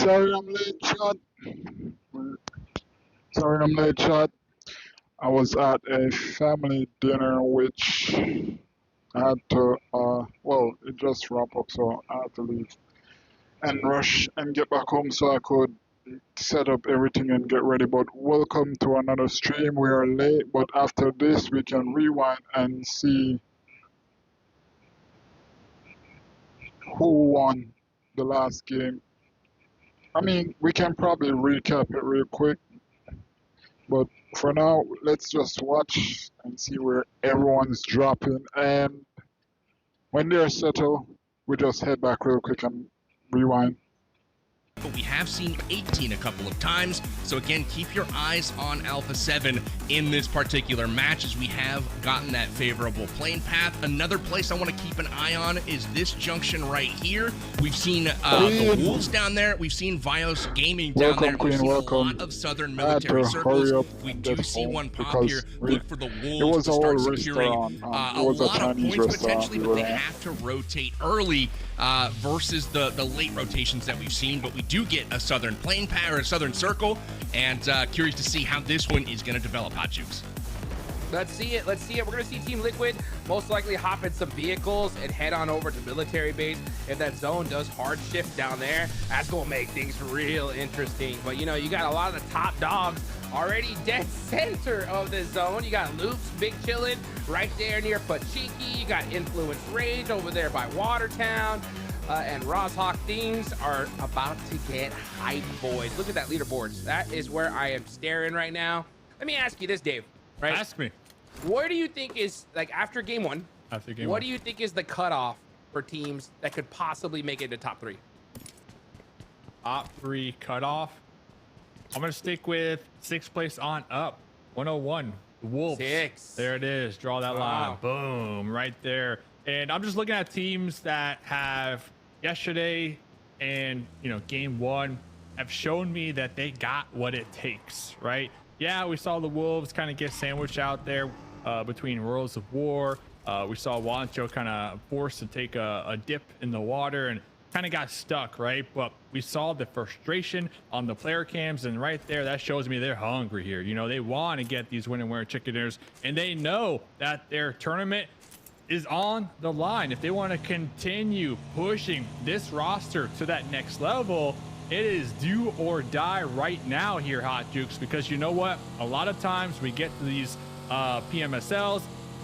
Sorry I'm late, shot. Sorry I'm late, shot. I was at a family dinner which I had to, well, it just wrapped up, so I had to leave and rush and get back home so I could set up everything and get ready. But welcome to another stream. We are late, but after this, we can rewind and see who won the last game. I mean, we can probably recap it real quick, but for now, let's just watch and see where everyone's dropping. And when they're settled, we just head back real quick and rewind. But we have seen 18 a couple of times, so again, keep your eyes on Alpha 7 in this particular match as we have gotten that favorable plane path. Another place I want to keep an eye on is this junction right here. We've seen the Wolves down there. We've seen Vios Gaming down there. We've seen a lot of Southern military circles. We do see one pop here. Look for the Wolves to start securing a lot of points potentially, but they have to rotate early versus the late rotations that we've seen. But we do get a Southern plane path or a Southern circle, and curious to see how this one is going to develop. Hot Jukes. Let's see it. Let's see it. We're going to see Team Liquid most likely hop in some vehicles and head on over to military base. If that zone does hard shift down there, that's going to make things real interesting. But, you know, you got a lot of the top dogs already dead center of this zone. You got Loops, Big Chillin' right there near Pachiki. You got Influence Rage over there by Watertown. And Rozhawk, things are about to get hype, boys. Look at that leaderboards. That is where I am staring right now. Let me ask you this, Dave. Right? Ask me. Where do you think is, like, after game one, what do you think is the cutoff for teams that could possibly make it to top three? Top three cutoff. I'm going to stick with 6th place on up. 101. The Wolves. 6. There it is. Draw that line. Boom. Right there. And I'm just looking at teams that have yesterday and, you know, game one have shown me that they got what it takes, right? Yeah, we saw the Wolves kind of get sandwiched out there between Worlds of War. We saw Wancho kind of forced to take a dip in the water and kind of got stuck, right? But we saw the frustration on the player cams, and right there, that shows me they're hungry here. You know, they want to get these win and wear chicken dinners, and they know that their tournament is on the line. If they want to continue pushing this roster to that next level, it is do or die right now here, Hot Jukes, because you know what? A lot of times we get to these PMSLs,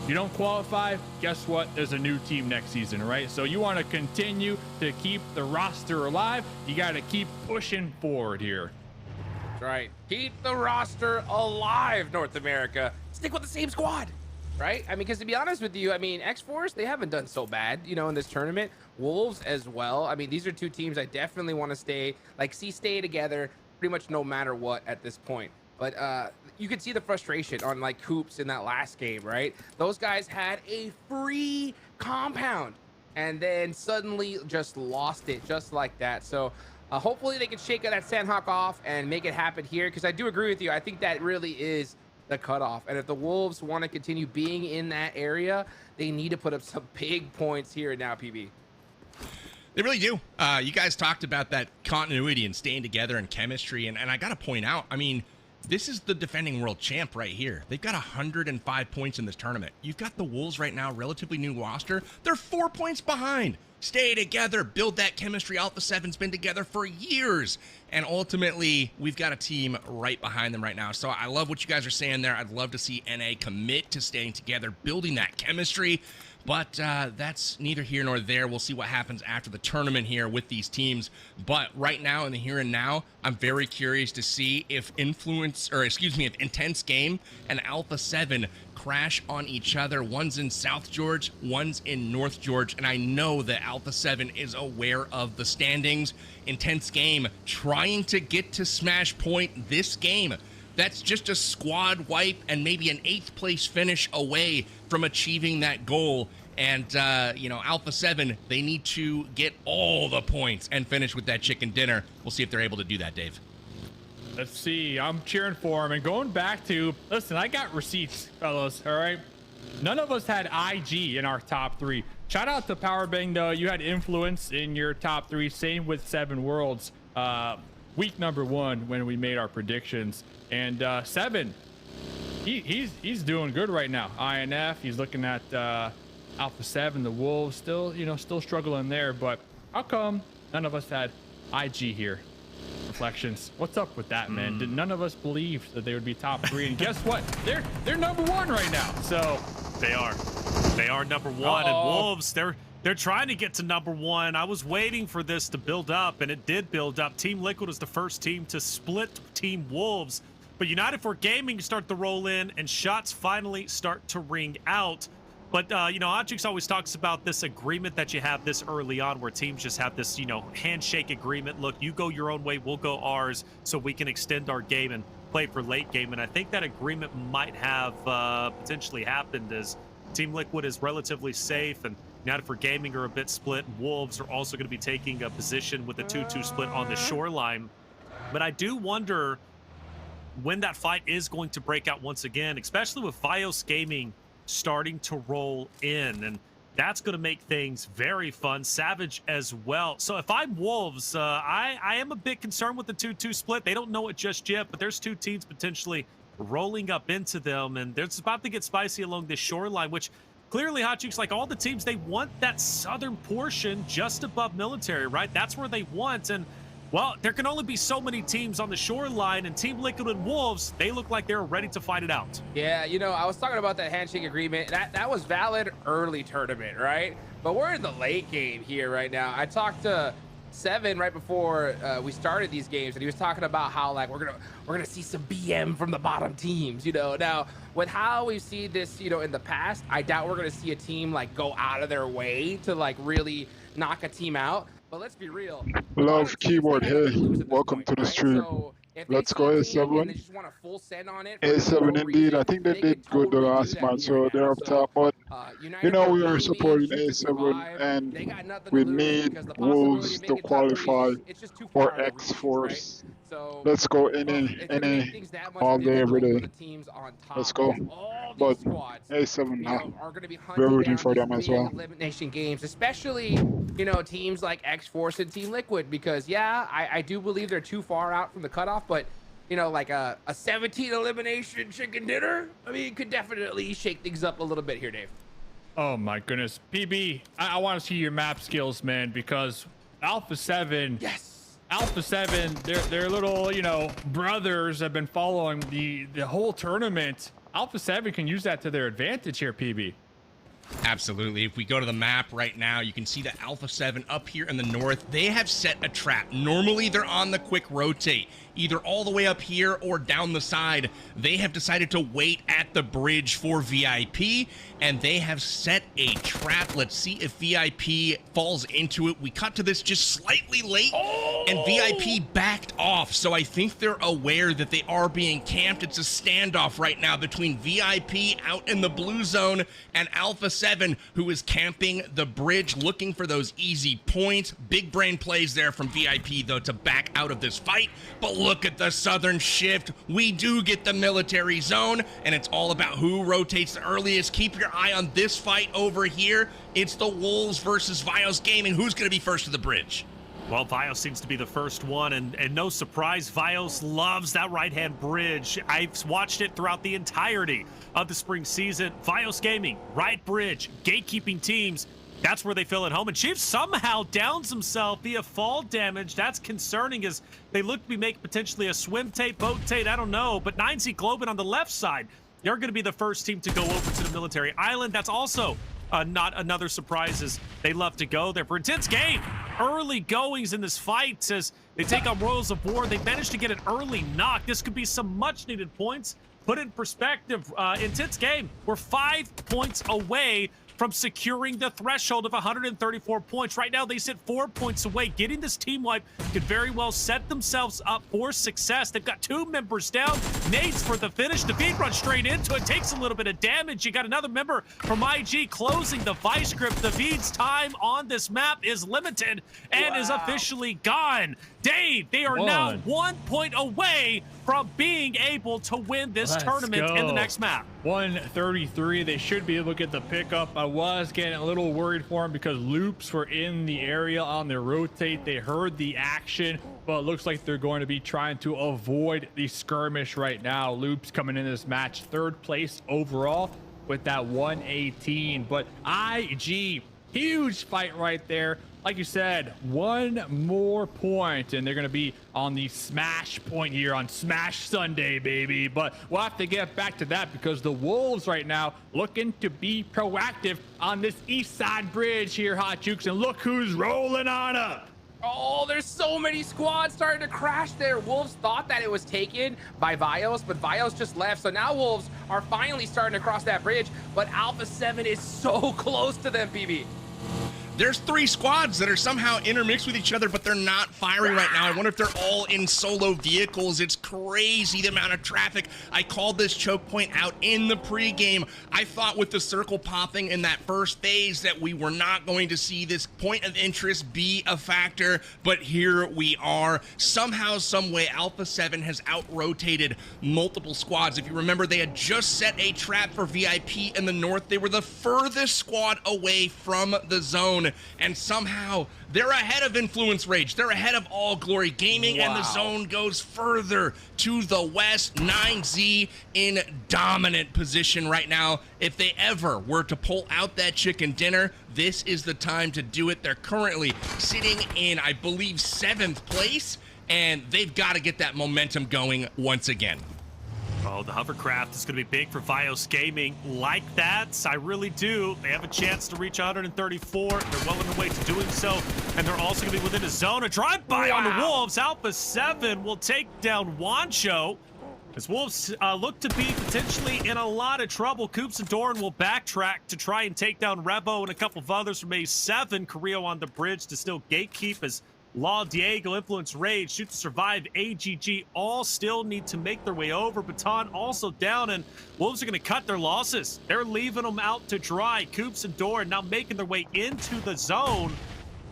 you don't qualify, guess what? There's a new team next season, right? So you want to continue to keep the roster alive. You got to keep pushing forward here. That's right. Keep the roster alive, North America. Stick with the same squad. Right? I mean, because to be honest with you, I mean, X-Force, they haven't done so bad, you know, in this tournament. Wolves as well. I mean, these are two teams I definitely want to stay together pretty much no matter what at this point. But you can see the frustration on like Hoops in that last game, right? Those guys had a free compound and then suddenly just lost it just like that. So hopefully they can shake that Sandhawk off and make it happen here, because I do agree with you. I think that really is the cutoff, and if the Wolves want to continue being in that area, they need to put up some big points here now, PB. They really do. You guys talked about that continuity and staying together and chemistry, and I gotta point out, I mean, this is the defending world champ right here. They've got 105 points in this tournament. You've got the Wolves right now, relatively new roster. They're 4 points behind. Stay together, build that chemistry. Alpha 7's been together for years, and ultimately we've got a team right behind them right now. So I love what you guys are saying there. I'd love to see NA commit to staying together, building that chemistry, but that's neither here nor there. We'll see what happens after the tournament here with these teams, but right now in the here and now, I'm very curious to see if if Intense Game and Alpha 7 crash on each other. One's in South George, one's in North George, and I know that Alpha 7 is aware of the standings. Intense Game trying to get to Smash Point this game. That's just a squad wipe and maybe an 8th place finish away from achieving that goal. And, you know, Alpha 7, they need to get all the points and finish with that chicken dinner. We'll see if they're able to do that, Dave. Let's see. I'm cheering for him. And going back to, listen, I got receipts, fellas, all right? none of us had IG in our top 3. Shout out to Powerbang though. You had influence in your top 3. Same with 7 Worlds. Week number 1 when we made our predictions. And 7, he's doing good right now. INF, he's looking at Alpha 7, the Wolves, still struggling there. But how come none of us had IG here? Reflections. What's up with that, man? Did none of us believe that they would be top 3? And guess what? They're number 1 right now. So they are number 1. And Wolves, they're trying to get to number 1. I was waiting for this to build up, and it did build up. Team Liquid was the first team to split Team Wolves, but United for Gaming start to roll in, and shots finally start to ring out. But, Ojix always talks about this agreement that you have this early on where teams just have this, handshake agreement. Look, you go your own way, we'll go ours, so we can extend our game and play for late game. And I think that agreement might have potentially happened, as Team Liquid is relatively safe and United for Gaming are a bit split. Wolves are also going to be taking a position with a 2-2 split on the shoreline. But I do wonder when that fight is going to break out once again, especially with Vios Gaming starting to roll in, and that's going to make things very fun. Savage as well. So if I'm Wolves, I am a bit concerned with the 2-2 split. They don't know it just yet, but there's 2 teams potentially rolling up into them, and it's about to get spicy along this shoreline, which clearly, Hotcheeks, like all the teams, they want that southern portion just above military, right? That's where they want. And well, there can only be so many teams on the shoreline, and Team Liquid and Wolves, they look like they're ready to fight it out. Yeah, I was talking about that handshake agreement. That was valid early tournament, right? But we're in the late game here right now. I talked to 7 right before we started these games, and he was talking about how like we're gonna see some BM from the bottom teams. Now with how we see this, in the past, I doubt we're gonna see a team like go out of their way to like really knock a team out. But let's be real. Love keyboard. Hey, welcome to the stream. Let's go A7. A7 indeed. I think they did good the last match, so they're up top. But we are supporting A7, and we need Wolves to qualify for X-Force. Let's go NA all day, every day. Let's go. But A7 now, we're rooting for them as well. Elimination games, especially teams like X-Force and Team Liquid, because I do believe they're too far out from the cutoff, but like a 17 elimination chicken dinner, could definitely shake things up a little bit here, Dave. Oh my goodness, PB, I want to see your map skills, man, because Alpha 7, Alpha 7, their little brothers have been following the whole tournament. Alpha 7 can use that to their advantage here, PB. Absolutely. If we go to the map right now, you can see that Alpha 7 up here in the north, they have set a trap. Normally, they're on the quick rotate, either all the way up here or down the side. They have decided to wait at the bridge for VIP, and they have set a trap. Let's see if VIP falls into it. We cut to this just slightly late, and VIP backed off. So I think they're aware that they are being camped. It's a standoff right now between VIP out in the blue zone and Alpha 7, who is camping the bridge, looking for those easy points. Big brain plays there from VIP, though, to back out of this fight. But look at the southern shift. We do get the military zone, and it's all about who rotates the earliest. Keep your eye on this fight over here. It's the Wolves versus Vios Gaming. Who's going to be first to the bridge? Well, Vios seems to be the first one, and no surprise, Vios loves that right-hand bridge. I've watched it throughout the entirety of the spring season. Vios Gaming, right bridge, gatekeeping teams, that's where they feel at home. And Chief somehow downs himself via fall damage. That's concerning, as they look to be making potentially a swim tape, boat tape, I don't know. But 9Z Globin on the left side, they're going to be the first team to go over to the military island. That's also not another surprise, as they love to go there for intense game. Early goings in this fight as they take on Royals of War. They managed to get an early knock. This could be some much needed points. Put it in perspective, intense game. We're 5 points away from securing the threshold of 134 points. Right now, they sit 4 points away. Getting this team wipe could very well set themselves up for success. They've got 2 members down. Nates for the finish. David runs straight into it. Takes a little bit of damage. You got another member from IG closing the vice grip. David's time on this map is limited and is officially gone. Dave, they are now 1 point away from being able to win this tournament in the next map. 133, they should be able to get the pickup. I was getting a little worried for him because Loops were in the area on their rotate. They heard the action, but it looks like they're going to be trying to avoid the skirmish right now. Loops coming in this match 3rd place overall with that 118, but IG, huge fight right there. Like you said, 1 more point and they're going to be on the smash point here on Smash Sunday, baby. But we'll have to get back to that because the Wolves right now looking to be proactive on this east side bridge here, Hot Jukes, and look who's rolling on up. Oh, there's so many squads starting to crash there. Wolves thought that it was taken by Vios, but Vios just left. So now Wolves are finally starting to cross that bridge, but Alpha 7 is so close to them, PB. There's 3 squads that are somehow intermixed with each other, but they're not firing right now. I wonder if they're all in solo vehicles. It's crazy the amount of traffic. I called this choke point out in the pregame. I thought with the circle popping in that first phase that we were not going to see this point of interest be a factor, but here we are. Somehow, some way, Alpha 7 has out-rotated multiple squads. If you remember, they had just set a trap for VIP in the north. They were the furthest squad away from the zone. And somehow they're ahead of Influence Rage. They're ahead of All Glory Gaming, and the zone goes further to the west. 9Z in dominant position right now. If they ever were to pull out that chicken dinner, this is the time to do it. They're currently sitting in, I believe, 7th place, and they've got to get that momentum going once again. Oh, the hovercraft is going to be big for Vios Gaming. Like that, I really do. They have a chance to reach 134. They're well on their way to doing so. And they're also going to be within a zone. A drive-by on the Wolves. Alpha 7 will take down Wancho. As Wolves look to be potentially in a lot of trouble. Coops and Doran will backtrack to try and take down Revo and a couple of others from A7. Carrillo on the bridge to still gatekeep as Law, Diego, Influence, Rage, Shoot to Survive, AGG all still need to make their way over. Baton also down, and Wolves are going to cut their losses. They're leaving them out to dry. Coops and Doran now making their way into the zone.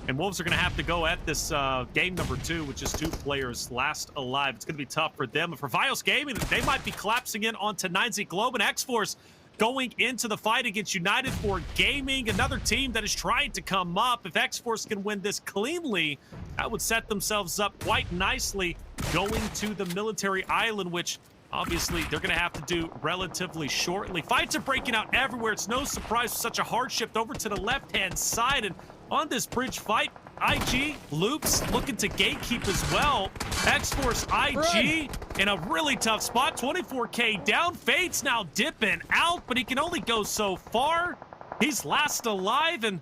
And Wolves are going to have to go at this game number 2 with just 2 players last alive. It's going to be tough for them. And for Vios Gaming, they might be collapsing in onto 9Z Globe and X-Force going into the fight against United for Gaming, another team that is trying to come up. If X-Force can win this cleanly, that would set themselves up quite nicely going to the military island, which obviously they're going to have to do relatively shortly. Fights are breaking out everywhere. It's no surprise with such a hard shift over to the left-hand side. And on this bridge fight, IG, Loops looking to gatekeep as well. X-Force, IG in a really tough spot. 24K down. Fade's now dipping out, but he can only go so far. He's last alive, and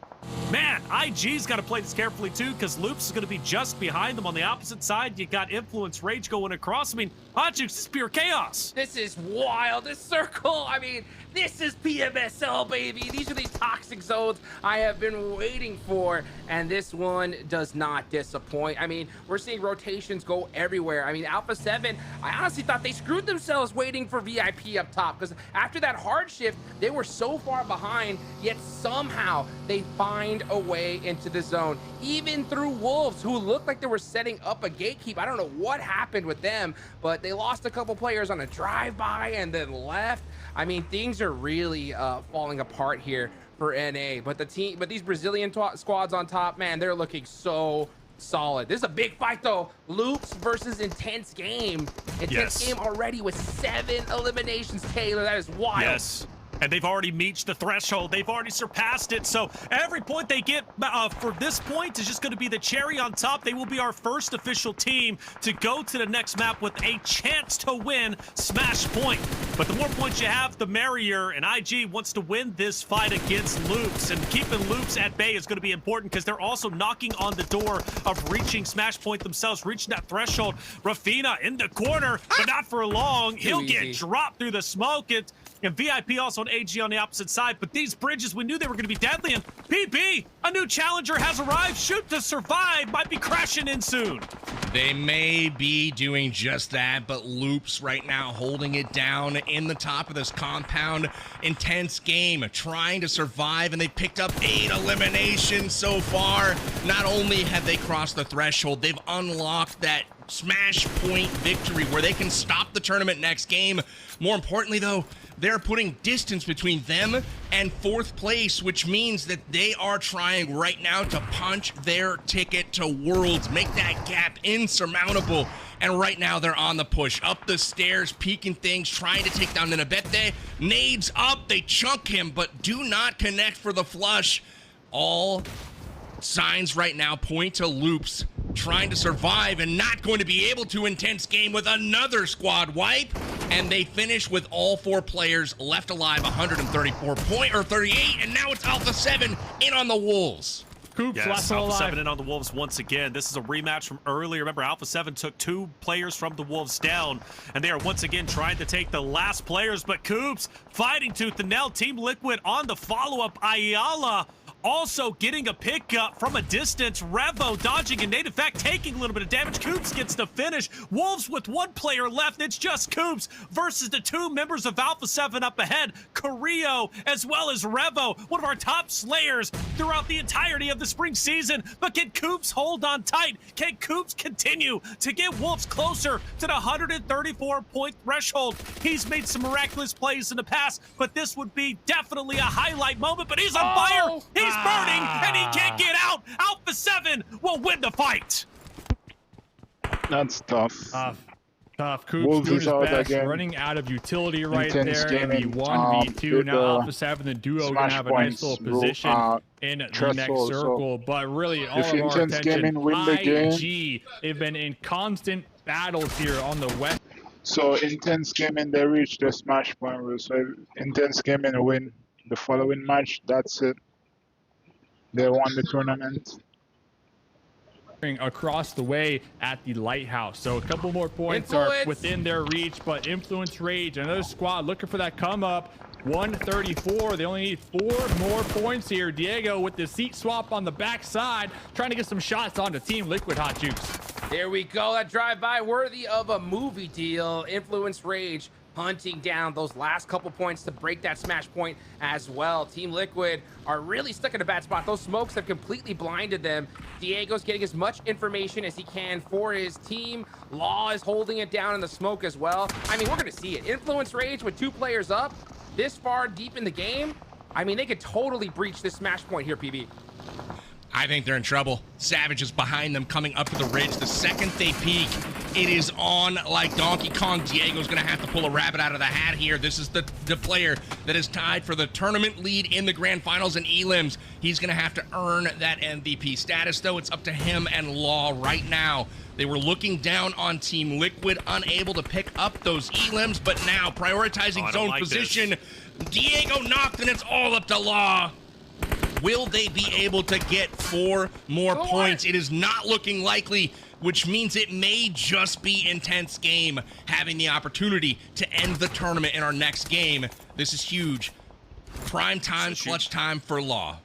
man, IG's got to play this carefully too, because Loops is going to be just behind them on the opposite side. You got Influence Rage going across. I mean, Hot Jukes is pure chaos. This is wild. This circle, I mean, this is PMSL, baby. These are these toxic zones I have been waiting for, and this one does not disappoint. I mean, we're seeing rotations go everywhere. I mean, Alpha 7, I honestly thought they screwed themselves waiting for VIP up top, because after that hard shift, they were so far behind, yet somehow they find a way into the zone, even through Wolves, who looked like they were setting up a gatekeep. I don't know what happened with them, but they lost a couple players on a drive-by and then left. I mean, things are really falling apart here for NA, but these Brazilian squads on top, man, they're looking so solid. This is a big fight though. Loops versus Intense Game. Intense Game already with 7 eliminations, Taylor. That is wild. Yes. And they've already reached the threshold. They've already surpassed it. So every point they get for this point is just going to be the cherry on top. They will be our first official team to go to the next map with a chance to win Smash Point. But the more points you have, the merrier. And IG wants to win this fight against Loops. And keeping Loops at bay is going to be important because they're also knocking on the door of reaching Smash Point themselves, reaching that threshold. Rafina in the corner, but not for long. He'll get dropped through the smoke. And VIP also on AG on the opposite side, but these bridges, we knew they were going to be deadly, and PB, a new challenger has arrived. Shoot to survive might be crashing in soon. They may be doing just that, but Loops right now holding it down in the top of this compound. Intense game, trying to survive, and they picked up 8 eliminations so far. Not only have they crossed the threshold, they've unlocked that smash point victory where they can stop the tournament next game. More importantly, though, they're putting distance between them and 4th place, which means that they are trying right now to punch their ticket to Worlds, make that gap insurmountable. And right now they're on the push, up the stairs, peeking things, trying to take down Ninabete. Nades up, they chunk him, but do not connect for the flush. All signs right now point to Loops trying to survive and not going to be able to. Intense game with another squad wipe, and they finish with all 4 players left alive, 38, and now it's Alpha 7 in on the Wolves. Coops Yes, last Alpha alive. 7 in on the Wolves once again. This is a rematch from earlier. Remember, Alpha 7 took 2 players from the Wolves down, and they are once again trying to take the last players, but Coops fighting tooth and nail. Team Liquid on the follow-up. Ayala also getting a pickup from a distance. Revo dodging a nade effect, taking a little bit of damage. Coops gets the finish. Wolves with 1 player left. It's just Coops versus the 2 members of Alpha 7 up ahead. Carrillo as well as Revo, one of our top slayers throughout the entirety of the spring season. But can Coops hold on tight? Can Coops continue to get Wolves closer to the 134-point threshold? He's made some miraculous plays in the past, but this would be definitely a highlight moment. But he's on fire. He's burning, and he can't get out. Alpha 7 will win the fight. That's tough. Tough. Coops Wolves doing is his out best, again. running out of utility right Intense there in the gaming, 1v2. with Now the Alpha 7, the duo, gonna smash have a nice points, little position in the threshold, next so circle. But really, all if of our Intense attention, Gaming win the game- IG, they've been in constant battles here on the west. So Intense Gaming, they reach the smash point rule. So if Intense Gaming win the following match, that's it. They won the tournament. Across the way at the lighthouse, so a couple more points are Influence. within their reach, but Influence Rage, another squad looking for that come up. 134, they only need 4 more points here. Diego with the seat swap on the backside, trying to get some shots onto Team Liquid. Hot Jukes. There we go. That drive-by worthy of a movie deal. Influence Rage hunting down those last couple points to break that smash point as well. Team Liquid are really stuck in a bad spot. Those smokes have completely blinded them. Diego's getting as much information as he can for his team. Law is holding it down in the smoke as well. I mean, we're going to see it. Influence Rage with 2 players up this far deep in the game. I mean, they could totally breach this smash point here, PB. I think they're in trouble. Savage is behind them, coming up to the ridge. The second they peek, it is on like Donkey Kong. Diego's gonna have to pull a rabbit out of the hat here. This is the player that is tied for the tournament lead in the grand finals in elims. He's gonna have to earn that MVP status, though. It's up to him and Law right now. They were looking down on Team Liquid, unable to pick up those elims, but now prioritizing zone position. Diego knocked, and it's all up to Law. Will they be able to get 4 more points? It is not looking likely, which means it may just be Intense Game having the opportunity to end the tournament in our next game. This is huge. Prime time, clutch time for Law.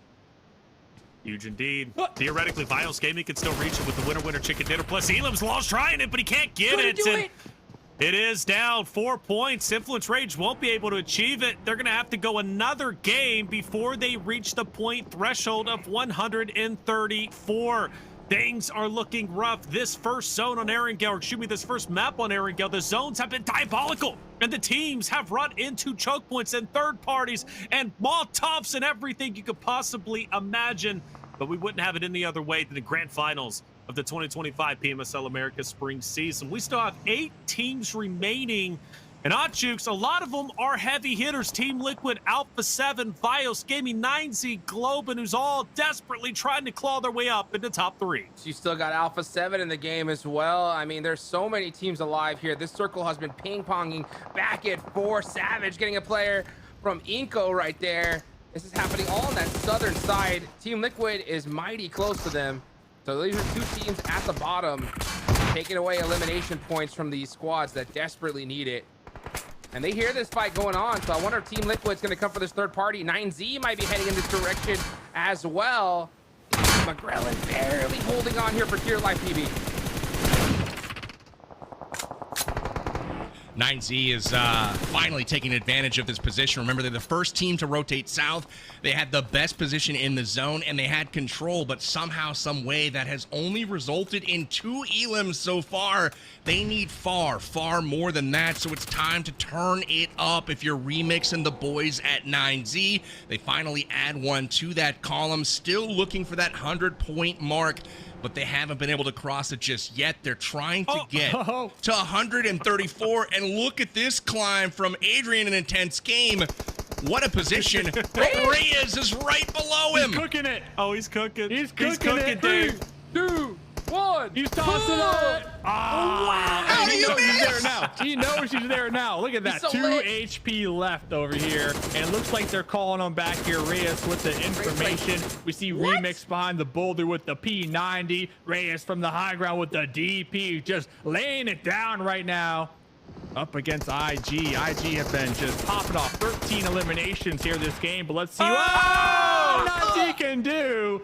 Huge indeed. Theoretically, Vios Gaming can still reach it with the winner chicken dinner plus elims. Law's trying it, but he can't get it. It is down 4 points. Influence Rage won't be able to achieve it. They're going to have to go another game before they reach the point threshold of 134. Things are looking rough. This first zone on Erangel, or excuse me, this first map on Erangel, the zones have been diabolical. And the teams have run into choke points and third parties and Molotovs and everything you could possibly imagine. But we wouldn't have it any other way than the grand finals of the 2025 PMSL America Spring Season. We still have 8 teams remaining. And Otjukes, a lot of them are heavy hitters. Team Liquid, Alpha 7, Vios Gaming, 9Z, Globin, who's all desperately trying to claw their way up in the top 3. You still got Alpha 7 in the game as well. I mean, there's so many teams alive here. This circle has been ping-ponging back and forth. Savage getting a player from Inco right there. This is happening all on that southern side. Team Liquid is mighty close to them. So these are 2 teams at the bottom, taking away elimination points from these squads that desperately need it. And they hear this fight going on, so I wonder if Team Liquid's going to come for this third party. 9Z might be heading in this direction as well. McGrellin barely holding on here for Dear Life PB. 9Z is finally taking advantage of this position. Remember, they're the first team to rotate south. They had the best position in the zone, and they had control, but somehow, some way, that has only resulted in 2 elims so far. They need far, far more than that, so it's time to turn it up if you're remixing the boys at 9Z. They finally add one to that column, still looking for that 100-point mark, but they haven't been able to cross it just yet. They're trying to get to 134, and look at this climb from Adrian in Intense Game. What a position. Reyes is right below him. He's cooking it. Oh, he's cooking. He's cooking it, Dave. 3, 2, 1. He's tossing it. Wow. How do you He's there miss? now. He knows she's there now. Look at that. He's so 2 lit. HP left over here. And it looks like they're calling him back here. Reyes with the information. We see Remix behind the boulder with the P90. Reyes from the high ground with the DP. Just laying it down right now. Up against IG. IG have been just popping off 13 eliminations here this game. But let's see what 9Z can do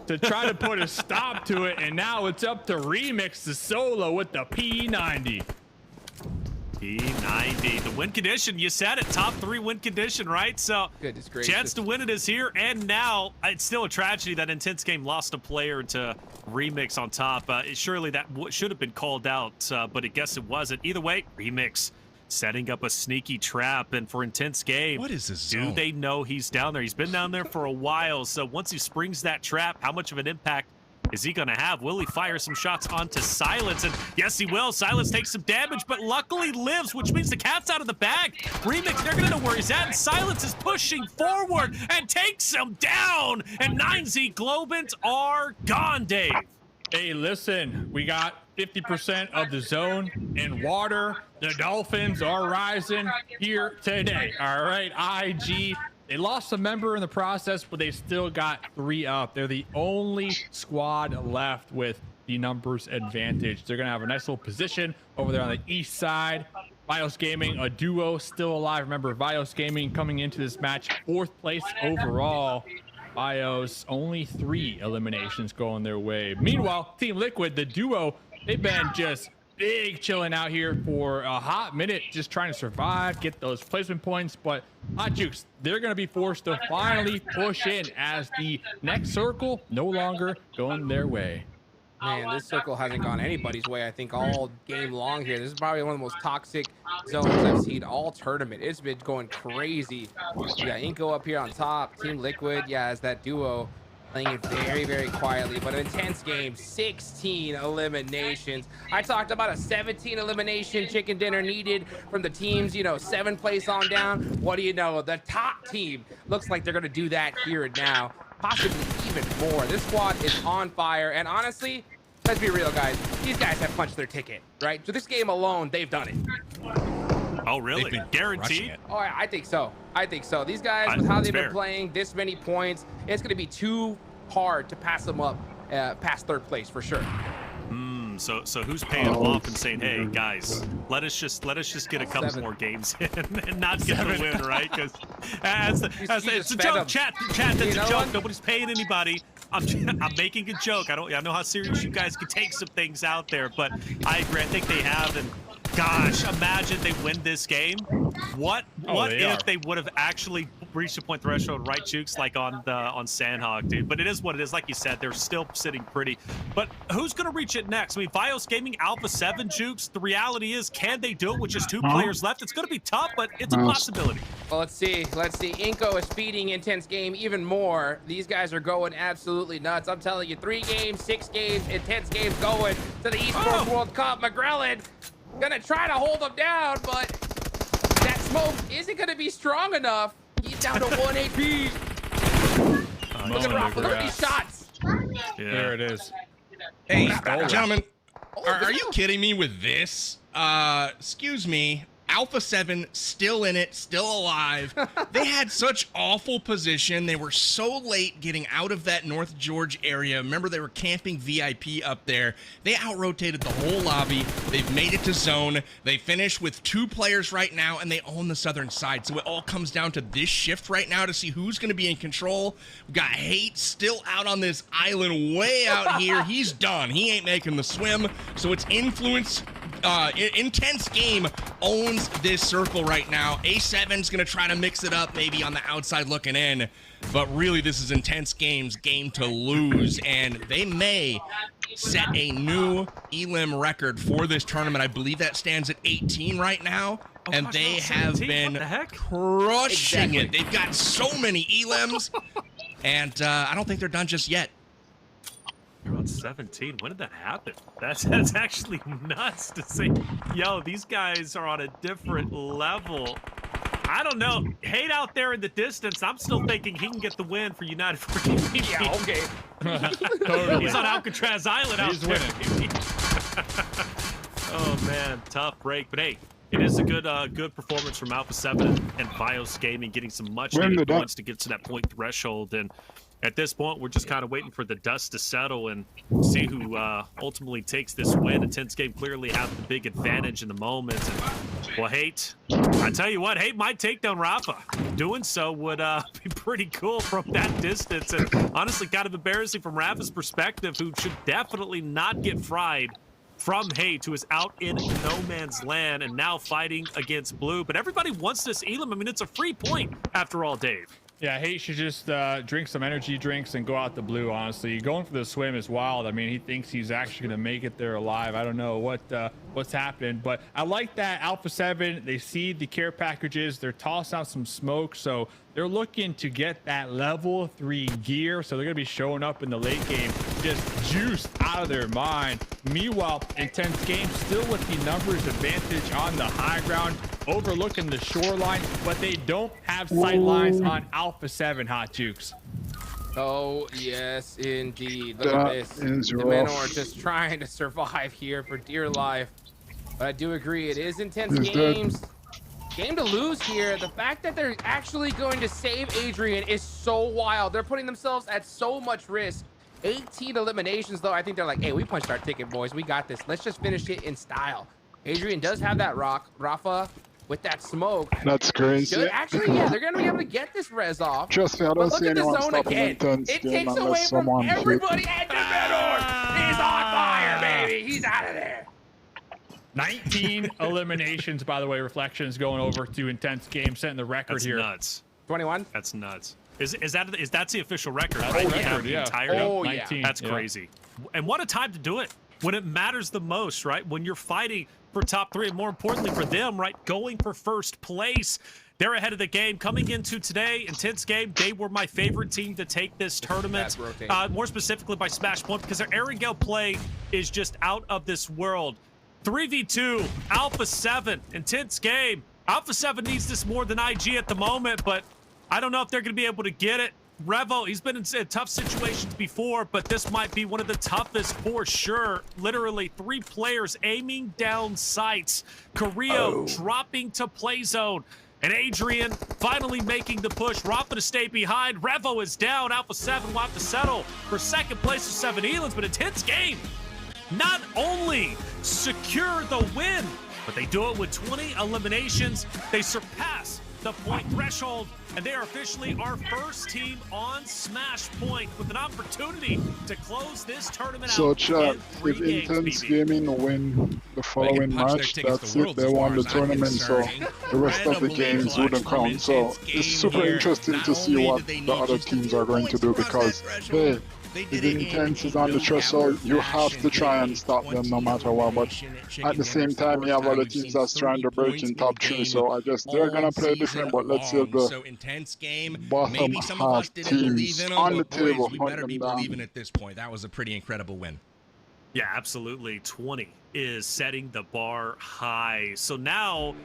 to try to put a stop to it. And now it's up to Remix the solo with the P90. P90, the win condition, you said it, top 3 win condition, right? So Goodness gracious. chance to win it is here, and now it's still a tragedy that Intense Game lost a player to Remix on top. Surely that should have been called out, but I guess it wasn't. Either way, Remix setting up a sneaky trap, and for Intense Game, What is this do zone? they know he's down there? He's been down there for a while, so once he springs that trap, how much of an impact is he going to have? Will he fire some shots onto Silence? And yes, he will. Silence takes some damage, but luckily lives, which means the cat's out of the bag. Remix, they're going to know where he's at. And Silence is pushing forward and takes him down. And 9Z Globant are gone, Dave. Hey, listen, we got 50% of the zone in water. The Dolphins are rising here today. All right, IG. They lost a member in the process, but they still got 3 up. They're the only squad left with the numbers advantage. They're going to have a nice little position over there on the east side. Vios Gaming, a duo, still alive. Remember, Vios Gaming coming into this match 4th place overall. Vios, only 3 eliminations going their way. Meanwhile, Team Liquid, the duo, they've been just big chilling out here for a hot minute, just trying to survive, get those placement points. But Hot Jukes, they're going to be forced to finally push in as the next circle no longer going their way. Man, this circle hasn't gone anybody's way, I think, all game long here. This is probably one of the most toxic zones I've seen all tournament. It's been going crazy. Yeah, Inko up here on top. Team Liquid, yeah, as that duo playing it very, very quietly. But an intense game, 16 eliminations. I talked about a 17 elimination chicken dinner needed from the teams, you know, 7th place on down. What do you know? The top team looks like they're going to do that here and now. Possibly even more. This squad is on fire, and honestly, let's be real, guys. These guys have punched their ticket, right? So this game alone, they've done it. Oh, really? They've been Guaranteed? it. Oh, I think so. I think so. These guys, with how they've been fair. playing, this many points, it's going to be too hard to pass them up past 3rd place for sure. So who's paying them off and saying, "Hey guys, let us just get a couple 7. more games in and not get the win," right? Because it's a fed joke, them. chat. That's You a know joke. what? Nobody's paying anybody. I'm making a joke. I know how serious you guys can take some things out there, but I agree. I think they have. And gosh, imagine they win this game. What if they would have actually reached the point threshold, right, Jukes, like on Sandhog, dude? But it is what it is. Like you said, they're still sitting pretty. But who's gonna reach it next? I mean, Vios Gaming Alpha 7, Jukes. The reality is, can they do it with just 2 players left? It's gonna be tough, but it's a possibility. Well, let's see. Inko is speeding Intense Game even more. These guys are going absolutely nuts. I'm telling you, 3 games, 6 games, Intense Games going to the Esports World Cup. McGrellin gonna try to hold them down, but that smoke isn't gonna be strong enough. He's down to 1 AP. Look at Rob, look at these shots. Yeah. There it is. Hey, gentlemen, are you kidding me with this? Excuse me. Alpha 7 still in it, still alive. They had such awful position. They were so late getting out of that North George area. Remember, they were camping VIP up there. They out-rotated the whole lobby. They've made it to zone. They finished with 2 players right now, and they own the southern side. So it all comes down to this shift right now to see who's going to be in control. We got Hate still out on this island way out here. He's done. He ain't making the swim. So it's Influence. Intense Game owns this circle right now. A7's going to try to mix it up, maybe on the outside looking in. But really, this is Intense Game's game to lose. And they may set a new Elim record for this tournament. I believe that stands at 18 right now. And they have been crushing it. They've got so many Elims. And I don't think they're done just yet. You're on 17. When did that happen? That's actually nuts to say. Yo, these guys are on a different level. I don't know. Hate out there in the distance. I'm still thinking he can get the win for United for TV. Yeah, okay. Totally. He's on Alcatraz Island out there. Winning. Oh man, tough break. But hey, it is a good performance from Alpha 7 and Bios Gaming, getting some much needed points to get to that point threshold. And at this point, we're just kind of waiting for the dust to settle and see who ultimately takes this win. Intense Game clearly have the big advantage in the moment. And, well, Hate, I tell you what, Hate might take down Rafa. Doing so would be pretty cool from that distance. And honestly, kind of embarrassing from Rafa's perspective, who should definitely not get fried from Hate, who is out in no man's land and now fighting against Blue. But everybody wants this Elim. I mean, it's a free point after all, Dave. Yeah, Hate should just drink some energy drinks and go out the Blue, honestly. Going for the swim is wild. I mean, he thinks he's actually going to make it there alive. I don't know what's happening, but I like that Alpha 7, they see the care packages. They're tossing out some smoke, so they're looking to get that level 3 gear. So they're going to be showing up in the late game just juiced out of their mind. Meanwhile, Intense Game still with the numbers advantage on the high ground, overlooking the shoreline, but they don't have sight lines on Alpha 7, Hot Jukes. Oh, yes, indeed. Look at this. The men are just trying to survive here for dear life. But I do agree, it is Intense Games. Game to lose here. The fact that they're actually going to save Adrian is so wild. They're putting themselves at so much risk. 18 eliminations, though. I think they're like, hey, we punched our ticket, boys. We got this. Let's just finish it in style. Adrian does have that rock. Rafa with that smoke. That's crazy. Actually, yeah, they're going to be able to get this res off. Trust me, I don't see anyone stopping Intense It Game takes away unless from someone everybody at the middle. He's on fire, baby. He's out of there. 19 eliminations, by the way. Reflections going over to Intense Game, setting the record That's here. Nuts. 21. That's nuts. Is that's the official record? That's Right? the record, yeah. Entire Oh, yeah. 19, That's yeah. crazy. And what a time to do it when it matters the most, right? When you're fighting for top 3, and more importantly for them, right, going for first place. They're ahead of the game. Coming into today, Intense Game, they were my favorite team to take this tournament. More specifically by Smash Point, because their Erangel play is just out of this world. 3v2, Alpha 7, Intense Game. Alpha 7 needs this more than IG at the moment, but I don't know if they're going to be able to get it. Revo, he's been in tough situations before, but this might be one of the toughest for sure. Literally 3 players aiming down sights. Carrillo dropping to play zone. And Adrian finally making the push. Rafa to stay behind. Revo is down. Alpha 7 will have to settle for second place with 7 Elans, but Intense Game not only secure the win, but they do it with 20 eliminations. They surpass the point threshold, and they are officially our first team on Smash Point with an opportunity to close this tournament So out. chat, in 3 if games, Intense BB. Gaming win the following match, that's it, they won the tournament, so the rest of the games wouldn't count. So it's super interesting to see what the other teams are going to do, because hey, if Intense is on the threshold, you have to try and stop them no matter what. But at the same time, you have other teams that's trying to break in top 3, so I guess they're gonna play different. But let's see the bottom half teams on the table We hunt better them be down. believing at this point. That was a pretty incredible win. Yeah, absolutely. 20 is setting the bar high. So now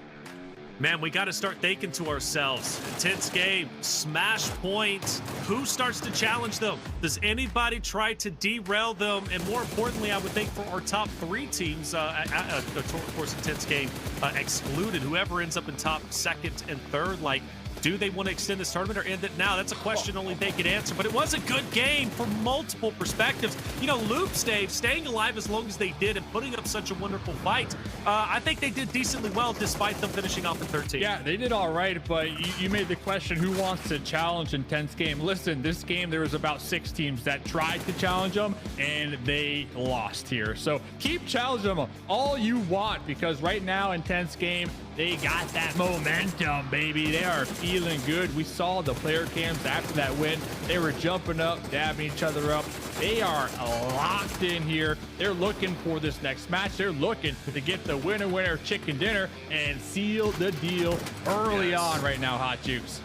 Man, we got to start thinking to ourselves. Intense game, smash points. Who starts to challenge them? Does anybody try to derail them? And more importantly, I would think for our top 3 teams, of course, intense game excluded, whoever ends up in top 2nd and 3rd, like, do they want to extend this tournament or end it now? That's a question only they could answer. But it was a good game from multiple perspectives. You know, Loops, Dave, staying alive as long as they did and putting up such a wonderful fight. I think they did decently well despite them finishing off in 13. Yeah, they did all right, but you made the question, who wants to challenge Intense game? Listen, this game, there was about 6 teams that tried to challenge them, and they lost here. So keep challenging them all you want, because right now, Intense game, they got that momentum, baby. They are feeling good. We saw the player cams after that win. They were jumping up, dabbing each other up. They are locked in here. They're looking for this next match. They're looking to get the winner chicken dinner and seal the deal early on right now, Hot Jukes.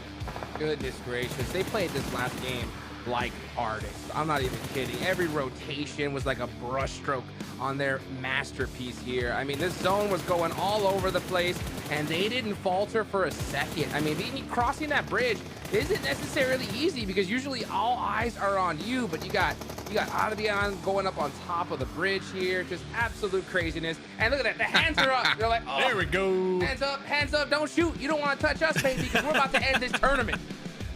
Goodness gracious. They played this last game like artists. I'm not even kidding. Every rotation was like a brushstroke on their masterpiece here. I mean, this zone was going all over the place, and they didn't falter for a second. I mean, crossing that bridge isn't necessarily easy because usually all eyes are on you, but you got Adrian going up on top of the bridge here. Just absolute craziness. And look at that, the hands are up. They're like, oh, there we go. Hands up, don't shoot. You don't want to touch us, baby, because we're about to end this tournament.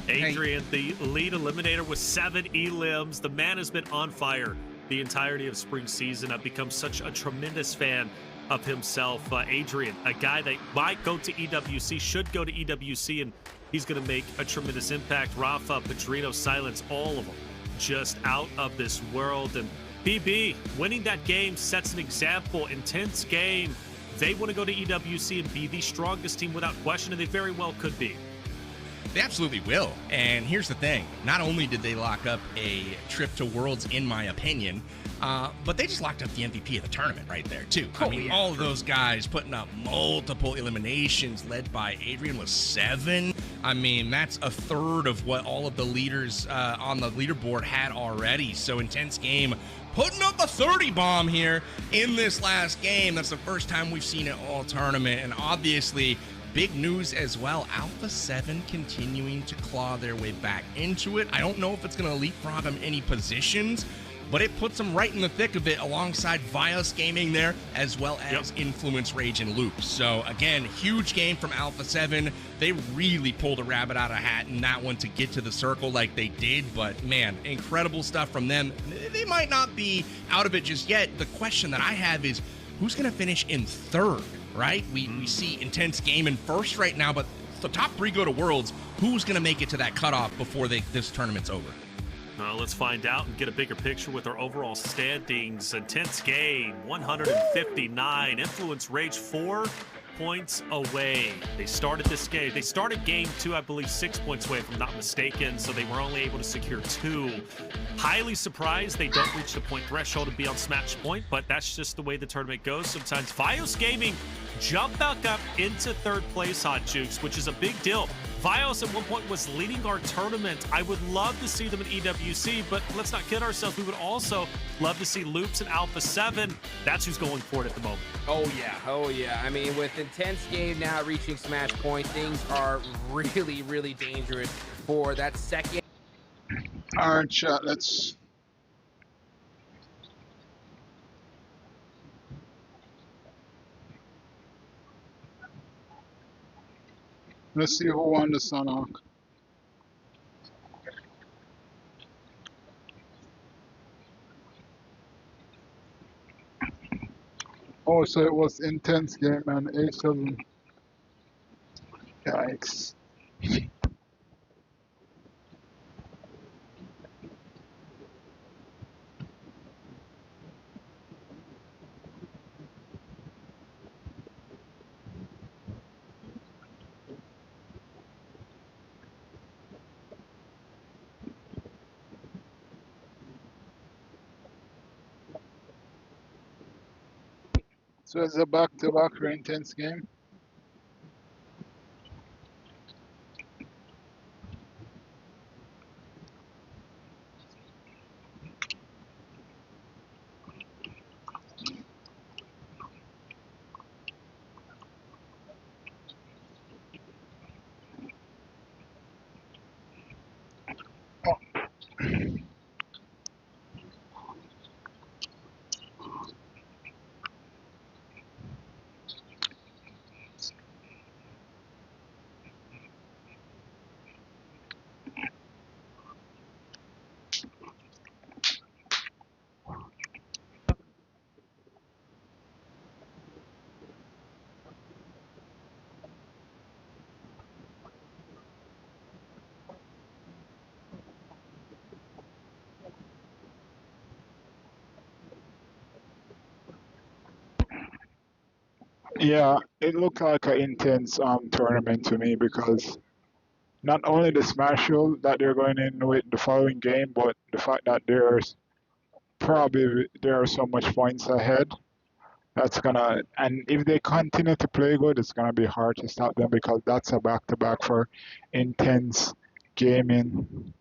Adrian, the lead eliminator with 7 elims. The man has been on fire the entirety of spring season. I've become such a tremendous fan of himself. Adrian, a guy that might go to EWC, should go to EWC, and he's going to make a tremendous impact. Rafa, Pedrino, Silence, all of them just out of this world. And PB, winning that game sets an example. Intense game. They want to go to EWC and be the strongest team without question, and they very well could be. They absolutely will. And here's the thing. Not only did they lock up a trip to Worlds, in my opinion, but they just locked up the MVP of the tournament right there, too. I mean, all of those guys putting up multiple eliminations, led by Adrian with 7. I mean, that's a third of what all of the leaders on the leaderboard had already. So Intense game putting up a 30 bomb here in this last game. That's the first time we've seen it all tournament. And obviously, big news as well, Alpha 7 continuing to claw their way back into it. I don't know if it's going to leapfrog them any positions, but it puts them right in the thick of it alongside Vios Gaming there, as well as Influence, Rage, and Loop. So again, huge game from Alpha 7. They really pulled a rabbit out of a hat in that one to get to the circle like they did, but man, incredible stuff from them. They might not be out of it just yet. The question that I have is, who's going to finish in 3rd? Right? We see Intense game in 1st right now, but the top 3 go to Worlds. Who's going to make it to that cutoff before this tournament's over? Let's find out and get a bigger picture with our overall standings. Intense game, 159. Influence, Rage, 4 points away. They started this game. They started game 2, I believe, 6 points away, if I'm not mistaken, so they were only able to secure 2. Highly surprised they don't reach the point threshold to be on Smash Point, but that's just the way the tournament goes sometimes. Vios Gaming jump back up into 3rd place, Hot Jukes, which is a big deal. Vios at one point was leading our tournament. I would love to see them in EWC, but let's not kid ourselves. We would also love to see Loops and Alpha 7. That's who's going for it at the moment. Oh yeah. I mean, with Intense game now reaching Smash Point, things are really, really dangerous for that second. All right, chat. Let's see who won the Sunhawk. Oh, so it was Intense game and A7. Yikes. So it's a back-to-back for Intense game. Yeah, it looked like an intense tournament to me because not only the smash show that they're going in with the following game, but the fact that there are so much points ahead. That's gonna, and if they continue to play good, it's gonna be hard to stop them because that's a back-to-back for intense gaming.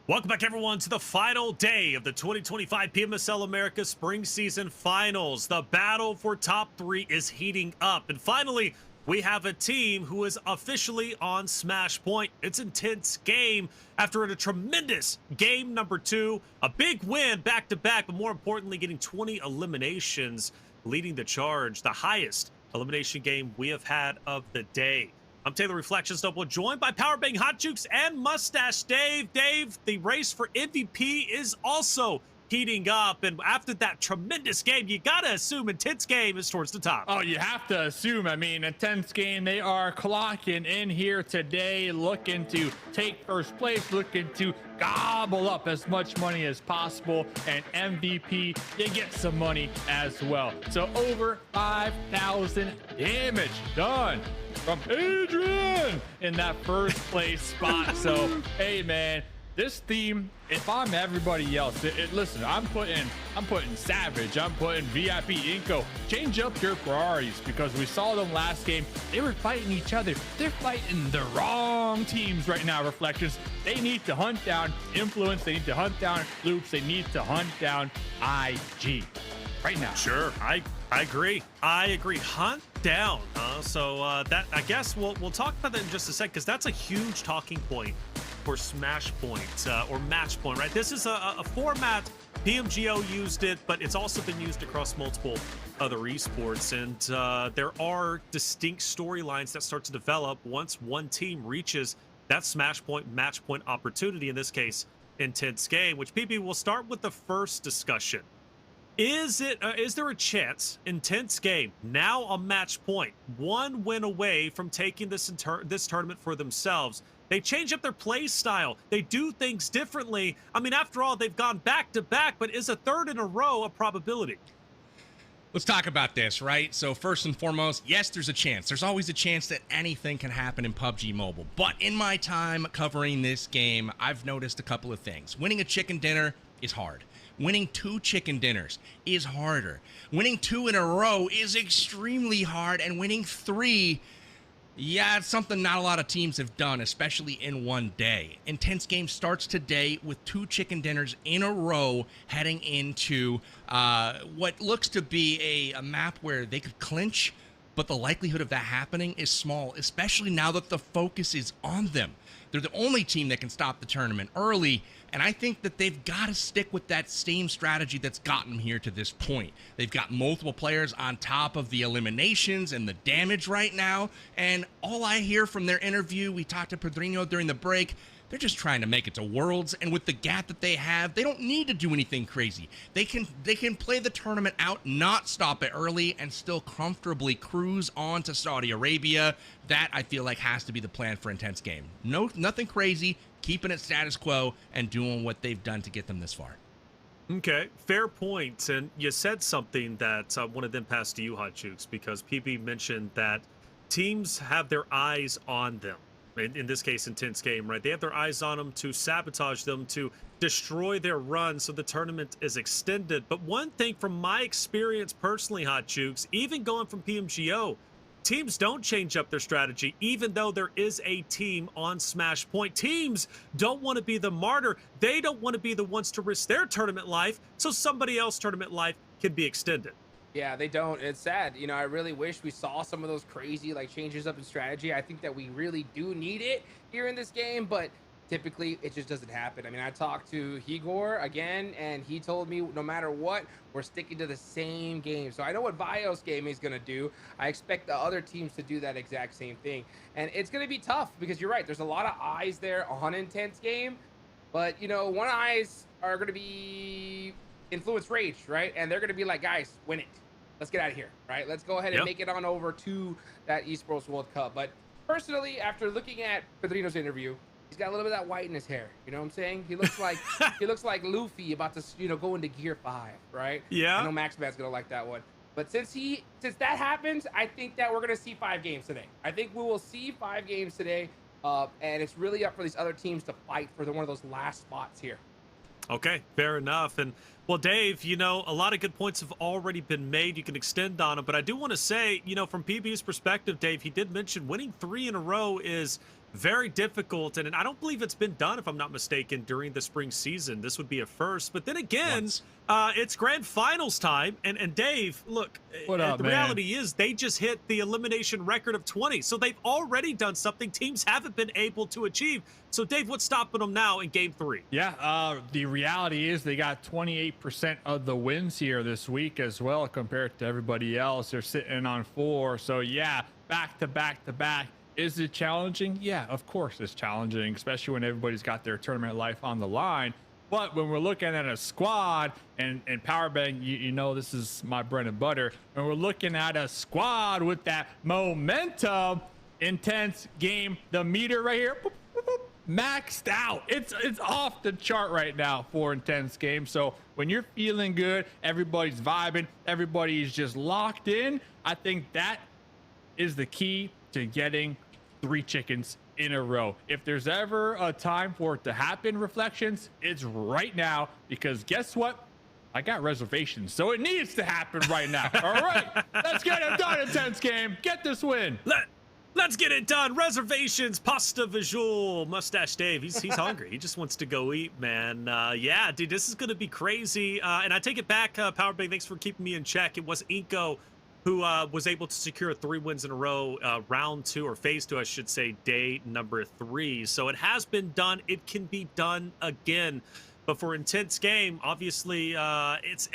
Welcome back, everyone, to the final day of the 2025 PMSL America Spring Season Finals. The battle for top 3 is heating up. And finally, we have a team who is officially on Smash Point. It's an intense game after a tremendous game number 2, a big win back-to-back, but more importantly, getting 20 eliminations, leading the charge, the highest elimination game we have had of the day. I'm Taylor Reflections Double, joined by Powerbang Hot Jukes and Mustache Dave. Dave, the race for MVP is also heating up, and after that tremendous game, you gotta assume intense game is towards the top. Oh, you have to assume. I mean, intense game. They are clocking in here today, looking to take first place, looking to gobble up as much money as possible, and MVP, you get some money as well. So over 5,000 damage done from Adrian in that first place spot. So, hey, man, this team, if I'm everybody else, listen, I'm putting Savage, I'm putting VIP Inco. Change up your priorities, because we saw them last game. They were fighting each other. They're fighting the wrong teams right now, Reflections. They need to hunt down Influence. They need to hunt down Loops. They need to hunt down IG right now. Sure, I agree. I agree. Hunt down. That, I guess we'll talk about that in just a sec, because that's a huge talking point for Smash Point or Match Point, right? This is a format. PMGO used it, but it's also been used across multiple other esports, and there are distinct storylines that start to develop once one team reaches that Smash Point, Match Point opportunity, in this case, Intense Game, which PB will start with the first discussion. Is there a chance Intense Game, now a Match Point, one win away from taking this tournament for themselves? They change up their play style. They do things differently. I mean, after all, they've gone back to back, but is a third in a row a probability? Let's talk about this, right? So first and foremost, yes, there's a chance. There's always a chance that anything can happen in PUBG Mobile. But in my time covering this game, I've noticed a couple of things. Winning a chicken dinner is hard. Winning 2 chicken dinners is harder. Winning 2 in a row is extremely hard. And winning 3, yeah, it's something not a lot of teams have done, especially in one day. Intense Game starts today with 2 chicken dinners in a row, heading into what looks to be a map where they could clinch, but the likelihood of that happening is small, especially now that the focus is on them. They're the only team that can stop the tournament early, and I think that they've got to stick with that same strategy that's gotten them here to this point. They've got multiple players on top of the eliminations and the damage right now, and all I hear from their interview, we talked to Pedrinho during the break, they're just trying to make it to Worlds, and with the gap that they have, they don't need to do anything crazy. They can play the tournament out, not stop it early, and still comfortably cruise on to Saudi Arabia. That, I feel like, has to be the plan for Intense Game. No, nothing crazy, keeping it status quo, and doing what they've done to get them this far. Okay, fair point. And you said something that I wanted to then pass to you, Hot Chooks, because PB mentioned that teams have their eyes on them. In this case, Intense Game, right? They have their eyes on them to sabotage them, to destroy their run so the tournament is extended. But one thing from my experience personally, Hot Chooks, even going from PMGO, teams don't change up their strategy, even though there is a team on Smash Point. Teams don't want to be the martyr. They don't want to be the ones to risk their tournament life so somebody else's tournament life can be extended. Yeah, they don't. It's sad. You know, I really wish we saw some of those crazy like changes up in strategy. I think that we really do need it here in this game, but typically it just doesn't happen. I mean, I talked to Igor again, and he told me no matter what, we're sticking to the same game. So I know what Bios Gaming is going to do. I expect the other teams to do that exact same thing. And it's going to be tough because you're right. There's a lot of eyes there on Intense Game, but you know, one eyes are going to be Influence Rage, right? And they're going to be like, guys, win it. Let's get out of here, right? Let's go ahead and make it on over to that Esports World Cup. But personally, after looking at Pedrino's interview, he's got a little bit of that white in his hair. You know what I'm saying? He looks like he looks like Luffy about to, you know, go into Gear 5, right? Yeah. I know Max Man's gonna like that one. But since that happens, I think that we're gonna see 5 games today. I think we will see 5 games today, and it's really up for these other teams to fight for one of those last spots here. Okay, fair enough. And well, Dave, you know, a lot of good points have already been made. You can extend on them, but I do want to say, you know, from PB's perspective, Dave, he did mention winning 3 in a row is very difficult, and I don't believe it's been done, if I'm not mistaken, during the spring season. This would be a first, but then again, it's grand finals time, and Dave, look, the reality is they just hit the elimination record of 20, so they've already done something teams haven't been able to achieve. So Dave, what's stopping them now in game 3? Yeah, the reality is they got 28% of the wins here this week as well compared to everybody else. They're sitting on 4, so yeah, back to back to back. Is it challenging? Yeah, of course it's challenging, especially when everybody's got their tournament life on the line. But when we're looking at a squad, and Powerbang, you know this is my bread and butter, when we're looking at a squad with that momentum, Intense Game, the meter right here, boop, boop, boop, maxed out. It's off the chart right now for Intense Game. So when you're feeling good, everybody's vibing, everybody's just locked in, I think that is the key to getting 3 chickens in a row. If there's ever a time for it to happen, Reflections, it's right now, because guess what? I got reservations, so it needs to happen right now. All right, let's get it done, Intense Game. Get this win. Let's get it done. Reservations, pasta visual, Mustache Dave. He's hungry. He just wants to go eat, man. Yeah, dude, this is going to be crazy. And I take it back, Power Bang. Thanks for keeping me in check. It was Inko who was able to secure 3 wins in a row, round 2, or phase 2, I should say, day number 3. So it has been done. It can be done again. But for Intense Game, obviously, it's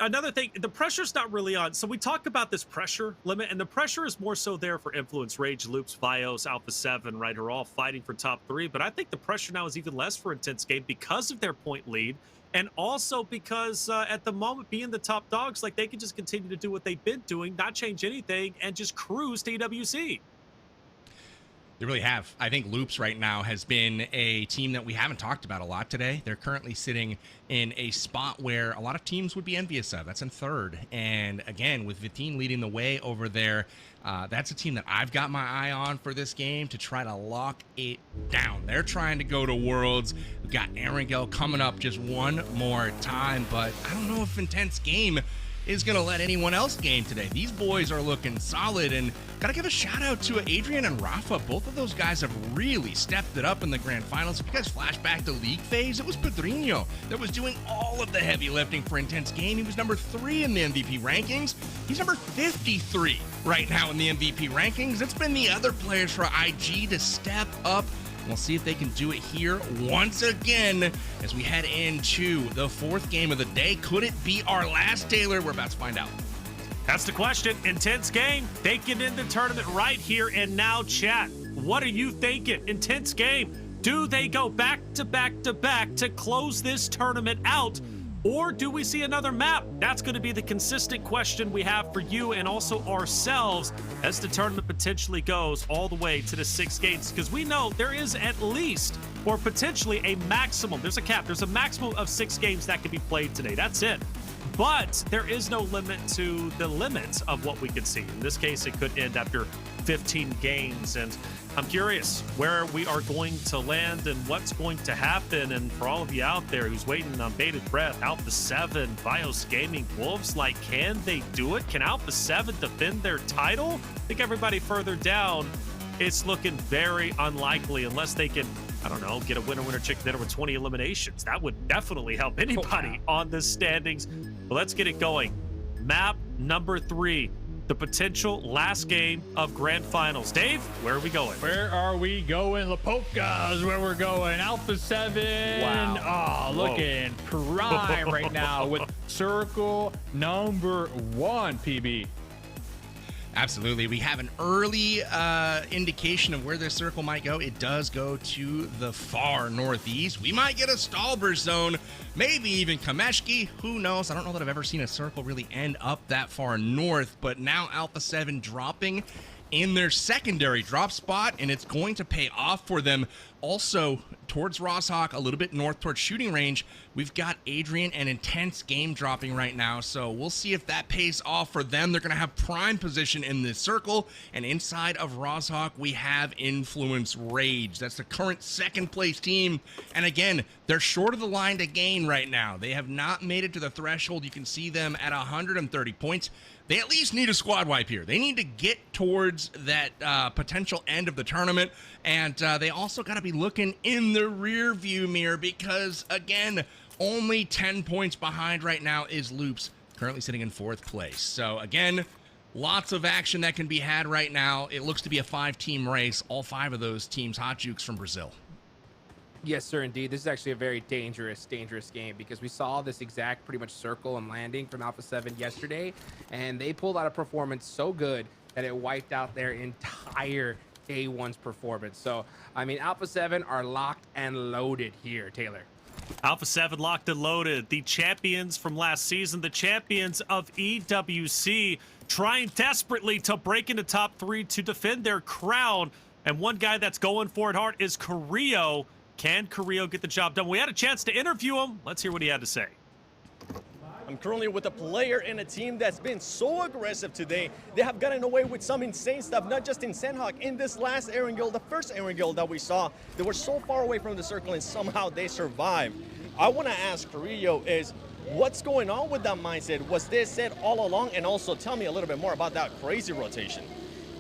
another thing. The pressure's not really on. So we talk about this pressure limit, and the pressure is more so there for Influence, Rage, Loops, Vios, Alpha 7, right, are all fighting for top 3. But I think the pressure now is even less for Intense Game because of their point lead. And also because at the moment, being the top dogs, like, they can just continue to do what they've been doing, not change anything, and just cruise to EWC. They really have. I think Loops right now has been a team that we haven't talked about a lot today. They're currently sitting in a spot where a lot of teams would be envious of. That's in 3rd. And again, with Viteen leading the way over there, that's a team that I've got my eye on for this game to try to lock it down. They're trying to go to Worlds. We've got Erangel coming up just one more time, but I don't know if Intense Game is going to let anyone else game today. These boys are looking solid, and got to give a shout out to Adrian and Rafa. Both of those guys have really stepped it up in the grand finals. If you guys flash back to league phase, it was Pedrinho that was doing all of the heavy lifting for Intense Game. He was number 3 in the MVP rankings. He's number 53 right now in the MVP rankings. It's been the other players for IG to step up. We'll see if they can do it here once again as we head into the 4th game of the day. Could it be our last, Taylor? We're about to find out. That's the question. Intense Game. They get in the tournament right here and now, chat. What are you thinking? Intense Game. Do they go back to back to back to close this tournament out? Or do we see another map? That's going to be the consistent question we have for you and also ourselves as the tournament potentially goes all the way to the 6 games. Because we know there is at least, or potentially a maximum, there's a cap, there's a maximum of 6 games that can be played today. That's it. But there is no limit to the limits of what we could see. In this case, it could end after 15 games. And I'm curious where we are going to land and what's going to happen. And for all of you out there who's waiting on bated breath, Alpha 7, Bios Gaming, Wolves, like, can they do it? Can Alpha 7 defend their title? I think everybody further down, it's looking very unlikely unless they can, I don't know, get a winner chicken dinner with 20 eliminations. That would definitely help anybody on the standings. But let's get it going. Map number 3. The potential last game of grand finals. Dave, where are we going? Where are we going? La Polka is where we're going. Alpha 7. Wow. Oh, looking prime right now with circle number 1, PB. Absolutely. We have an early indication of where this circle might go. It does go to the far northeast. We might get a Stalber zone, maybe even Kameshki. Who knows? I don't know that I've ever seen a circle really end up that far north, but now Alpha 7 dropping in their secondary drop spot, and it's going to pay off for them. Also, towards Rosshawk, a little bit north towards shooting range, we've got Adrian and Intense Game dropping right now, so we'll see if that pays off for them. They're going to have prime position in this circle, and inside of Rosshawk, we have Influence Rage. That's the current 2nd place team, and again, they're short of the line to gain right now. They have not made it to the threshold. You can see them at 130 points. They at least need a squad wipe here. They need to get towards that potential end of the tournament, and they also got to be looking in the rear view mirror because, again, only 10 points behind right now is Loops, currently sitting in 4th place. So, again, lots of action that can be had right now. It looks to be a 5-team race, all 5 of those teams hot jukes from Brazil. Yes, sir, indeed. This is actually a very dangerous game because we saw this exact pretty much circle and landing from Alpha 7 yesterday, and they pulled out a performance so good that it wiped out their entire day 1's performance. So, I mean, Alpha 7 are locked and loaded here, Taylor. Alpha 7 locked and loaded. The champions from last season, the champions of EWC, trying desperately to break into top 3 to defend their crown. And one guy that's going for it hard is Carrillo. Can Carrillo get the job done? We had a chance to interview him. Let's hear what he had to say. I'm currently with a player in a team that's been so aggressive today. They have gotten away with some insane stuff, not just in Sandhawk. In this last Erangel, the first Erangel that we saw, they were so far away from the circle and somehow they survived. I want to ask Carrillo is, what's going on with that mindset? Was this set all along? And also tell me a little bit more about that crazy rotation.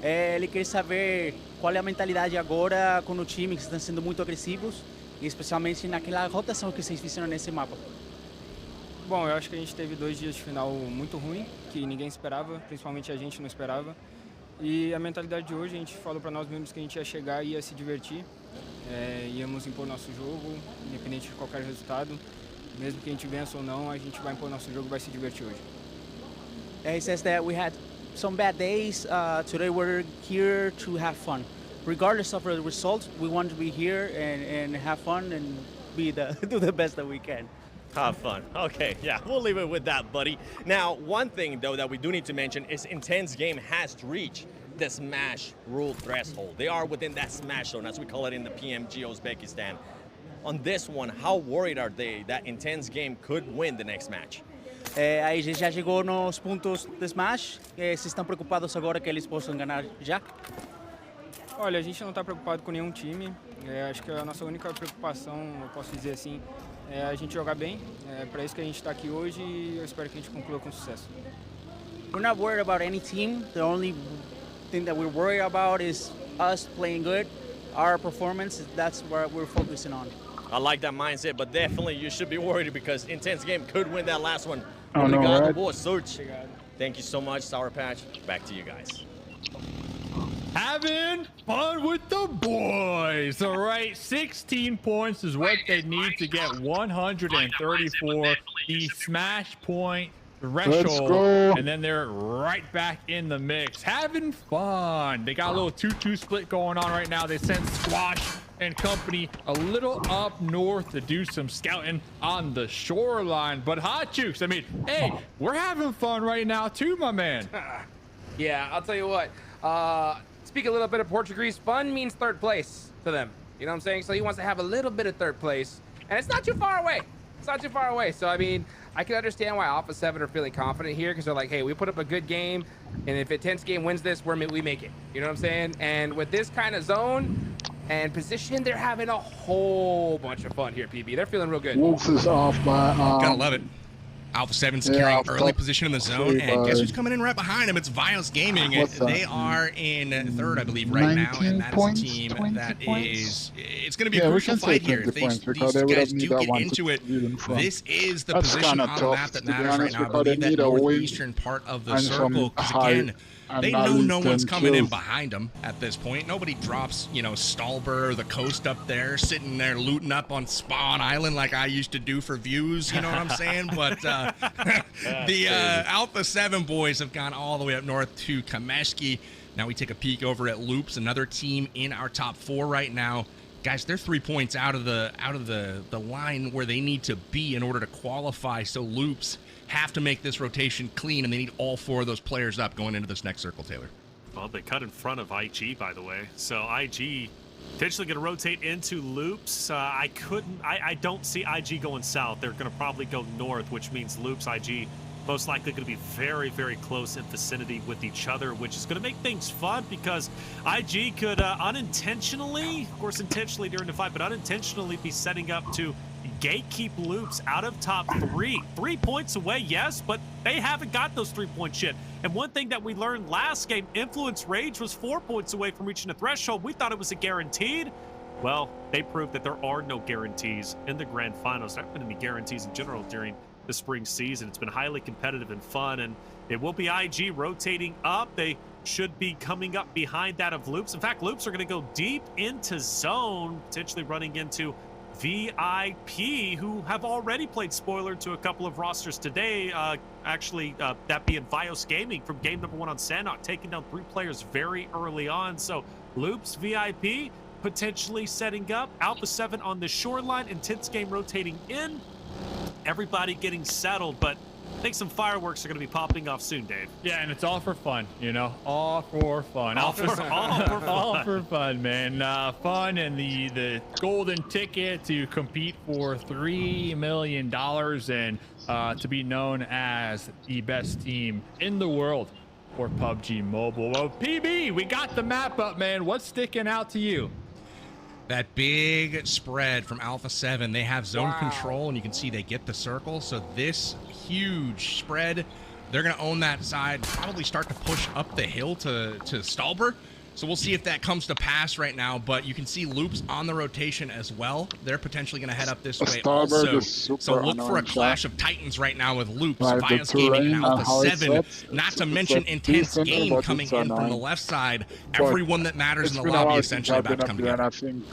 Ele quer saber qual é a mentalidade agora com o time, que estão sendo muito agressivos, e especialmente naquela rotação que vocês fizeram nesse mapa. Bom, eu acho que a gente teve 2 dias de final muito ruim, que ninguém esperava, principalmente a gente não esperava. E a mentalidade de hoje, a gente falou para nós mesmos que a gente ia chegar e ia se divertir. Íamos impor nosso jogo, independente de qualquer resultado. Mesmo que a gente vença ou não, a gente vai impor nosso jogo e vai se divertir hoje. He says that we had some bad days. Today we're here to have fun. Regardless of the result, we want to be here and have fun and do the best that we can. Have fun. Okay, yeah, we'll leave it with that, buddy. Now, one thing, though, that we do need to mention is Intense Game has reached the Smash rule threshold. They are within that Smash zone, as we call it in the PMG Uzbekistan. On this one, how worried are they that Intense Game could win the next match? Aí já chegou nos pontos de Smash. Vocês estão preocupados agora que eles possam ganhar já? Olha, a gente não está preocupado com nenhum time. Acho que a nossa única preocupação, eu posso dizer assim, é a gente jogar bem. É para isso que a gente está aqui hoje e eu espero que a gente conclua com sucesso. We're not worried about any team. The only thing that we're worried about is us playing good. Our performance, that's what we're focusing on. I like that mindset, but definitely you should be worried because Intense Game could win that last one. Oh, no, Obrigado, right? boa sorte. Thank you so much, Sour Patch. Back to you guys. Having fun with the boys. All right, 16 points is what they need to get 134. The smash point threshold, and then they're right back in the mix. Having fun. They got a little 2-2 split going on right now. They sent Squash and company a little up north to do some scouting on the shoreline. But Hot Jukes, I mean, hey, we're having fun right now too, my man. Yeah, I'll tell you what. Speak a little bit of Portuguese. Fun means third place to them. You know what I'm saying? So he wants to have a little bit of third place. And it's not too far away. It's not too far away. So, I mean, I can understand why Alpha 7 are feeling confident here because they're like, hey, we put up a good game. And if Intense Game wins this, we make it. You know what I'm saying? And with this kind of zone and position, they're having a whole bunch of fun here, PB. They're feeling real good. Wolves is off by... Gotta love it. Alpha 7 securing early top position in the zone, and guess who's coming in right behind him? It's Vios Gaming. They are in third, I believe, right now, and that is a team that is... It's going to be a crucial fight here. If these guys do get into it, this is the position on the map that matters right now. I believe that northeastern part of the circle, because again, they know no one's coming in behind them at this point. Nobody drops, you know, Stalber or the coast up there, sitting there looting up on Spawn Island like I used to do for views, you know what I'm saying? But the Alpha 7 boys have gone all the way up north to Kameshki. Now we take a peek over at Loops, another team in our top 4 right now. Guys, they're 3 points out of the line where they need to be in order to qualify. So Loops have to make this rotation clean, and they need all 4 of those players up going into this next circle, Taylor. Well, they cut in front of IG, by the way. So IG potentially going to rotate into Loops. I don't see IG going south. They're going to probably go north, which means Loops, IG, most likely going to be very, very close in vicinity with each other, which is going to make things fun because IG could unintentionally, of course intentionally during the fight, but unintentionally be setting up to gatekeep Loops out of top 3. 3 points away, yes, but they haven't got those 3 points yet. And one thing that we learned last game, Influence Rage was 4 points away from reaching the threshold. We thought it was a guaranteed. Well, they proved that there are no guarantees in the grand finals. There haven't been any guarantees in general during the spring season. It's been highly competitive and fun, and it will be IG rotating up. They should be coming up behind that of Loops. In fact, Loops are going to go deep into zone, potentially running into VIP, who have already played spoiler to a couple of rosters today. That being Vios Gaming from game number 1 on Sandhawk, taking down 3 players very early on. So Loops, VIP, potentially setting up. Alpha 7 on the shoreline, Intense Game rotating in. Everybody getting settled, but think some fireworks are going to be popping off soon, Dave. Yeah, and it's all for fun, you know, all for fun. All for fun. All for fun, man. Fun and the golden ticket to compete for $3 million and to be known as the best team in the world for PUBG Mobile. Well, PB, we got the map up, man. What's sticking out to you? That big spread from Alpha 7. They have zone control, and you can see they get the circle. So this huge spread, they're going to own that side, probably start to push up the hill to Stalber. So we'll see if that comes to pass right now, but you can see Loops on the rotation as well. They're potentially going to head up this way also. So look for a clash of titans right now with Loops, Bios Gaming, and Alpha 7. Not to mention Intense Game coming in from the left side. Everyone that matters in the lobby essentially about to come together.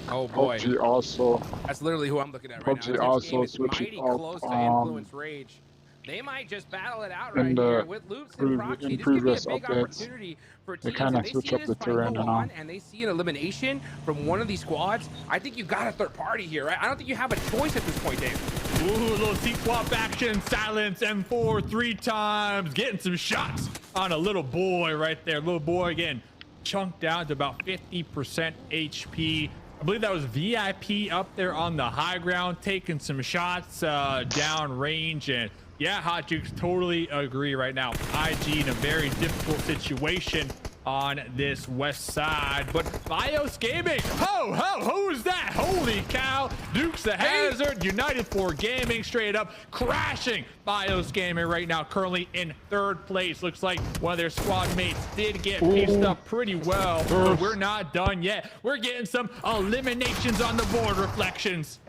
Oh boy. PUBG also, That's literally who I'm looking at right PUBG now. also Game is switching mighty up, close to Influence Rage. They might just battle it out right here with Loops and Proxy. This could be a big opportunity for teams. kinda If they switch see up this the fight terrain go and on and they see an elimination from one of these squads, I think you got a third party here, right? I don't think you have a choice at this point, Dave. Ooh, a little C-swap action, silence, M4 3 times, getting some shots on a little boy right there. Little boy again, chunked down to about 50% HP. I believe that was VIP up there on the high ground, taking some shots down range. And yeah, Hot Jukes, totally agree right now. IG in a very difficult situation on this west side, but Bios Gaming, who's that? Holy cow, Dukes the Hazard, United 4 Gaming, straight up crashing Bios Gaming right now, currently in third place. Looks like one of their squad mates did get pieced up pretty well, but we're not done yet. We're getting some eliminations on the board, Reflections.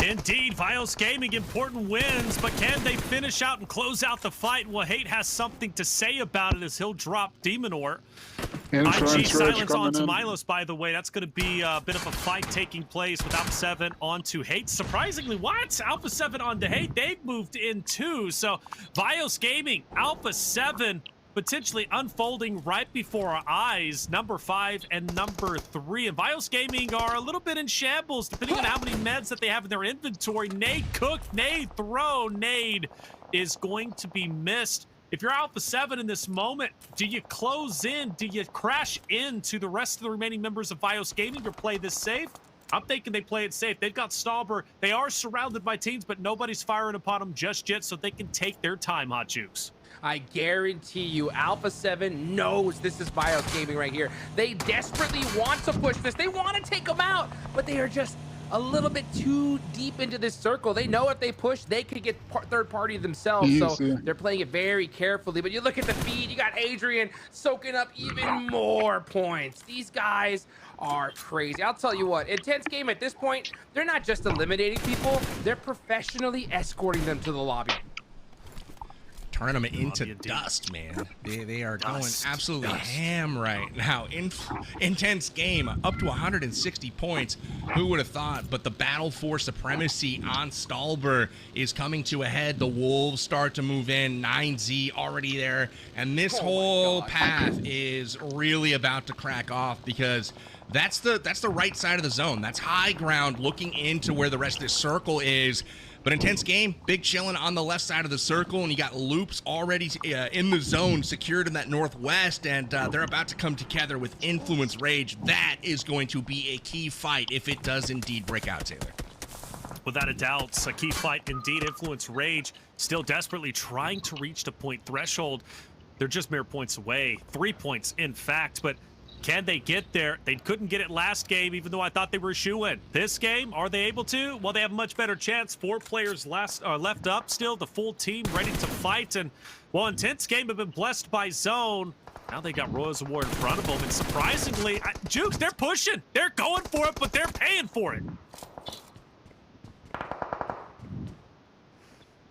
Indeed, Vios Gaming, important wins, but can they finish out and close out the fight? Wahate has something to say about it as he'll drop Demonor. IG silence onto Milos, by the way. That's going to be a bit of a fight taking place with Alpha 7 onto Hate. Surprisingly, what? Alpha 7 onto Hate. They've moved in too. So Vios Gaming, Alpha 7, potentially unfolding right before our eyes. Number 5 and number 3. And Vios Gaming are a little bit in shambles, depending on how many meds that they have in their inventory. Nade cook, nade throw, nade is going to be missed. If you're Alpha 7 in this moment, do you close in? Do you crash into the rest of the remaining members of Vios Gaming or play this safe? I'm thinking they play it safe. They've got Stalber. They are surrounded by teams, but nobody's firing upon them just yet, so they can take their time, Hot Jukes. I guarantee you, Alpha 7 knows this is Bios Gaming right here. They desperately want to push this. They want to take them out, but they are just a little bit too deep into this circle. They know if they push, they could get third party themselves. So they're playing it very carefully. But you look at the feed, you got Adrian soaking up even more points. These guys are crazy. I'll tell you what, Intense Game at this point, they're not just eliminating people, they're professionally escorting them to the lobby. Turning them into dust, man. They are going absolutely ham right now. Intense Game, up to 160 points. Who would have thought? But the battle for supremacy on Stalber is coming to a head. The Wolves start to move in. 9Z already there. And this whole path is really about to crack off because that's the right side of the zone. That's high ground looking into where the rest of this circle is. But Intense Game, big chilling on the left side of the circle, and you got Loops already in the zone, secured in that northwest, and they're about to come together with Influence Rage. That is going to be a key fight if it does indeed break out, Taylor. Without a doubt, it's a key fight indeed. Influence Rage still desperately trying to reach the point threshold. They're just mere points away, 3 points in fact, but can they get there? They couldn't get it last game, even though I thought they were a shoo-in. This game, are they able to? Well, they have a much better chance. 4 players left up still, the full team ready to fight. And, well, Intense Game have been blessed by zone. Now they got Royals Award in front of them. And surprisingly, Jukes, they're pushing. They're going for it, but they're paying for it.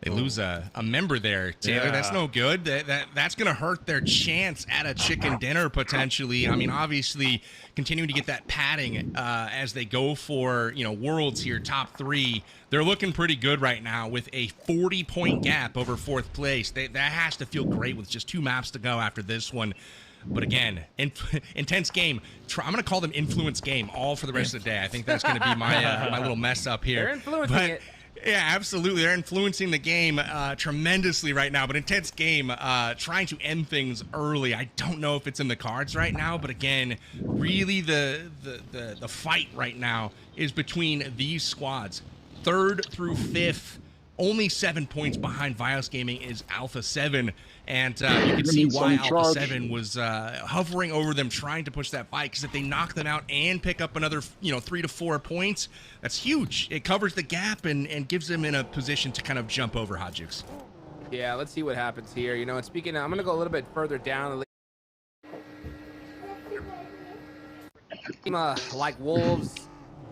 They lose a member there, Taylor. Yeah. That's no good. That's going to hurt their chance at a chicken dinner, potentially. I mean, obviously, continuing to get that padding as they go for, Worlds here, top 3. They're looking pretty good right now with a 40-point gap over 4th place. That has to feel great with just 2 maps to go after this one. But again, Intense Game. I'm going to call them Influence Game all for the rest of the day. I think that's going to be my my little mess up here. They're influencing it. Yeah, absolutely. They're influencing the game tremendously right now, but intense game, trying to end things early. I don't know if it's in the cards right now, but again, really the fight right now is between these squads. 3rd through 5th, only 7 points behind Vios Gaming is Alpha 7, and you can see why Alpha 7 was hovering over them, trying to push that fight, because if they knock them out and pick up another 3 to 4 points, that's huge. It covers the gap and gives them in a position to kind of jump over Hodgix. Yeah, let's see what happens here. You know, and speaking of, I'm gonna go a little bit further down. Like Wolves,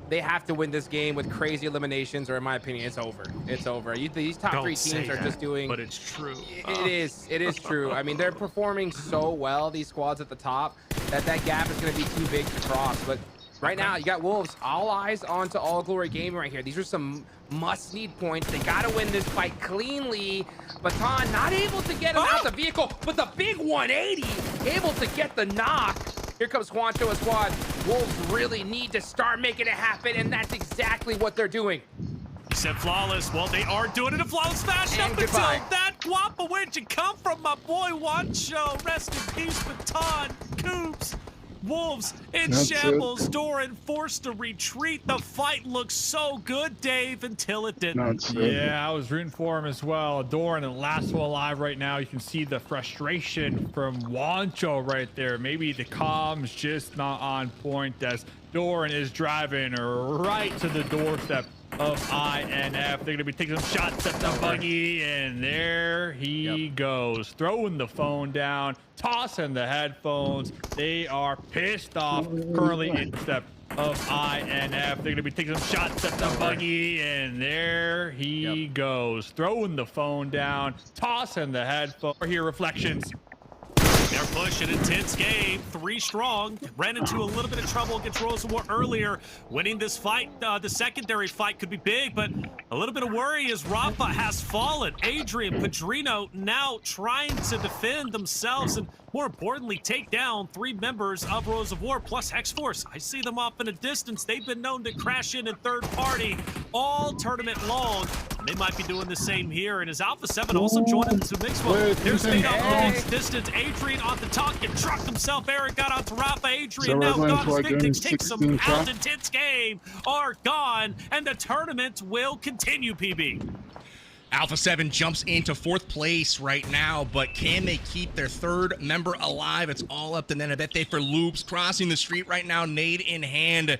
they have to win this game with crazy eliminations, or in my opinion, it's over. It's over. These top 3 teams are just doing. But it's true. It is true. I mean, they're performing so well, these squads at the top, that gap is going to be too big to cross. But right now, you got Wolves. All eyes onto All Glory Gaming right here. These are some must-need points. They got to win this fight cleanly. Baton not able to get him out the vehicle, but the big 180 able to get the knock. Here comes Juancho and squad. Wolves really need to start making it happen, and that's exactly what they're doing. You said flawless. Well, they are doing it in flawless fashion And up until that. Guapa, where'd you come from, my boy Juancho? Rest in peace, Baton, Coops. Wolves in shambles. Doran forced to retreat. The fight looks so good, Dave, until it didn't. Yeah, I was rooting for him as well. Doran and last one alive right now. You can see the frustration from Juancho right there. Maybe the comms just not on point as Doran is driving right to the doorstep of INF. They're going to be taking some shots at the buggy, and there he goes, throwing the phone down, tossing the headphones. They are pissed off currently in step of INF. They're going to be taking some shots at the buggy, and there he goes, throwing the phone down, tossing the headphones. Here, reflections. They're pushing intense game, 3 strong. Ran into a little bit of trouble against Rose of War earlier. Winning this fight, the secondary fight could be big, but a little bit of worry as Rafa has fallen. Adrian, Padrino now trying to defend themselves and more importantly, take down 3 members of Rose of War plus X-Force. I see them off in a distance. They've been known to crash in third party all tournament long. They might be doing the same here. And as Alpha 7 also joined into the mix, well, there's Fade off against distance. Adrian on the top, get trucked himself. Eric got onto Rafa. Adrian now gone as Victims takes some out. Intense game are gone, and the tournament will continue, PB. Alpha 7 jumps into 4th place right now, but can they keep their 3rd member alive? It's all up to Nenabete for Loops. Crossing the street right now, nade in hand.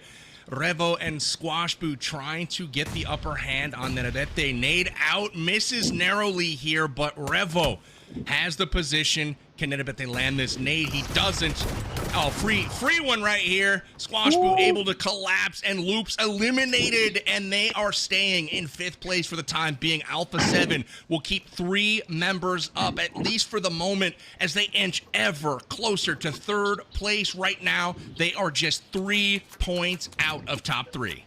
Revo and Squashboo trying to get the upper hand on Nenabete. Nade out, misses narrowly here, but Revo has the position. Can Nenabete land this nade? He doesn't. Oh, free one right here. Squashboo able to collapse, and Loops eliminated, and they are staying in 5th place for the time being. Alpha 7 will keep 3 members up, at least for the moment, as they inch ever closer to 3rd place. Right now, they are just 3 points out of top 3.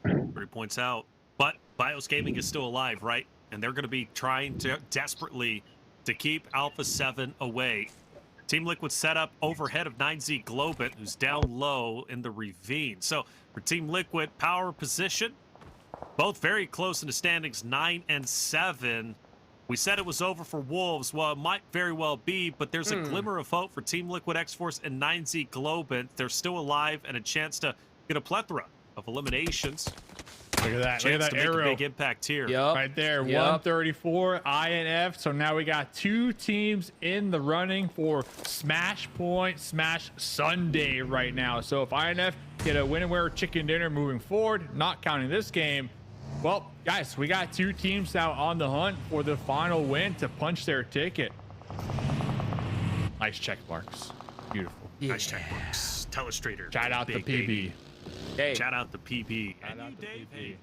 3 points out, but Bios Gaming is still alive, right? And they're going to be trying to desperately to keep Alpha 7 away. Team Liquid set up overhead of 9Z Globit, who's down low in the ravine. So for Team Liquid, power position, both very close in the standings, 9 and 7. We said it was over for Wolves. Well, it might very well be, but there's a glimmer of hope for Team Liquid, X-Force, and 9Z Globit. They're still alive and a chance to get a plethora of eliminations. Look at that. Look at that arrow. Big impact here. Right there. 134 INF. So now we got 2 teams in the running for Smash Point, Smash Sunday right now. So if INF get a win-and-wear chicken dinner moving forward, not counting this game, well, guys, we got 2 teams now on the hunt for the final win to punch their ticket. Nice check marks. Beautiful. Nice check marks. Telestrator. Shout out to PB. Hey. Shout out to PB. Shout out to PB.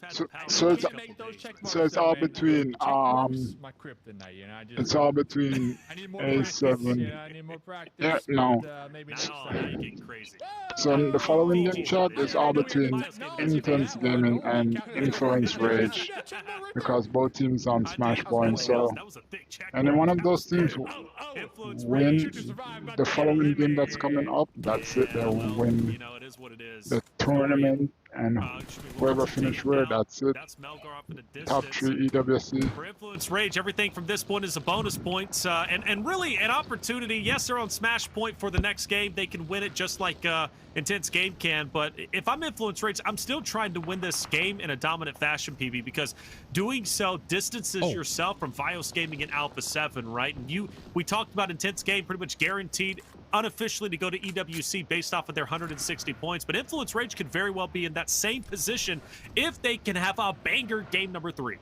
Hey, so it's all between my kryptonite, you know, it's all between A7. I need more practice. Yeah, no. Maybe now you're getting crazy. So the following game chat is all between Intense Gaming and Influence Rage, because both teams on Smash Point. So any one of those teams win the following game that's coming up, that's it. They'll win the tournament And Should be whoever looking to finish take where, down. that's it. That's Melgar off in the Top distance. 3 EWC. For Influence Rage, everything from this point is a bonus point, and really an opportunity. Yes, they're on smash point for the next game. They can win it just like Intense Game can, but if I'm Influence Rage, I'm still trying to win this game in a dominant fashion, PB, because doing so distances yourself from Vios Gaming and Alpha 7, right? And we talked about Intense Game pretty much guaranteed unofficially to go to EWC based off of their 160 points, but Influence Rage could very well be in that same position if they can have a banger game number 3.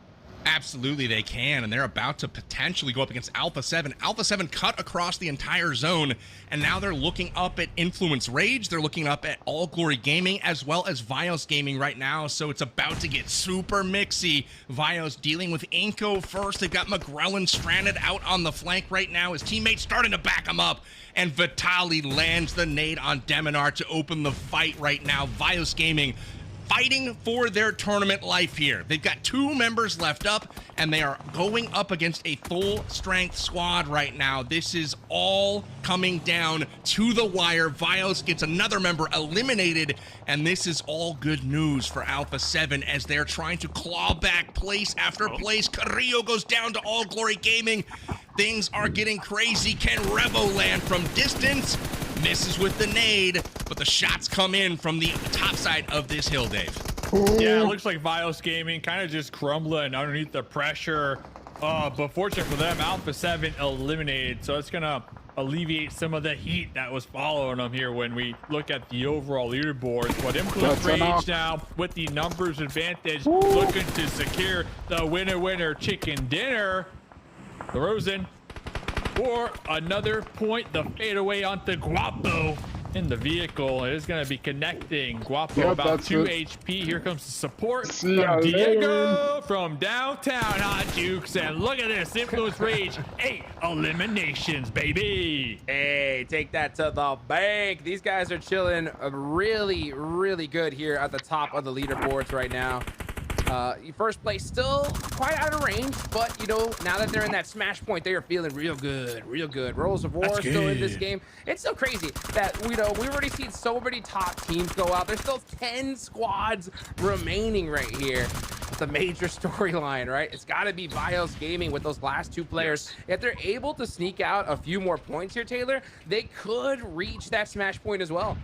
Absolutely they can, and they're about to potentially go up against Alpha 7. Alpha 7 cut across the entire zone, and now they're looking up at Influence Rage. They're looking up at All Glory Gaming as well as Vios Gaming right now, so it's about to get super mixy. Vios dealing with Inko first. They've got McGrellin stranded out on the flank right now. His teammates starting to back him up, and Vitali lands the nade on Deminar to open the fight right now. Vios Gaming fighting for their tournament life here. They've got 2 members left up, and they are going up against a full-strength squad right now. This is all coming down to the wire. Vios gets another member eliminated, and this is all good news for Alpha 7 as they're trying to claw back place after place. Carrillo goes down to All Glory Gaming. Things are getting crazy. Can Revo land from distance? Misses with the nade, but the shots come in from the top side of this hill, Dave. Yeah, it looks like Vios Gaming kind of just crumbling underneath the pressure. But fortunate for them, Alpha 7 eliminated, so it's gonna alleviate some of the heat that was following them here when we look at the overall leaderboards. But Influence Rage now with the numbers advantage, looking to secure the winner chicken dinner. The Rosen for another point. The fadeaway onto Guapo in the vehicle. It is going to be connecting. Guapo about 2 HP. Here comes the support from Diego from downtown Hot Jukes. And look at this. Influence Rage, 8 eliminations, baby. Hey, take that to the bank. These guys are chilling really, really good here at the top of the leaderboards right now. First place still quite out of range, but you know, now that they're in that smash point, they are feeling real good, real good. Rolls of War still in this game. It's so crazy that, you know, we've already seen so many top teams go out. There's still 10 squads remaining right here. It's a major storyline, right? It's got to be Vios Gaming with those last 2 players. If they're able to sneak out a few more points here, Taylor, they could reach that smash point as well.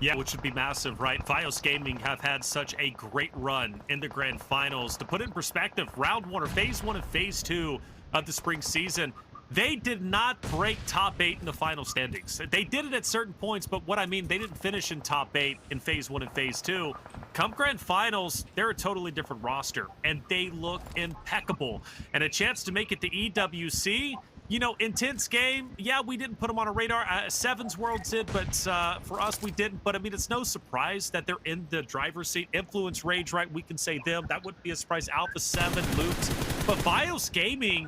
Yeah, which would be massive, right? Vios Gaming have had such a great run in the grand finals. To put it in perspective, round 1 or phase 1 and phase 2 of the spring season, they did not break top 8 in the final standings. They did it at certain points, but what I mean, they didn't finish in top 8 in phase 1 and phase 2. Come grand finals, they're a totally different roster, and they look impeccable. And a chance to make it to EWC, you know, Intense Game, yeah, we didn't put them on a radar. Sevens World did, but for us, we didn't. But, I mean, it's no surprise that they're in the driver's seat. Influence Rage, right? We can say them. That wouldn't be a surprise. Alpha 7, Loops. But Vios Gaming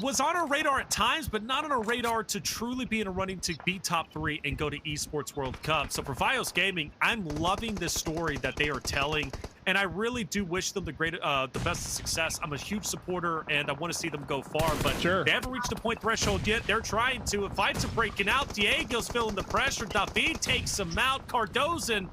was on our radar at times, but not on our radar to truly be in a running to be top 3 and go to Esports World Cup. So for Vios Gaming, I'm loving this story that they are telling. And I really do wish them the best of success. I'm a huge supporter, and I want to see them go far. But they haven't reached the point threshold yet. They're trying to. Fights are breaking out. Diego's feeling the pressure. David takes him out. Cardozan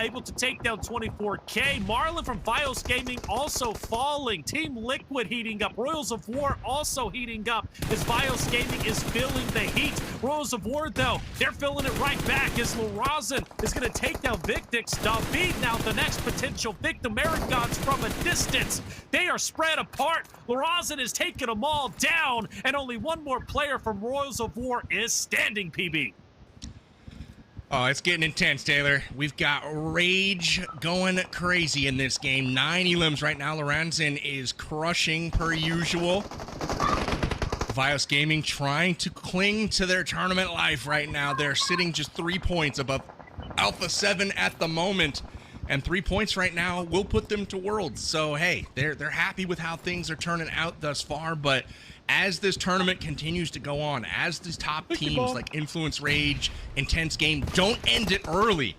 able to take down 24K. Marlon from Vios Gaming also falling. Team Liquid heating up. Royals of War also heating up as Vios Gaming is feeling the heat. Royals of War, though, they're feeling it right back as Lorazan is going to take down Victix. David now the next potential victim. Marigons from a distance. They are spread apart. Lorazan is taking them all down, and only one more player from Royals of War is standing, PB. Oh, it's getting intense, Taylor. We've got Rage going crazy in this game. 9 elims right now. Lorenzen is crushing per usual. Vios Gaming trying to cling to their tournament life right now. They're sitting just 3 points above Alpha 7 at the moment. And 3 points right now will put them to Worlds. So, hey, they're happy with how things are turning out thus far. But as this tournament continues to go on, as these top teams like Influence Rage, Intense Game don't end it early,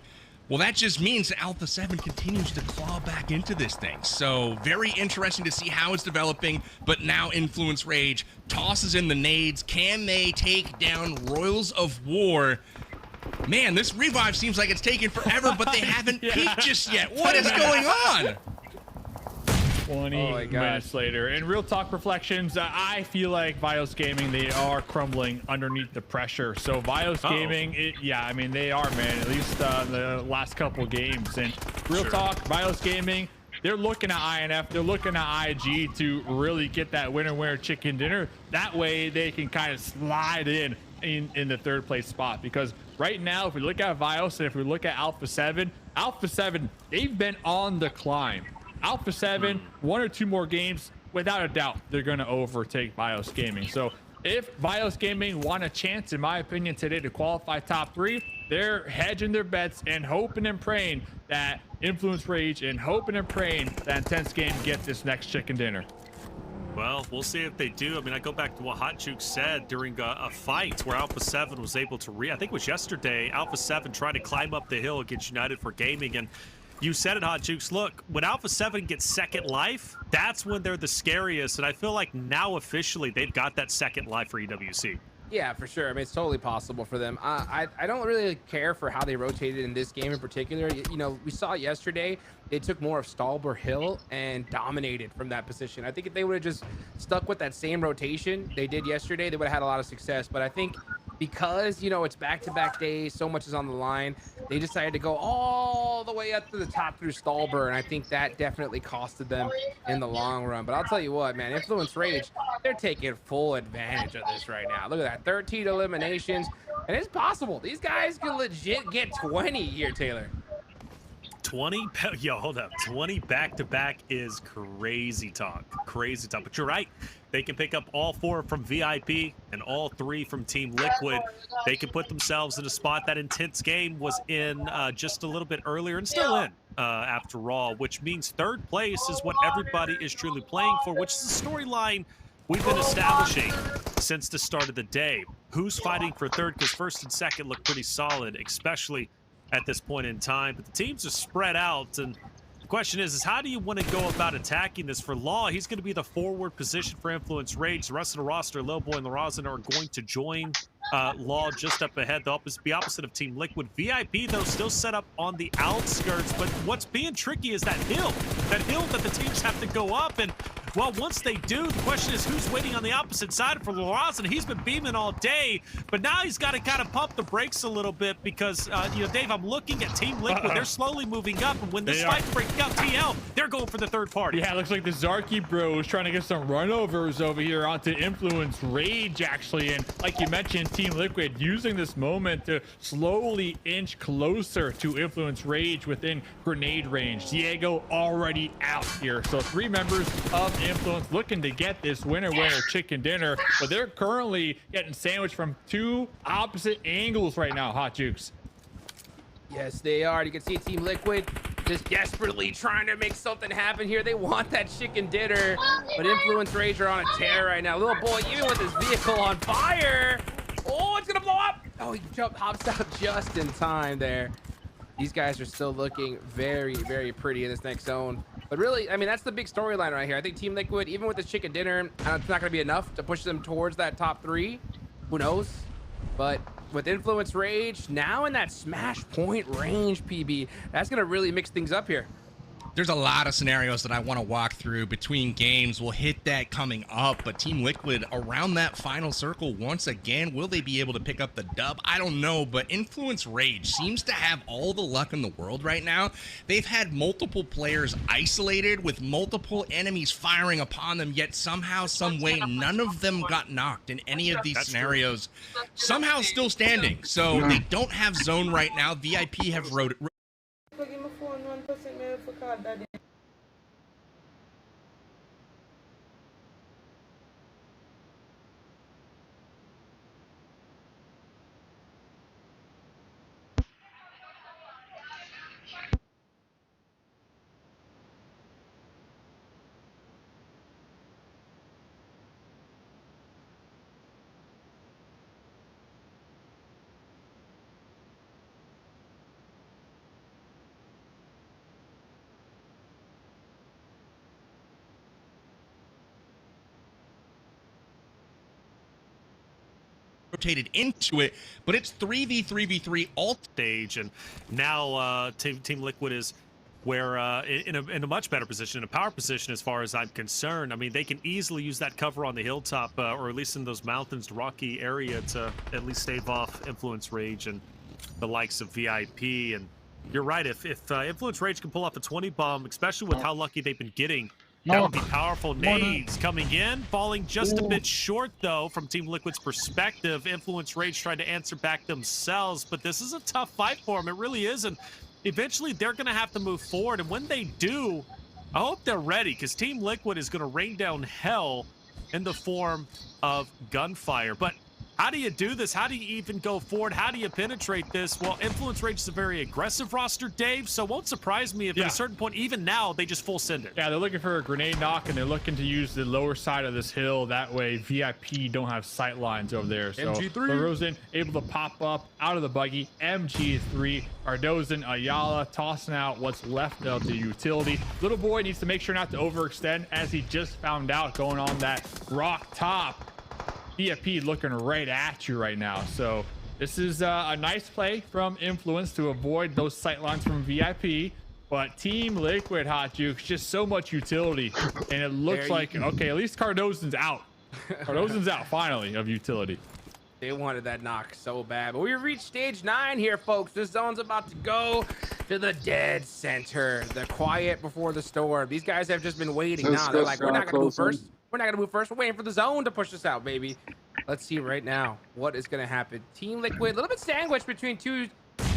well, that just means that Alpha 7 continues to claw back into this thing. So, very interesting to see how it's developing. But now Influence Rage tosses in the nades. Can they take down Royals of War? Man, this revive seems like it's taking forever, but they haven't peaked just yet. What is going on? 20 minutes later. And real talk reflections, I feel like Vios Gaming, they are crumbling underneath the pressure. So Vios Gaming, yeah, I mean, they are, man, at least the last couple games. And real talk, Vios Gaming, they're looking at INF, they're looking at IG to really get that winner chicken dinner. That way they can kind of slide in the third place spot. Because right now, if we look at Vios and if we look at Alpha 7, they've been on the climb. Alpha 7, 1 or 2 more games, without a doubt, they're going to overtake Vios Gaming. So if Vios Gaming want a chance, in my opinion, today to qualify top 3, they're hedging their bets and hoping and praying that Influence Rage and hoping and praying that Intense Game get this next chicken dinner. Well, we'll see if they do. I mean, I go back to what Hot Juke said during a fight where Alpha 7 was able to I think it was yesterday, Alpha 7 tried to climb up the hill against United for Gaming, and you said it, Hot Jukes. Look, when Alpha 7 gets second life, that's when they're the scariest. And I feel like now officially they've got that second life for EWC. Yeah, for sure. I mean, it's totally possible for them. I don't really care for how they rotated in this game in particular. You know, we saw yesterday, they took more of Stalber Hill and dominated from that position. I think if they would have just stuck with that same rotation they did yesterday, they would have had a lot of success. But I think because, you know, it's back-to-back days, so much is on the line, they decided to go all the way up to the top through Stalber, and I think that definitely costed them in the long run. But I'll tell you what, man, Influence Rage, they're taking full advantage of this right now. Look at that, 13 eliminations, and it's possible. These guys can legit get 20 here, Taylor. 20? Yo, hold up. 20 back-to-back is crazy talk. Crazy talk. But you're right. They can pick up all 4 from VIP and all 3 from Team Liquid. They can put themselves in a spot that Intense Game was in just a little bit earlier and still in after all, which means third place is what everybody is truly playing for, which is a storyline we've been establishing since the start of the day. Who's fighting for third? Because first and second look pretty solid, especially at this point in time. But the teams are spread out, and the question is how do you want to go about attacking this? For Law, he's going to be the forward position for Influence Rage. The rest of the roster, Lowboy and LaRazan, are going to join Law just up ahead. They'll be opposite of Team Liquid. VIP, though, still set up on the outskirts, but what's being tricky is that hill that the teams have to go up. And well, once they do, the question is who's waiting on the opposite side for LaRazan. He's been beaming all day, but now he's got to kind of pump the brakes a little bit because, you know, Dave, I'm looking at Team Liquid. They're slowly moving up, and when this fight breaks out, TL, they're going for the third party. Yeah, it looks like the Zarky bro is trying to get some runovers over here onto Influence Rage, actually. And like you mentioned, Team Liquid using this moment to slowly inch closer to Influence Rage within grenade range. Diego already out here. So 3 members of Influence looking to get this winner chicken dinner, but they're currently getting sandwiched from 2 opposite angles right now, Hot Jukes. Yes, they are. You can see Team Liquid just desperately trying to make something happen here. They want that chicken dinner, but Influence Rage are on a tear right now. Little boy, even with his vehicle on fire. Oh, it's gonna blow up. Oh, he hops out just in time there. These guys are still looking very, very pretty in this next zone. But really, I mean, that's the big storyline right here. I think Team Liquid, even with this chicken dinner, it's not going to be enough to push them towards that top 3. Who knows? But with Influence Rage, now in that smash point range, PB, that's going to really mix things up here. There's a lot of scenarios that I want to walk through between games. We'll hit that coming up, but Team Liquid around that final circle once again. Will they be able to pick up the dub? I don't know, but Influence Rage seems to have all the luck in the world right now. They've had multiple players isolated with multiple enemies firing upon them, yet somehow, some way, none of them got knocked in any of these scenarios. Somehow still standing. So they don't have zone right now. VIP have wrote it. rotated into it, but it's 3v3v3 all stage, and now Team Liquid is where in a much better position, in a power position as far as I'm concerned. I mean, they can easily use that cover on the hilltop, or at least in those mountains, rocky area, to at least stave off Influence Rage and the likes of VIP. And you're right, if Influence Rage can pull off a 20 bomb, especially with how lucky they've been getting, that would be powerful. Nades coming in, falling just a bit short, though, from Team Liquid's perspective. Influence Rage tried to answer back themselves, but this is a tough fight for them. It really is, and eventually they're going to have to move forward, and when they do, I hope they're ready, because Team Liquid is going to rain down hell in the form of gunfire. But how do you do this? How do you even go forward? How do you penetrate this? Well, Influence Rage is a very aggressive roster, Dave, so it won't surprise me if at a certain point, even now, they just full send it. Yeah, they're looking for a grenade knock, and they're looking to use the lower side of this hill. That way, VIP don't have sight lines over there. So LaRosen able to pop up out of the buggy. MG3, Cardozen, Ayala tossing out what's left of the utility. Little boy needs to make sure not to overextend, as he just found out going on that rock top. VIP looking right at you right now. So this is a nice play from Influence to avoid those sight lines from VIP. But Team Liquid, Hot Jukes, just so much utility. And it looks like, okay, at least Cardozen's out. Cardozen's out finally of utility. They wanted that knock so bad. But we reached stage 9 here, folks. This zone's about to go to the dead center. The quiet before the storm. These guys have just been waiting now. They're like, we're not going to move first. We're not going to move first. We're waiting for the zone to push us out, baby. Let's see right now what is going to happen. Team Liquid, a little bit sandwiched between two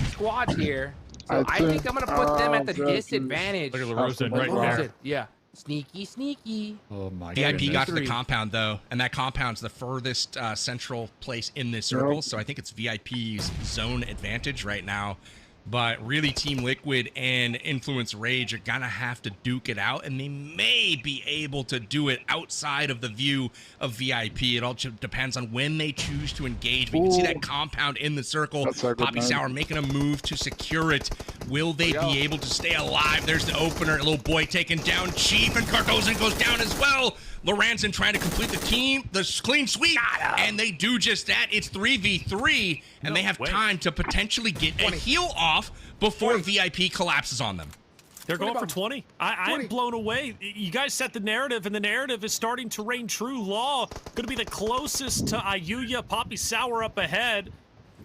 squads here. So I think I'm going to put them at the disadvantage. Look at LaRosen right there. Yeah. Sneaky, sneaky. Oh my VIP goodness. got to the compound, though, and that compound's the furthest central place in this circle, so I think it's VIP's zone advantage right now. But really, Team Liquid and Influence Rage are gonna have to duke it out, and they may be able to do it outside of the view of VIP. It all depends on when they choose to engage. We can see that compound in the circle. Poppy Sour making a move to secure it. Will they be able to stay alive? There's the opener. Little boy taking down Chief, and Cardozen goes down as well. Lorenzen trying to complete the clean sweep, and they do just that. It's 3v3, and they have time to potentially get a heal off before VIP collapses on them. They're going for 20. I'm blown away. You guys set the narrative, and the narrative is starting to reign true. Law going to be the closest to Ayuya. Poppy Sour up ahead.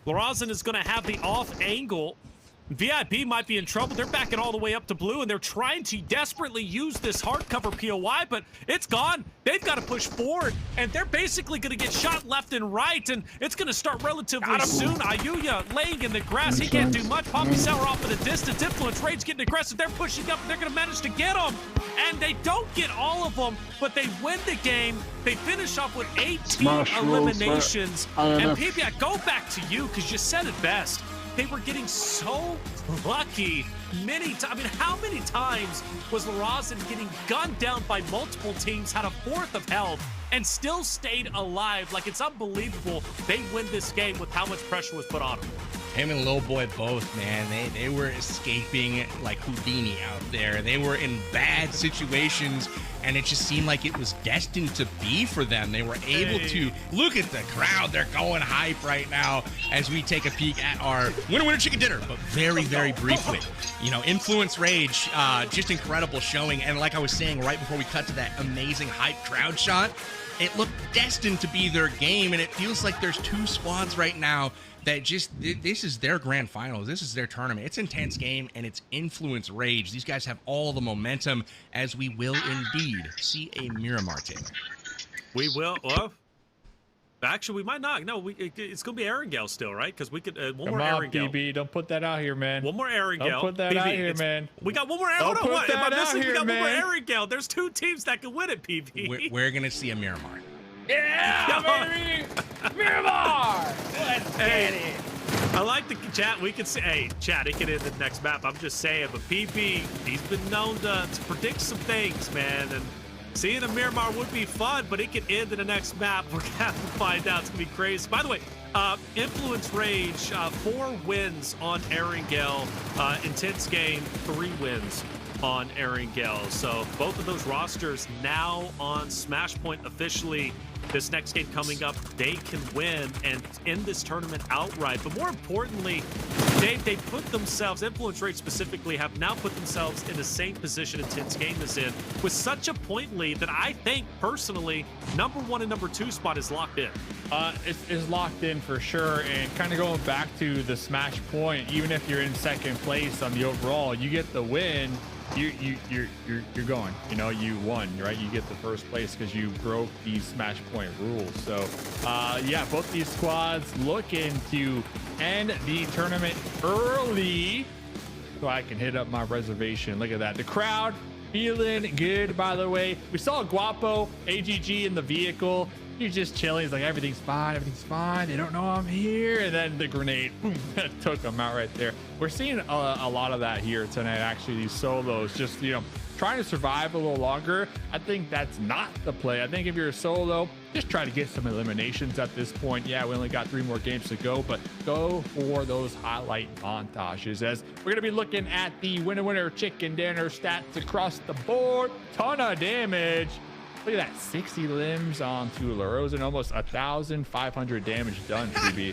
Lorenzen is going to have the off angle. VIP might be in trouble. They're backing all the way up to blue, and they're trying to desperately use this hardcover POI, but it's gone. They've got to push forward, and they're basically going to get shot left and right, and it's going to start relatively soon. Ayuya laying in the grass. He can't do much. Poppy Sour off in the distance. Influence Rage getting aggressive. They're pushing up, and they're going to manage to get them, and they don't get all of them, but they win the game. They finish off with 18 eliminations, and PB, I go back to you because you said it best. They were getting so lucky many times. I mean, how many times was Lorenzen getting gunned down by multiple teams, had a fourth of health, and still stayed alive? Like, it's unbelievable. They win this game with how much pressure was put on them. Him and Lil Boy both, man, they were escaping like Houdini out there. They were in bad situations, and it just seemed like it was destined to be for them. They were able to look at the crowd. They're going hype right now as we take a peek at our winner chicken dinner. But very, very briefly, you know, Influence Rage, just incredible showing. And like I was saying right before we cut to that amazing hype crowd shot, it looked destined to be their game, and it feels like there's two squads right now that just, this is their grand finals. This is their tournament. It's an intense game, and it's Influence Rage. These guys have all the momentum, as we will indeed see a Miramar take. We will. Well, actually, we might not. No, it's going to be Erangel still, right? Because we could one more Erangel. BB, don't put that out here, man. One more Erangel. Don't put that out here, man. We got one more. Don't put what? that out here, we got man. one more Erangel. There's two teams that can win it, PB. We're going to see a Miramar. Yeah, baby! Miramar! Let's get it! I like the chat. We can say, hey, chat, it can end the next map. I'm just saying, but PB, he's been known to predict some things, man. And seeing a Miramar would be fun, but it can end in the next map. We're going to have to find out. It's going to be crazy. By the way, Influence Rage, 4 wins on Erangel. Intense game, 3 wins on Erangel. So both of those rosters now on Smash Point officially. This next game coming up, they can win and end this tournament outright. But more importantly, they put themselves, Influence Rage specifically, have now put themselves in the same position Intense Game is in, with such a point lead that I think, personally, #1 and #2 spot is locked in. It's locked in for sure. And kind of going back to the Smash Point, even if you're in second place on the overall, you get the win. You're going, you know, you won, right? You get the first place because you broke the Smash Point rules. So yeah, both these squads looking to end the tournament early so I can hit up my reservation. Look at that, the crowd feeling good. By the way, we saw Guapo AGG in the vehicle. He's just chilling. He's like, everything's fine, they don't know I'm here. And then the grenade, boom, took him out right there. We're seeing a lot of that here tonight, actually. These solos, just, you know, trying to survive a little longer. I think that's not the play. I think if you're a solo, just try to get some eliminations at this point. Yeah, we only got 3 more games to go, but go for those highlight montages, as we're gonna be looking at the winner chicken dinner stats across the board. Ton of damage. Look at that, 60 limbs onto Laros and almost 1,500 damage done, TB.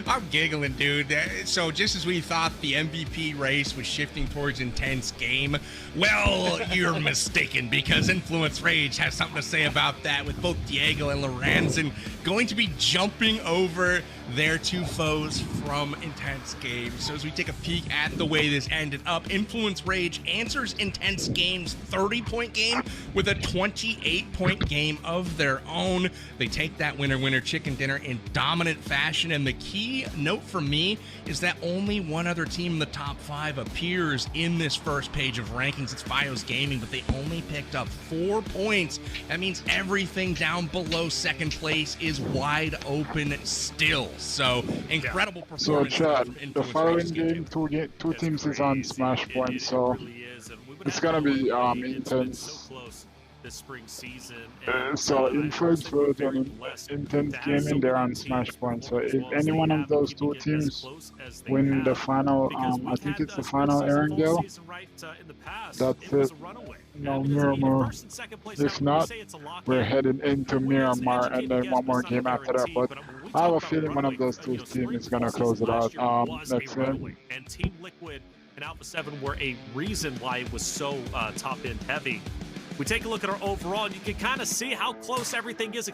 I'm giggling, dude. So just as we thought the MVP race was shifting towards Intense Game, well, you're mistaken, because Influence Rage has something to say about that, with both Diego and Lorenzen going to be jumping over their 2 foes from Intense Game. So as we take a peek at the way this ended up, Influence Rage answers Intense Game's 30-point game with a 28-point game of their own. They take that winner chicken dinner in dominant fashion, and the key note for me is that only one other team in the top 5 appears in this first page of rankings. It's Bios Gaming, but they only picked up 4 points. That means everything down below second place is wide open still. So incredible performance. So Chad, the following game, two teams is on Smash Point, so it's gonna be intense. This spring season. So Influence Rage and Intense Gaming, they're on Smash Point. So if any one of those 2 teams win the final, I think it's the final Erangel, that's it. No Miramar. If not, we're headed into Miramar and then 1 more game after that. But I have a feeling one of those 2 teams is gonna close it out. That's it. And Team Liquid and Alpha 7 were a reason why it was so top end heavy. We take a look at our overall, and you can kind of see how close everything is.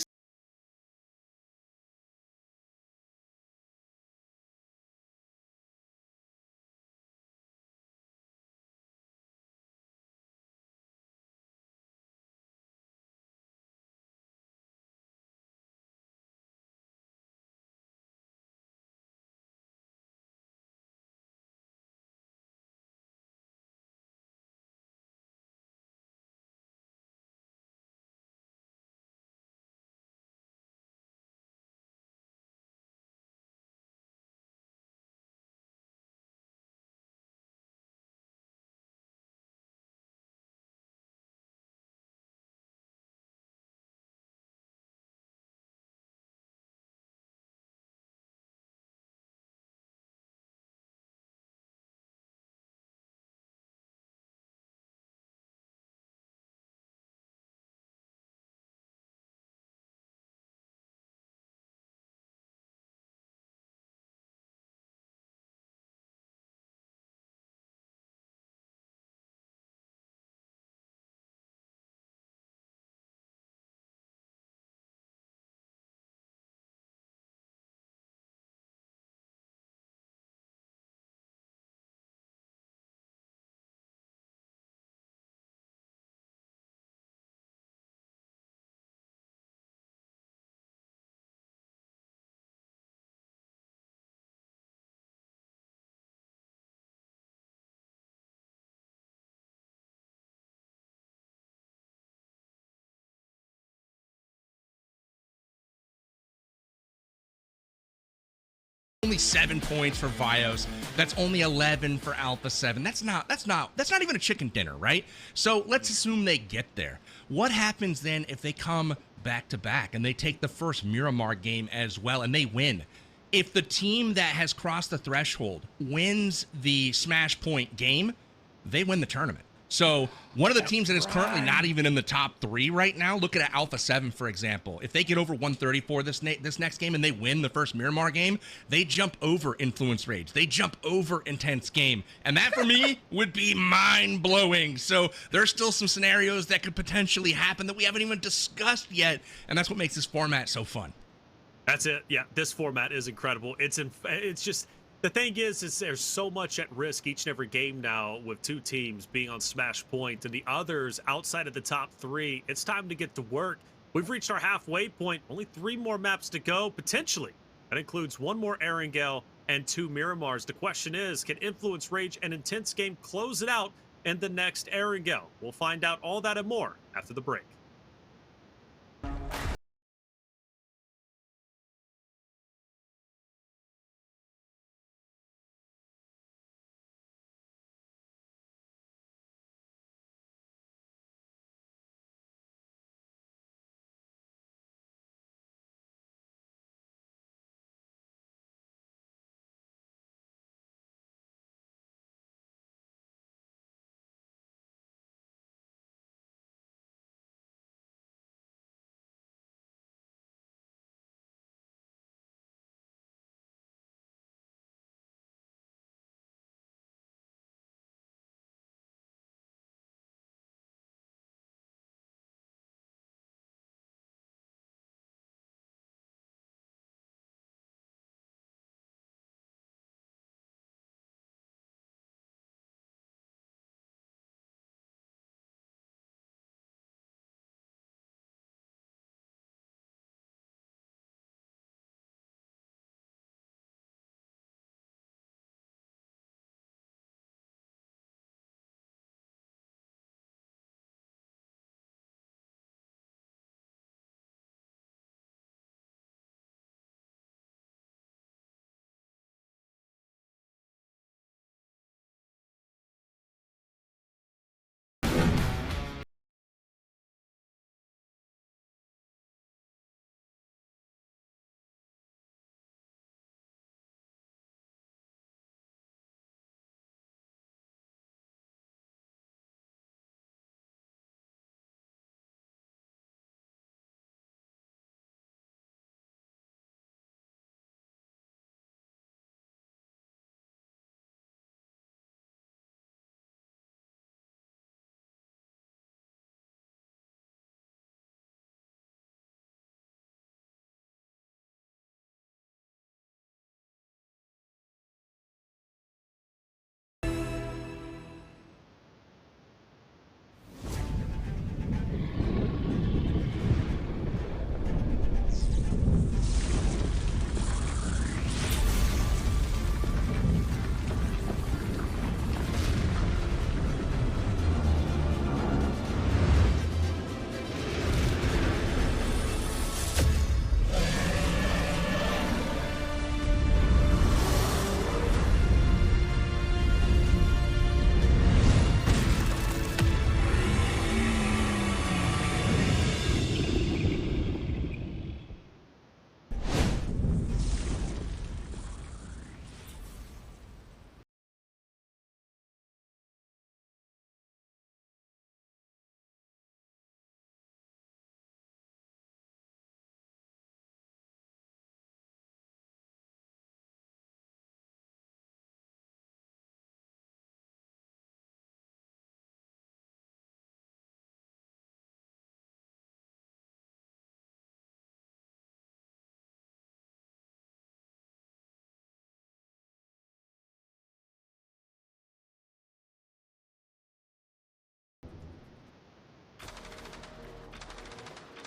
Only 7 points for Vios. That's only 11 for Alpha 7. That's not even a chicken dinner, right? So let's assume they get there. What happens then if they come back to back and they take the first Miramar game as well and they win? If the team that has crossed the threshold wins the Smash Point game, they win the tournament. So one of the teams that is currently not even in the top 3 right now, look at Alpha 7, for example. If they get over 134 this next game and they win the first Miramar game, they jump over Influence Rage. They jump over Intense Game. And that, for me, would be mind-blowing. So there's still some scenarios that could potentially happen that we haven't even discussed yet. And that's what makes this format so fun. That's it. Yeah, this format is incredible. It's just... The thing is there's so much at risk each and every game now with 2 teams being on Smash Point and the others outside of the top 3. It's time to get to work. We've reached our halfway point. Only 3 more maps to go, potentially. That includes 1 more Erangel and 2 Miramars. The question is, can Influence Rage and Intense Game close it out in the next Erangel? We'll find out all that and more after the break.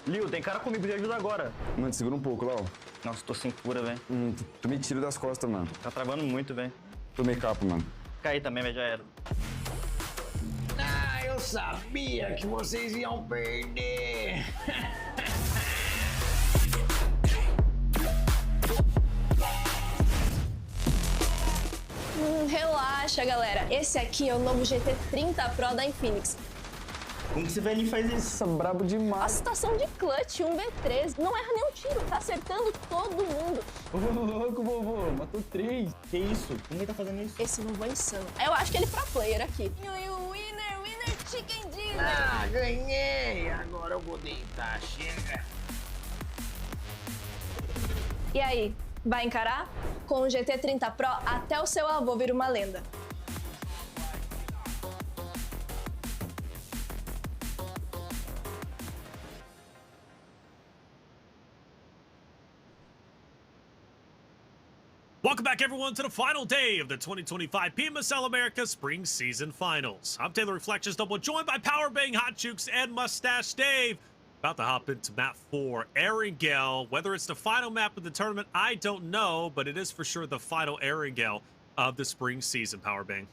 Lio, tem cara comigo de ajuda agora. Mano, segura um pouco, Lau. Nossa, tô sem cura, velho. Tu me tira das costas, mano. Tá travando muito, velho. Tomei capa, mano. Caí também, mas já era. Ah, eu sabia que vocês iam perder. Relaxa, galera. Esse aqui é o novo GT30 Pro da Infinix. Como que esse velhinho faz isso? Nossa, brabo A demais. situação de clutch, 1v3. Não erra nenhum tiro, tá acertando todo mundo. Ô, louco, vovô. Matou 3. Que isso? Como ele tá fazendo isso? Esse vovô é insano. Eu acho que ele é pro player aqui. E o winner chicken dinner. Ah, ganhei. Agora eu vou deitar. Chega. E aí, vai encarar? Com o GT30 Pro, até o seu avô vira uma lenda. Welcome back, everyone, to the final day of the 2025 PMSL America Spring Season Finals. I'm Taylor Reflections Double, joined by Powerbang, Hot Jukes, and Mustache Dave. About to hop into map 4, Erangel. Whether it's the final map of the tournament, I don't know, but it is for sure the final Erangel of the spring season, Powerbang.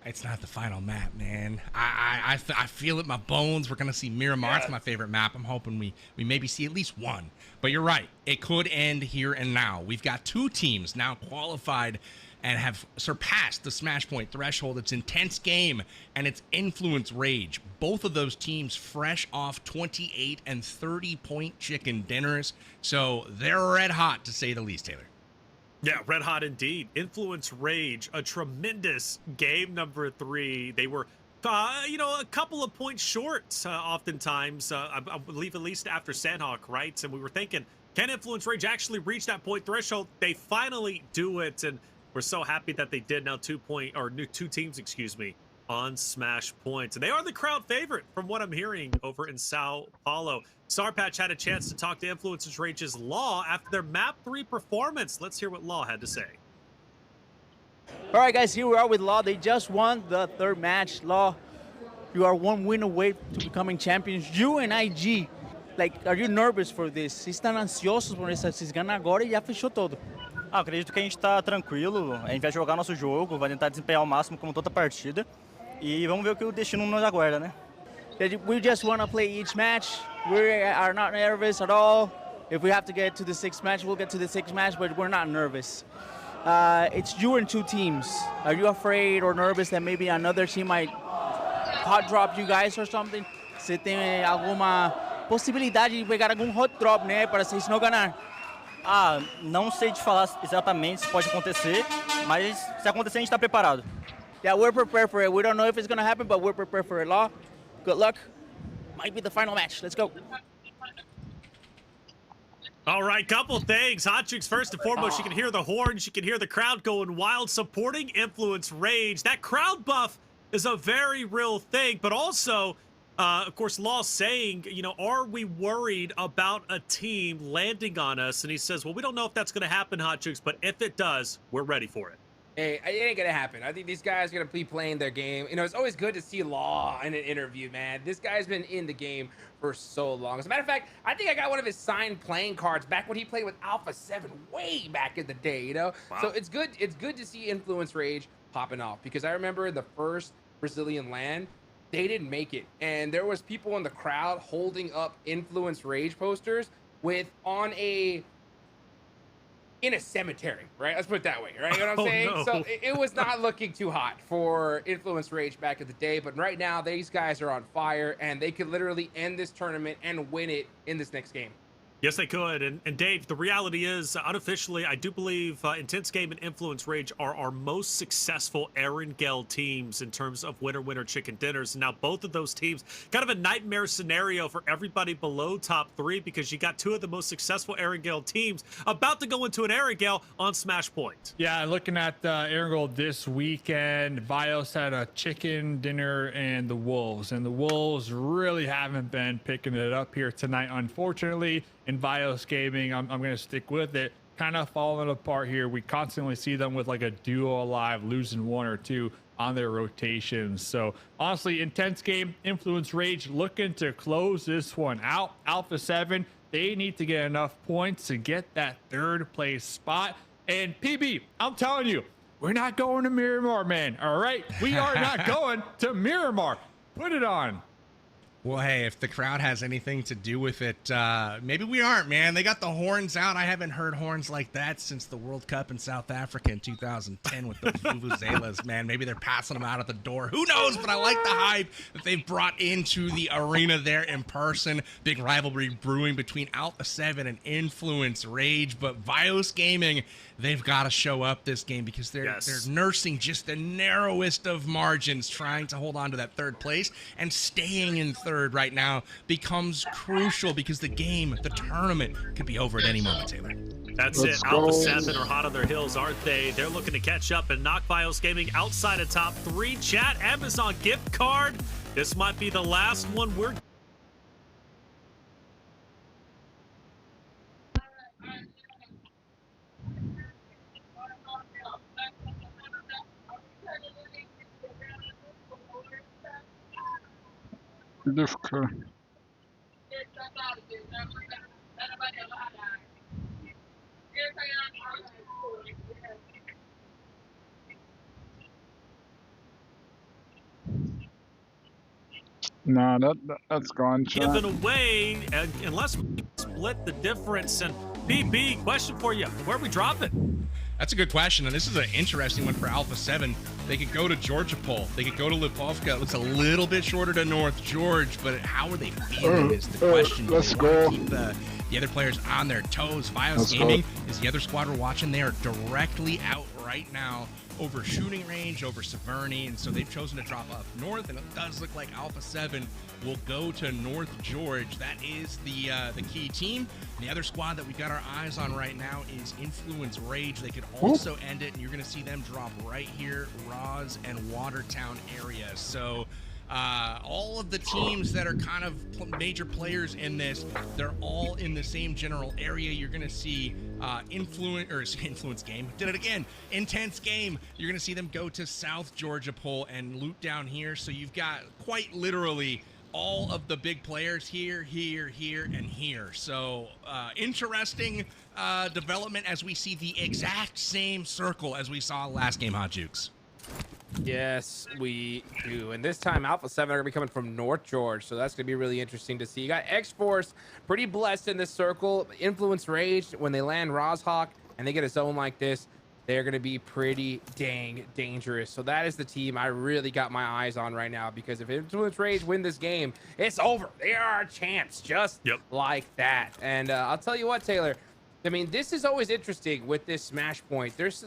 It's not the final map, man. I feel it in my bones. We're going to see Miramar. It's my favorite map. I'm hoping we maybe see at least one. But you're right. It could end here and now. We've got 2 teams now qualified and have surpassed the Smash Point threshold. It's Intense Game and it's Influence Rage. Both of those teams fresh off 28 and 30-point chicken dinners. So they're red hot, to say the least, Taylor. Yeah, red hot indeed. Influence Rage, a tremendous game number 3. They were, a couple of points short oftentimes, I believe at least after Sandhawk, right? And we were thinking, can Influence Rage actually reach that point threshold? They finally do it, and we're so happy that they did. Now 2 teams, on Smash Points. And they are the crowd favorite from what I'm hearing over in Sao Paulo. Sarpatch had a chance to talk to Influence Rage's Law after their Map 3 performance. Let's hear what Law had to say. All right, guys, here we are with Law. They just won the 3rd match. Law, you are 1 win away to becoming champions. You and IG, are you nervous for this? Vocês estão ansiosos por isso? Vocês ganham agora e já fechou todo. Acredito que a gente tá tranquilo, a gente vai jogar nosso jogo, vai tentar desempenhar o máximo como toda partida. E vamos ver o que o destino nos aguarda, né? We just want to play each match. We are not nervous at all. If we have to get to the 6th match, we'll get to the 6th match, but we're not nervous. It's you and 2 teams. Are you afraid or nervous that maybe another team might hot drop you guys or something? Você tem alguma possibilidade de pegar algum hot drop, né, para vocês não ganhar? Não sei te falar exatamente se pode acontecer, mas se acontecer a gente está preparado. Yeah, we're prepared for it. We don't know if it's going to happen, but we're prepared for it. Law, good luck. Might be the final match. Let's go. All right, couple things. Hot Chicks, first and foremost, you can hear the horns. You can hear the crowd going wild, supporting Influence Rage. That crowd buff is a very real thing, but also, of course, Law saying, are we worried about a team landing on us? And he says, well, we don't know if that's going to happen, Hot Chicks, but if it does, we're ready for it. Hey, it ain't gonna happen. I think these guys are gonna be playing their game. It's always good to see Law in an interview, man. This guy's been in the game for so long. As a matter of fact, I think I got one of his signed playing cards back when he played with Alpha 7 way back in the day, Wow. So it's good to see Influence Rage popping off, because I remember the first Brazilian LAN, they didn't make it. And there was people in the crowd holding up Influence Rage posters in a cemetery, right? Let's put it that way, right? You know what I'm saying? No. So it was not looking too hot for Influence Rage back in the day, but right now these guys are on fire and they could literally end this tournament and win it in this next game. Yes, they could. And Dave, the reality is, unofficially, I do believe Intense Game and Influence Rage are our most successful Erangel teams in terms of winner chicken dinners. And now both of those teams, kind of a nightmare scenario for everybody below top 3, because you got 2 of the most successful Erangel teams about to go into an Erangel on Smash Point. Yeah, looking at Erangel this weekend, Vios had a chicken dinner and the Wolves. And the Wolves really haven't been picking it up here tonight, unfortunately. In Vios Gaming, I'm going to stick with it. Kind of falling apart here. We constantly see them with a duo alive, losing 1 or 2 on their rotations. So honestly, Intense Game, Influence Rage looking to close this one out. Alpha 7, they need to get enough points to get that 3rd place spot. And PB, I'm telling you, we're not going to Miramar, man. All right? We are not going to Miramar. Put it on. Well, hey, if the crowd has anything to do with it, maybe we aren't, man. They got the horns out. I haven't heard horns like that since the World Cup in South Africa in 2010 with those vuvuzelas, man. Maybe they're passing them out at the door. Who knows? But I like the hype that they've brought into the arena there in person. Big rivalry brewing between Alpha 7 and Influence Rage. But Vios Gaming, they've got to show up this game because they're nursing just the narrowest of margins, trying to hold on to that third place, and staying in third right now becomes crucial because the game, the tournament, could be over at any moment, Taylor. That's it. Alpha 7 are hot on their heels, aren't they? They're looking to catch up and knock Vios Gaming outside of top 3. Chat, Amazon gift card. This might be the last one we're... Difficult. Nah, that's gone, chat. Given away, unless we split the difference. And BB, question for you. Where are we dropping? That's a good question, and this is an interesting one for Alpha 7. They could go to Georgia Pole. They could go to Lipovka. It looks a little bit shorter to North George, but how are they feeling is the question. Let's they want go. to keep the other players on their toes. Vios Gaming is the other squad we're watching. They are directly out right now over shooting range, over Severny, and so they've chosen to drop up north, and it does look like Alpha 7 will go to North George. That is the key team. The other squad that we got our eyes on right now is Influence Rage. They could also end it, and you're going to see them drop right here, Roz and Watertown area. So all of the teams that are kind of major players in this, they're all in the same general area. You're going to see Influence Game. Did it again. Intense Game. You're going to see them go to South Georgia Pole and loot down here. So you've got quite literally all of the big players here, here, and here. So interesting development as we see the exact same circle as we saw last game, Hot Jukes. Yes, we do. And this time, Alpha 7 are going to be coming from North George, so that's going to be really interesting to see. You got X-Force, pretty blessed in this circle. Influence Rage, when they land Rozhawk and they get a zone like this, they're going to be pretty dang dangerous. So that is the team I really got my eyes on right now, because if Influence Rage win this game, it's over. They are our champs, just like that. And I'll tell you what, Taylor, I mean, this is always interesting with this smash point. There's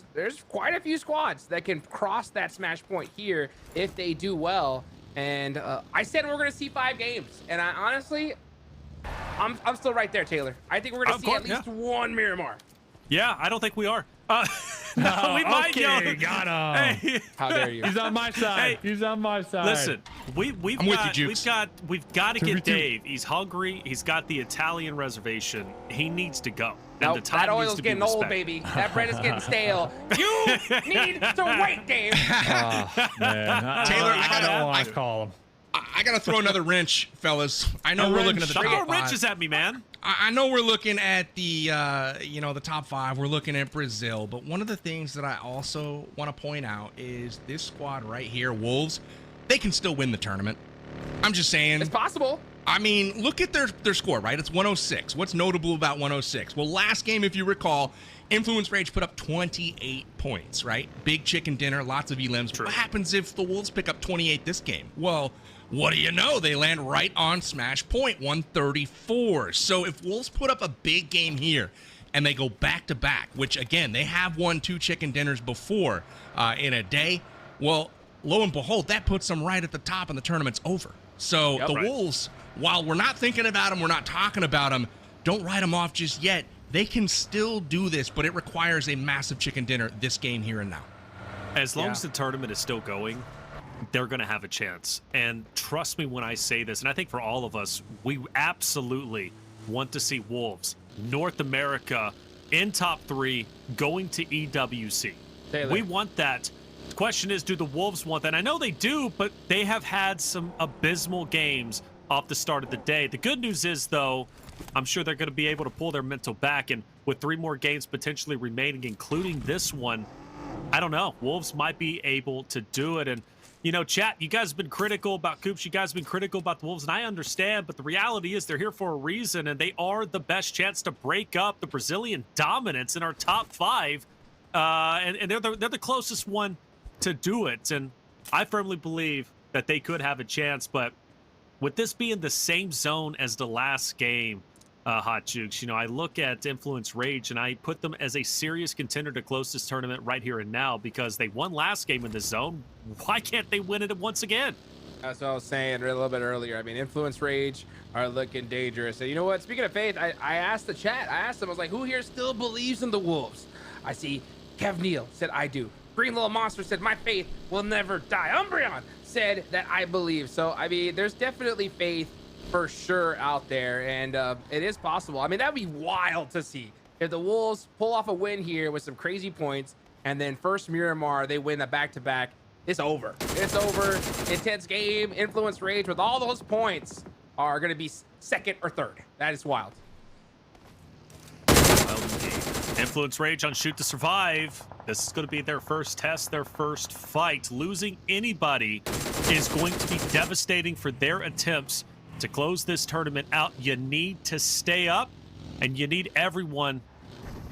quite a few squads that can cross that smash point here if they do well. And I said we're going to see 5 games. And I honestly, I'm still right there, Taylor. I think we're going to see at least one Miramar. Yeah, I don't think we are. No, we might. Okay, got him. Hey. How dare you? He's on my side. He's on my side. Listen, we've got to get 2v2. Dave. He's hungry. He's got the Italian reservation. He needs to go. No, the time that needs oil's to be getting old, respected. baby. That bread is getting stale. You need to wait, Dave. Man, Taylor, I don't want to call him. I gotta throw another wrench, fellas. I know we're looking at the Don't top throw 5. wrenches at me, man. I know we're looking at the the top 5. We're looking at Brazil, but one of the things that I also want to point out is this squad right here, Wolves. They can still win the tournament. I'm just saying. It's possible. I mean, look at their score, right? It's 106. What's notable about 106? Well, last game, if you recall, Influence Rage put up 28 points, right? Big chicken dinner, lots of elims. True. What happens if the Wolves pick up 28 this game? Well, what do you know? They land right on smash point, 134. So if Wolves put up a big game here and they go back-to-back, which, again, they have won 2 chicken dinners before in a day, well, lo and behold, that puts them right at the top and the tournament's over. So the Wolves, while we're not thinking about them, we're not talking about them, don't write them off just yet. They can still do this, but it requires a massive chicken dinner this game here and now. As long as the tournament is still going, they're going to have a chance. And trust me when I say this, and I think for all of us, we absolutely want to see Wolves, North America, in top 3, going to EWC. Taylor. We want that. The question is, do the Wolves want that? I know they do, but they have had some abysmal games off the start of the day. The good news is, though, I'm sure they're going to be able to pull their mental back. And with 3 more games potentially remaining, including this one, I don't know. Wolves might be able to do it. And you know, chat, you guys have been critical about Coops. You guys have been critical about the Wolves, and I understand, but the reality is they're here for a reason, and they are the best chance to break up the Brazilian dominance in our top 5. And they're the closest one to do it. And I firmly believe that they could have a chance, but with this being the same zone as the last game, Hot Jukes, you know, I look at Influence Rage and I put them as a serious contender to close this tournament right here and now because they won last game in the zone. Why can't they win it once again? That's what I was saying a little bit earlier. I mean, Influence Rage are looking dangerous. And you know what? Speaking of faith, I asked the chat. I asked them, I was like, who here still believes in the Wolves? I see Kev Neal said, I do. Green Little Monster said, my faith will never die. Umbreon said that I believe. So, I mean, there's definitely faith for sure out there, and it is possible. I mean, that'd be wild to see if the Wolves pull off a win here with some crazy points, and then first Miramar, they win a back-to-back. It's over. It's over. Intense game. Influence Rage with all those points are going to be second or third. That is wild. Wild indeed. Influence Rage on Shoot to Survive. This is going to be their first test, their first fight. Losing anybody is going to be devastating for their attempts to close this tournament out. You need to stay up, and you need everyone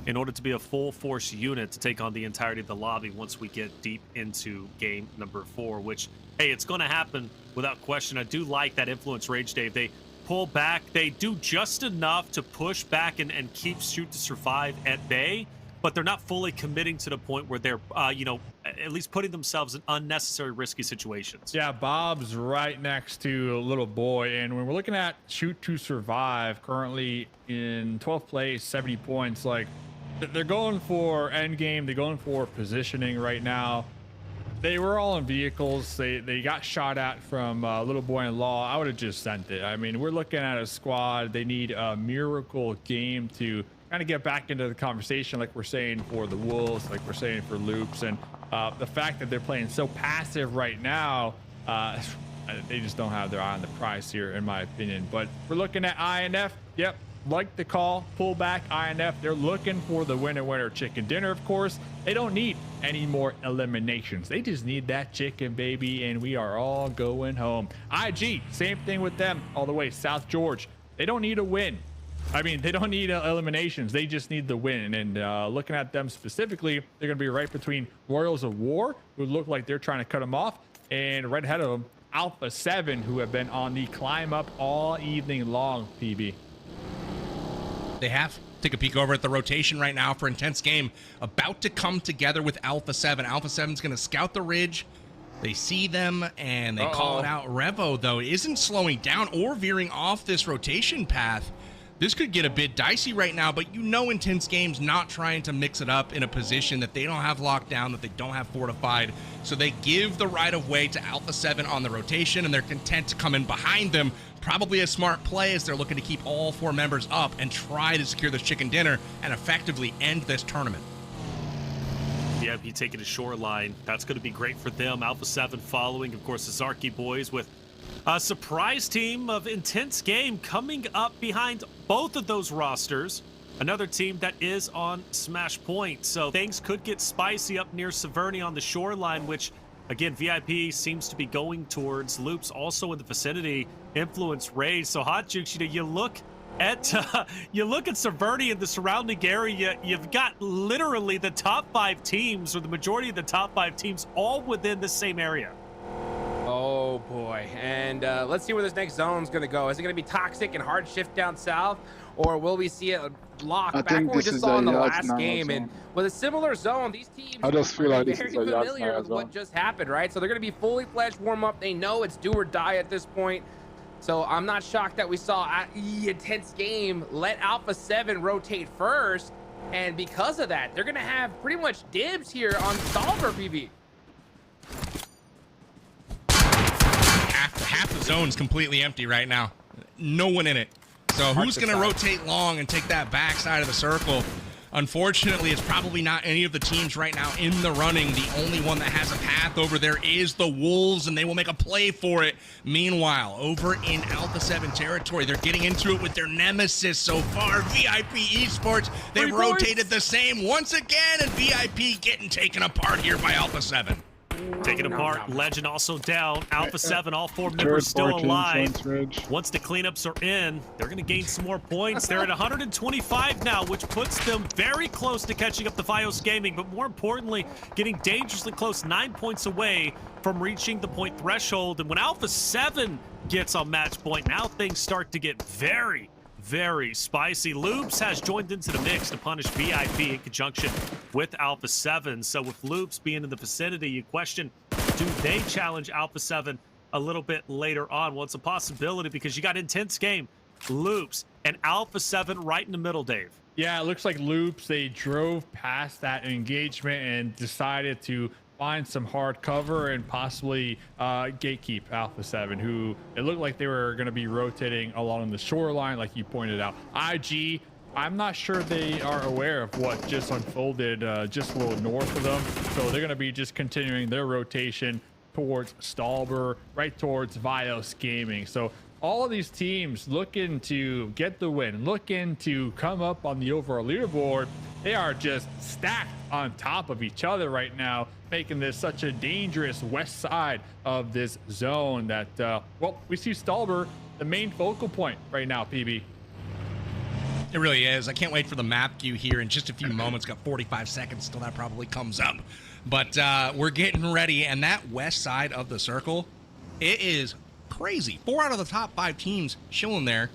in order to be a full force unit to take on the entirety of the lobby once we get deep into game number 4, which, hey, it's going to happen without question. I do like that Influence Rage, Dave. They pull back. They do just enough to push back and keep Shoot to Survive at bay, but they're not fully committing to the point where they're, you know, at least putting themselves in unnecessary risky situations. Yeah, Bob's right next to a little boy, and when we're looking at Shoot to Survive, currently in 12th place, 70 points, like, they're going for end game, they're going for positioning right now. They were all in vehicles. They got shot at from Little Boy in Law. I would have just sent it. I mean, we're looking at a squad. They need a miracle game to kind of get back into the conversation, like we're saying for the Wolves, like we're saying for Loops. And the fact that they're playing so passive right now, they just don't have their eye on the prize here, in my opinion. But we're looking at INF. Yep, like the call, pull back INF. They're looking for the winner chicken dinner, of course. They don't need any more eliminations. They just need that chicken, baby, and we are all going home. IG, same thing with them all the way. South George, they don't need a win. I mean, they don't need eliminations. They just need the win. And looking at them specifically, they're going to be right between Royals of War, who look like they're trying to cut them off, and right ahead of them, Alpha 7, who have been on the climb up all evening long, PB. They have. Take a peek over at the rotation right now for intense game. About to come together with Alpha 7. Alpha 7's going to scout the ridge. They see them, and they call it out. Revo, though, isn't slowing down or veering off this rotation path. This could get a bit dicey right now, but you know Intense Game's not trying to mix it up in a position that they don't have locked down, that they don't have fortified. So they give the right of way to Alpha 7 on the rotation, and they're content to come in behind them. Probably a smart play as they're looking to keep all 4 members up and try to secure this chicken dinner and effectively end this tournament. Yeah, he taking a shoreline. That's going to be great for them. Alpha 7 following, of course, the Zarky boys with a surprise team of Intense Game coming up behind both of those rosters. Another team that is on Smash Point. So things could get spicy up near Severny on the shoreline, which, again, VIP seems to be going towards. Loops also in the vicinity. Influence Rage. So Hot Jukes, you know, you look at Severny and the surrounding area. You've got literally the top 5 teams, or the majority of the top 5 teams, all within the same area. Oh boy. And let's see where this next zone is going to go. Is it going to be toxic and hard shift down south, or will we see it lock back what we just saw in the last game? And with a similar zone, these teams I just feel are like very familiar with what just happened, right? So they're going to be fully fledged warm up. They know it's do or die at this point. So I'm not shocked that we saw Intense Game let Alpha 7 rotate first, and because of that, they're going to have pretty much dibs here on Solver, PB. Half the zone's completely empty right now. No one in it. So who's going to rotate long and take that backside of the circle? Unfortunately, it's probably not any of the teams right now in the running. The only one that has a path over there is the Wolves, and they will make a play for it. Meanwhile, over in Alpha 7 territory, they're getting into it with their nemesis so far, VIP Esports. They've rotated the same once again, and VIP getting taken apart here by Alpha 7. Taken apart. Legend also down. Alpha 7, all 4 Third, members still 14 alive. points, Ridge. Once the cleanups are in, they're going to gain some more points. They're at 125 now, which puts them very close to catching up to Vios Gaming, but more importantly, getting dangerously close, 9 points away from reaching the point threshold. And when Alpha 7 gets on match point, now things start to get very, very spicy. Loops has joined into the mix to punish VIP in conjunction with Alpha 7. So with Loops being in the vicinity, you question, do they challenge Alpha 7 a little bit later on? Well, it's a possibility because you got intense game, Loops, and Alpha 7 right in the middle, Dave. Yeah, it looks like Loops, they drove past that engagement and decided to find some hard cover and possibly gatekeep Alpha 7, who it looked like they were going to be rotating along the shoreline, like you pointed out. IG, I'm not sure they are aware of what just unfolded just a little north of them, so they're going to be just continuing their rotation towards Stalber, right towards Vios Gaming. So all of these teams looking to get the win, looking to come up on the overall leaderboard. They are just stacked on top of each other right now, making this such a dangerous west side of this zone that, well, we see Stalber, the main focal point right now, PB. It really is. I can't wait for the map queue here in just a few moments. Got 45 seconds till that probably comes up. But we're getting ready, and that west side of the circle, it is crazy. 4 out of the top 5 teams chilling there.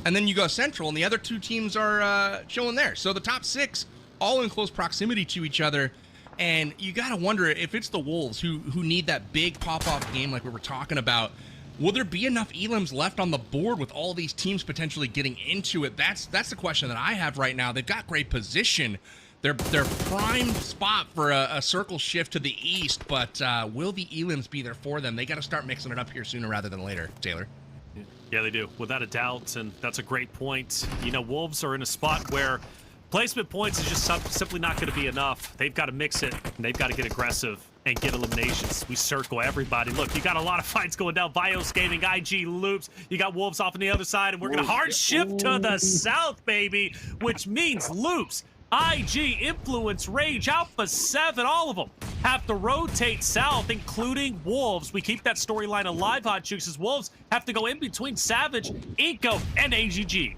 And then you go central, and the other 2 teams are chilling there. So the top 6 all in close proximity to each other. And you got to wonder if it's the Wolves who need that big pop-off game like we were talking about. Will there be enough elims left on the board with all these teams potentially getting into it? That's the question that I have right now. They've got great position. They're prime spot for a circle shift to the east, but will the elims be there for them? They got to start mixing it up here sooner rather than later, Taylor. Yeah, they do, without a doubt, and that's a great point. You know, Wolves are in a spot where placement points is just simply not going to be enough. They've got to mix it, and they've got to get aggressive and get eliminations. We circle everybody. Look, you got a lot of fights going down. Vios Gaming, IG, Loops. You got Wolves off on the other side, and we're going to hard shift to the south, baby, which means Loops, IG, Influence, Rage, Alpha 7, all of them have to rotate south, including Wolves. We keep that storyline alive, Hot Chooks, as Wolves have to go in between Savage, Inco, and AGG.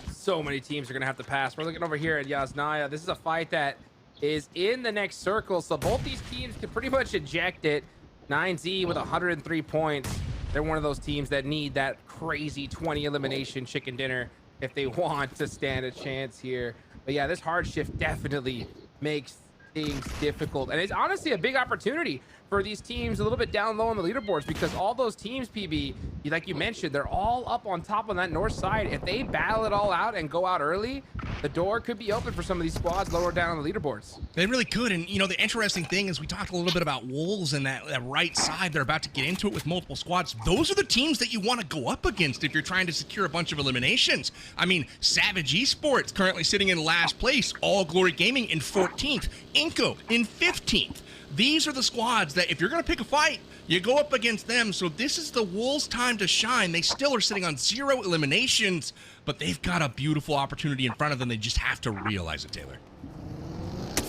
So many teams are going to have to pass. We're looking over here at Yasnaya. This is a fight that is in the next circle, so both these teams can pretty much eject it. 9Z with 103 points. They're one of those teams that need that crazy 20 elimination chicken dinner if they want to stand a chance here. But yeah, this hard shift definitely makes things difficult. And it's honestly a big opportunity for these teams a little bit down low on the leaderboards, because all those teams, PB, like you mentioned, they're all up on top on that north side. If they battle it all out and go out early, the door could be open for some of these squads lower down on the leaderboards. They really could. And, you know, the interesting thing is we talked a little bit about Wolves and that right side. They're about to get into it with multiple squads. Those are the teams that you want to go up against if you're trying to secure a bunch of eliminations. I mean, Savage Esports currently sitting in last place. All Glory Gaming in 14th. Inco in 15th. These are the squads that if you're going to pick a fight, you go up against them. So this is the Wolves' time to shine. They still are sitting on 0 eliminations, but they've got a beautiful opportunity in front of them. They just have to realize it, Taylor.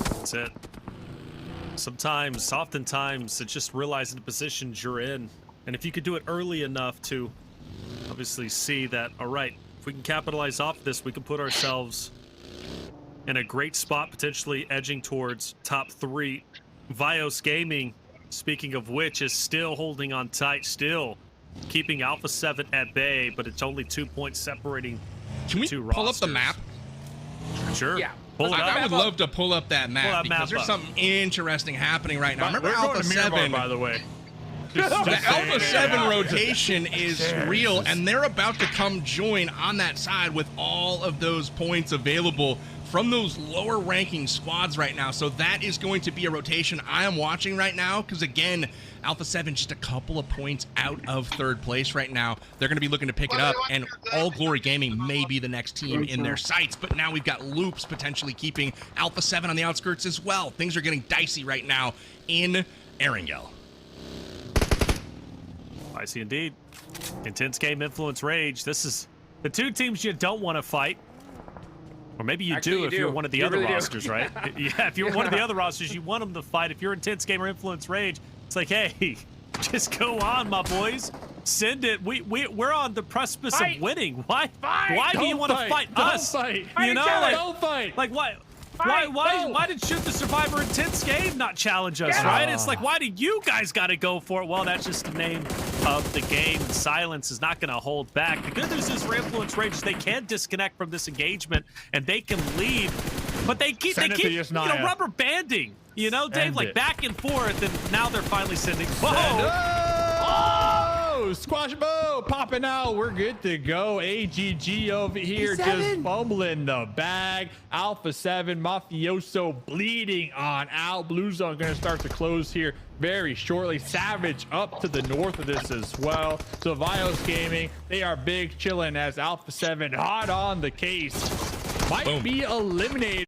That's it. Oftentimes, it's just realizing the positions you're in. And if you could do it early enough to obviously see that, all right, if we can capitalize off this, we can put ourselves in a great spot, potentially edging towards top 3. Vios Gaming, speaking of which, is still holding on tight, still keeping Alpha 7 at bay, but it's only 2 points separating. Can we pull up the map? Sure. Yeah. I would love to pull up that map because there's something interesting happening right now. Remember Alpha 7, by the way. The Alpha 7 rotation is real, and they're about to come join on that side with all of those points available from those lower ranking squads right now. So that is going to be a rotation I am watching right now, because again, Alpha 7 just a couple of points out of 3rd place right now. They're going to be looking to pick it up, and All Glory Gaming may be the next team in their sights. But now we've got Loops potentially keeping Alpha 7 on the outskirts as well. Things are getting dicey right now in Erangel. I see indeed. Intense game, Influence, Rage. This is the 2 teams you don't want to fight. Or maybe you Actually, do if you're one of the You other really do. rosters, right? Yeah, if you're one of the other rosters, you want them to fight. If you're Intense Gamer Influence Rage, it's like, hey, just go on, my boys. Send it. We're on the precipice of winning. Why do you want to fight us? Fight. You know, like, Don't fight. like why did Shoot the Survivor Intense Game not challenge us, right? It's like, why do you guys got to go for it? Well, that's just the name of the game. Silence is not going to hold back. The good news is for Influence Rage, they can disconnect from this engagement and they can leave, but they keep rubber banding. You know, Dave, End like it. back and forth, and now they're finally sending. Whoa! Squash bow popping out. We're good to go. AGG over here just fumbling the bag. Alpha 7 Mafioso bleeding on out. Blue zone going to start to close here very shortly. Savage up to the north of this as well. So Vios Gaming, they are big chilling as Alpha 7 hot on the case. Might be eliminated.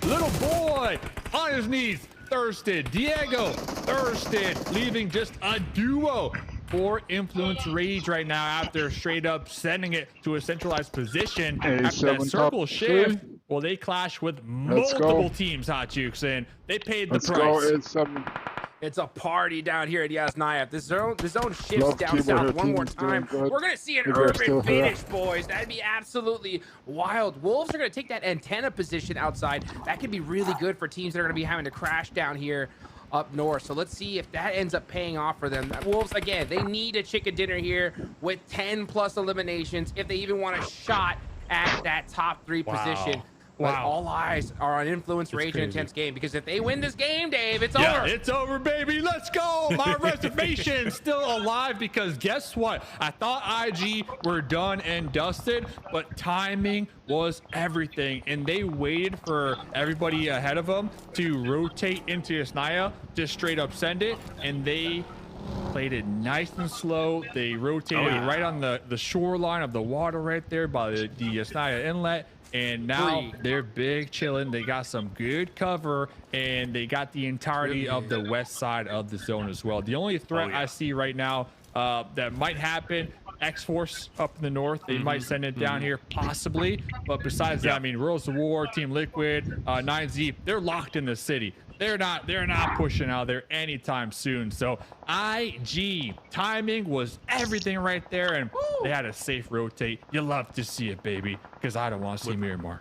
Little boy on his knees, thirsted. Diego thirsted, leaving just a duo for Influence Rage right now after straight up sending it to a centralized position. After that circle shift, well, they clash with multiple teams, Hot Jukes, and they paid the price. It's a party down here at Yasnaya. The zone shifts down south one more time. We're going to see an urban finish, boys. That'd be absolutely wild. Wolves are going to take that antenna position outside. That could be really good for teams that are going to be having to crash down here up north. So let's see if that ends up paying off for them. Wolves, again, they need a chicken dinner here with 10+ eliminations if they even want a shot at that top 3 position. But all eyes are on Influence Rage and Intense Game, because if they win this game, Dave, it's over. It's over, baby. Let's go. My reservation's still alive, because guess what? I thought IG were done and dusted, but timing was everything, and they waited for everybody ahead of them to rotate into Yasnaya, just straight up send it, and they played it nice and slow. They rotated right on the shoreline of the water right there by the Yasnaya inlet. And now they're big chilling. They got some good cover, and they got the entirety of the west side of the zone as well. The only threat I see right now that might happen, X-Force up in the north. They might send it down here, possibly. But besides that, I mean, Rules of War, Team Liquid, 9Z, they're locked in the city. They're not pushing out there anytime soon. So IG timing was everything right there, and they had a safe rotate. You love to see it, baby, because I don't want to see Miramar.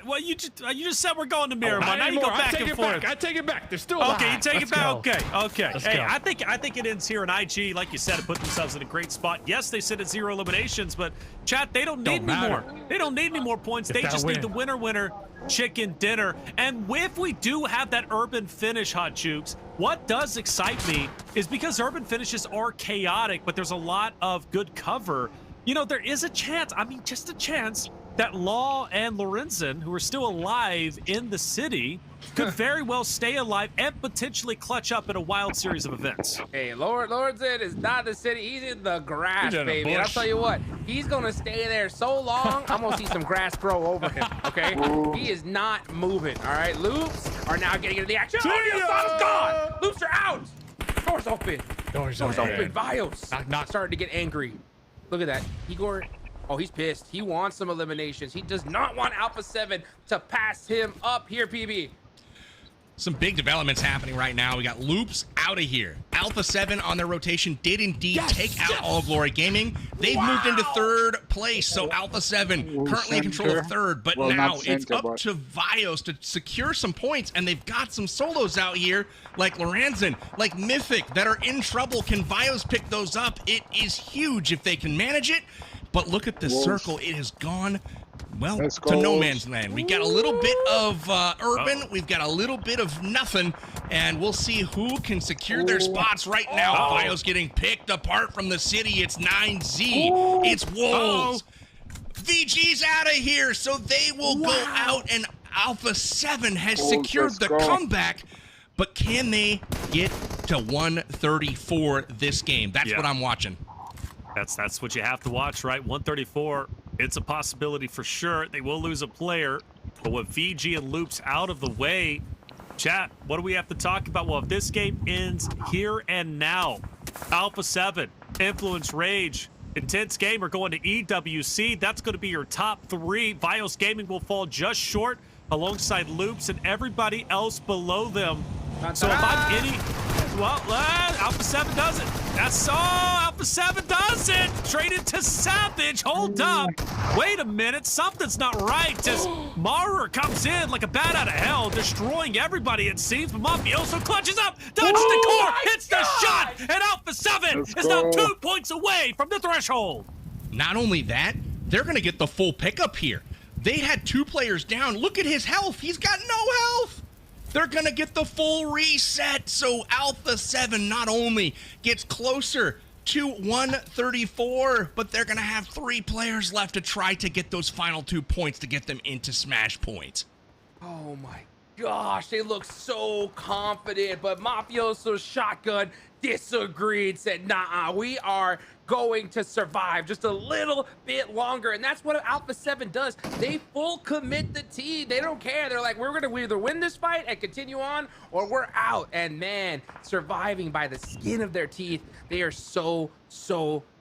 Well, you just said we're going to Miramar. Now you anymore. go back and forth. I take it back. They're still alive. Okay, you take it back. Go. Okay. Let's Hey, go. I think it ends here. And IG, like you said, put themselves in a great spot. Yes, they sit at 0 eliminations, but chat, they don't need any more. They don't need any more points. They just need the winner chicken dinner. And if we do have that urban finish, Hot Jukes, what does excite me is because urban finishes are chaotic, but there's a lot of good cover. You know, there is a chance, I mean, just a chance, that Law and Lorenzen, who are still alive in the city, could very well stay alive and potentially clutch up in a wild series of events. Hey, Lorenzen is not the city. He's in the grass, baby. And I'll tell you what, he's going to stay there so long, I'm going to see some grass grow over him, okay? He is not moving, all right? Loops are now getting into the action. Oh, your son's gone! Loops are out! Door's open. Door's open. Vios. Knock. Starting to get angry. Look at that. Igor. Oh, he's pissed. He wants some eliminations. He does not want Alpha 7 to pass him up here, PB. Some big developments happening right now. We got Loops out of here. Alpha 7 on their rotation did indeed take out All Glory Gaming. They've moved into 3rd place, so Alpha 7 currently in control of 3rd, but now it's up to Vios to secure some points, and they've got some solos out here like Lorenzen, like Mythic, that are in trouble. Can Vios pick those up? It is huge if they can manage it, but look at the circle. It has gone well to no man's land. We got a little bit of urban, we've got a little bit of nothing, and we'll see who can secure their spots right now. Vios getting picked apart from the city. It's 9Z, it's Wolves. VG's out of here, so they will go out, and Alpha 7 has secured the comeback, but can they get to 134 this game? That's what I'm watching. That's what you have to watch, right? 134. It's a possibility for sure. They will lose a player, but with VG and Loops out of the way, chat, what do we have to talk about? Well, if this game ends here and now, Alpha 7, Influence Rage Intense Game are going to EWC. That's going to be your top 3. Vios Gaming will fall just short alongside Loops and everybody else below them. So if I'm any... Well, Alpha 7 does it. That's all. Alpha 7 does it. Traded to Savage. Hold up. Wait a minute. Something's not right as Maurer comes in like a bat out of hell, destroying everybody, it seems. But Mafioso clutches up, dodges the core, hits the shot, and Alpha 7 is now 2 points away from the threshold. Not only that, they're going to get the full pickup here. They had 2 players down. Look at his health. He's got no health. They're going to get the full reset. So Alpha 7 not only gets closer to 134, but they're going to have 3 players left to try to get those final 2 points to get them into Smash Point. Oh my gosh, they look so confident, but Mafioso's shotgun disagreed, said, nah, we are going to survive just a little bit longer. And that's what Alpha 7 does. They full commit the team. They don't care. They're like, we're going to either win this fight and continue on, or we're out. And man, surviving by the skin of their teeth. They are so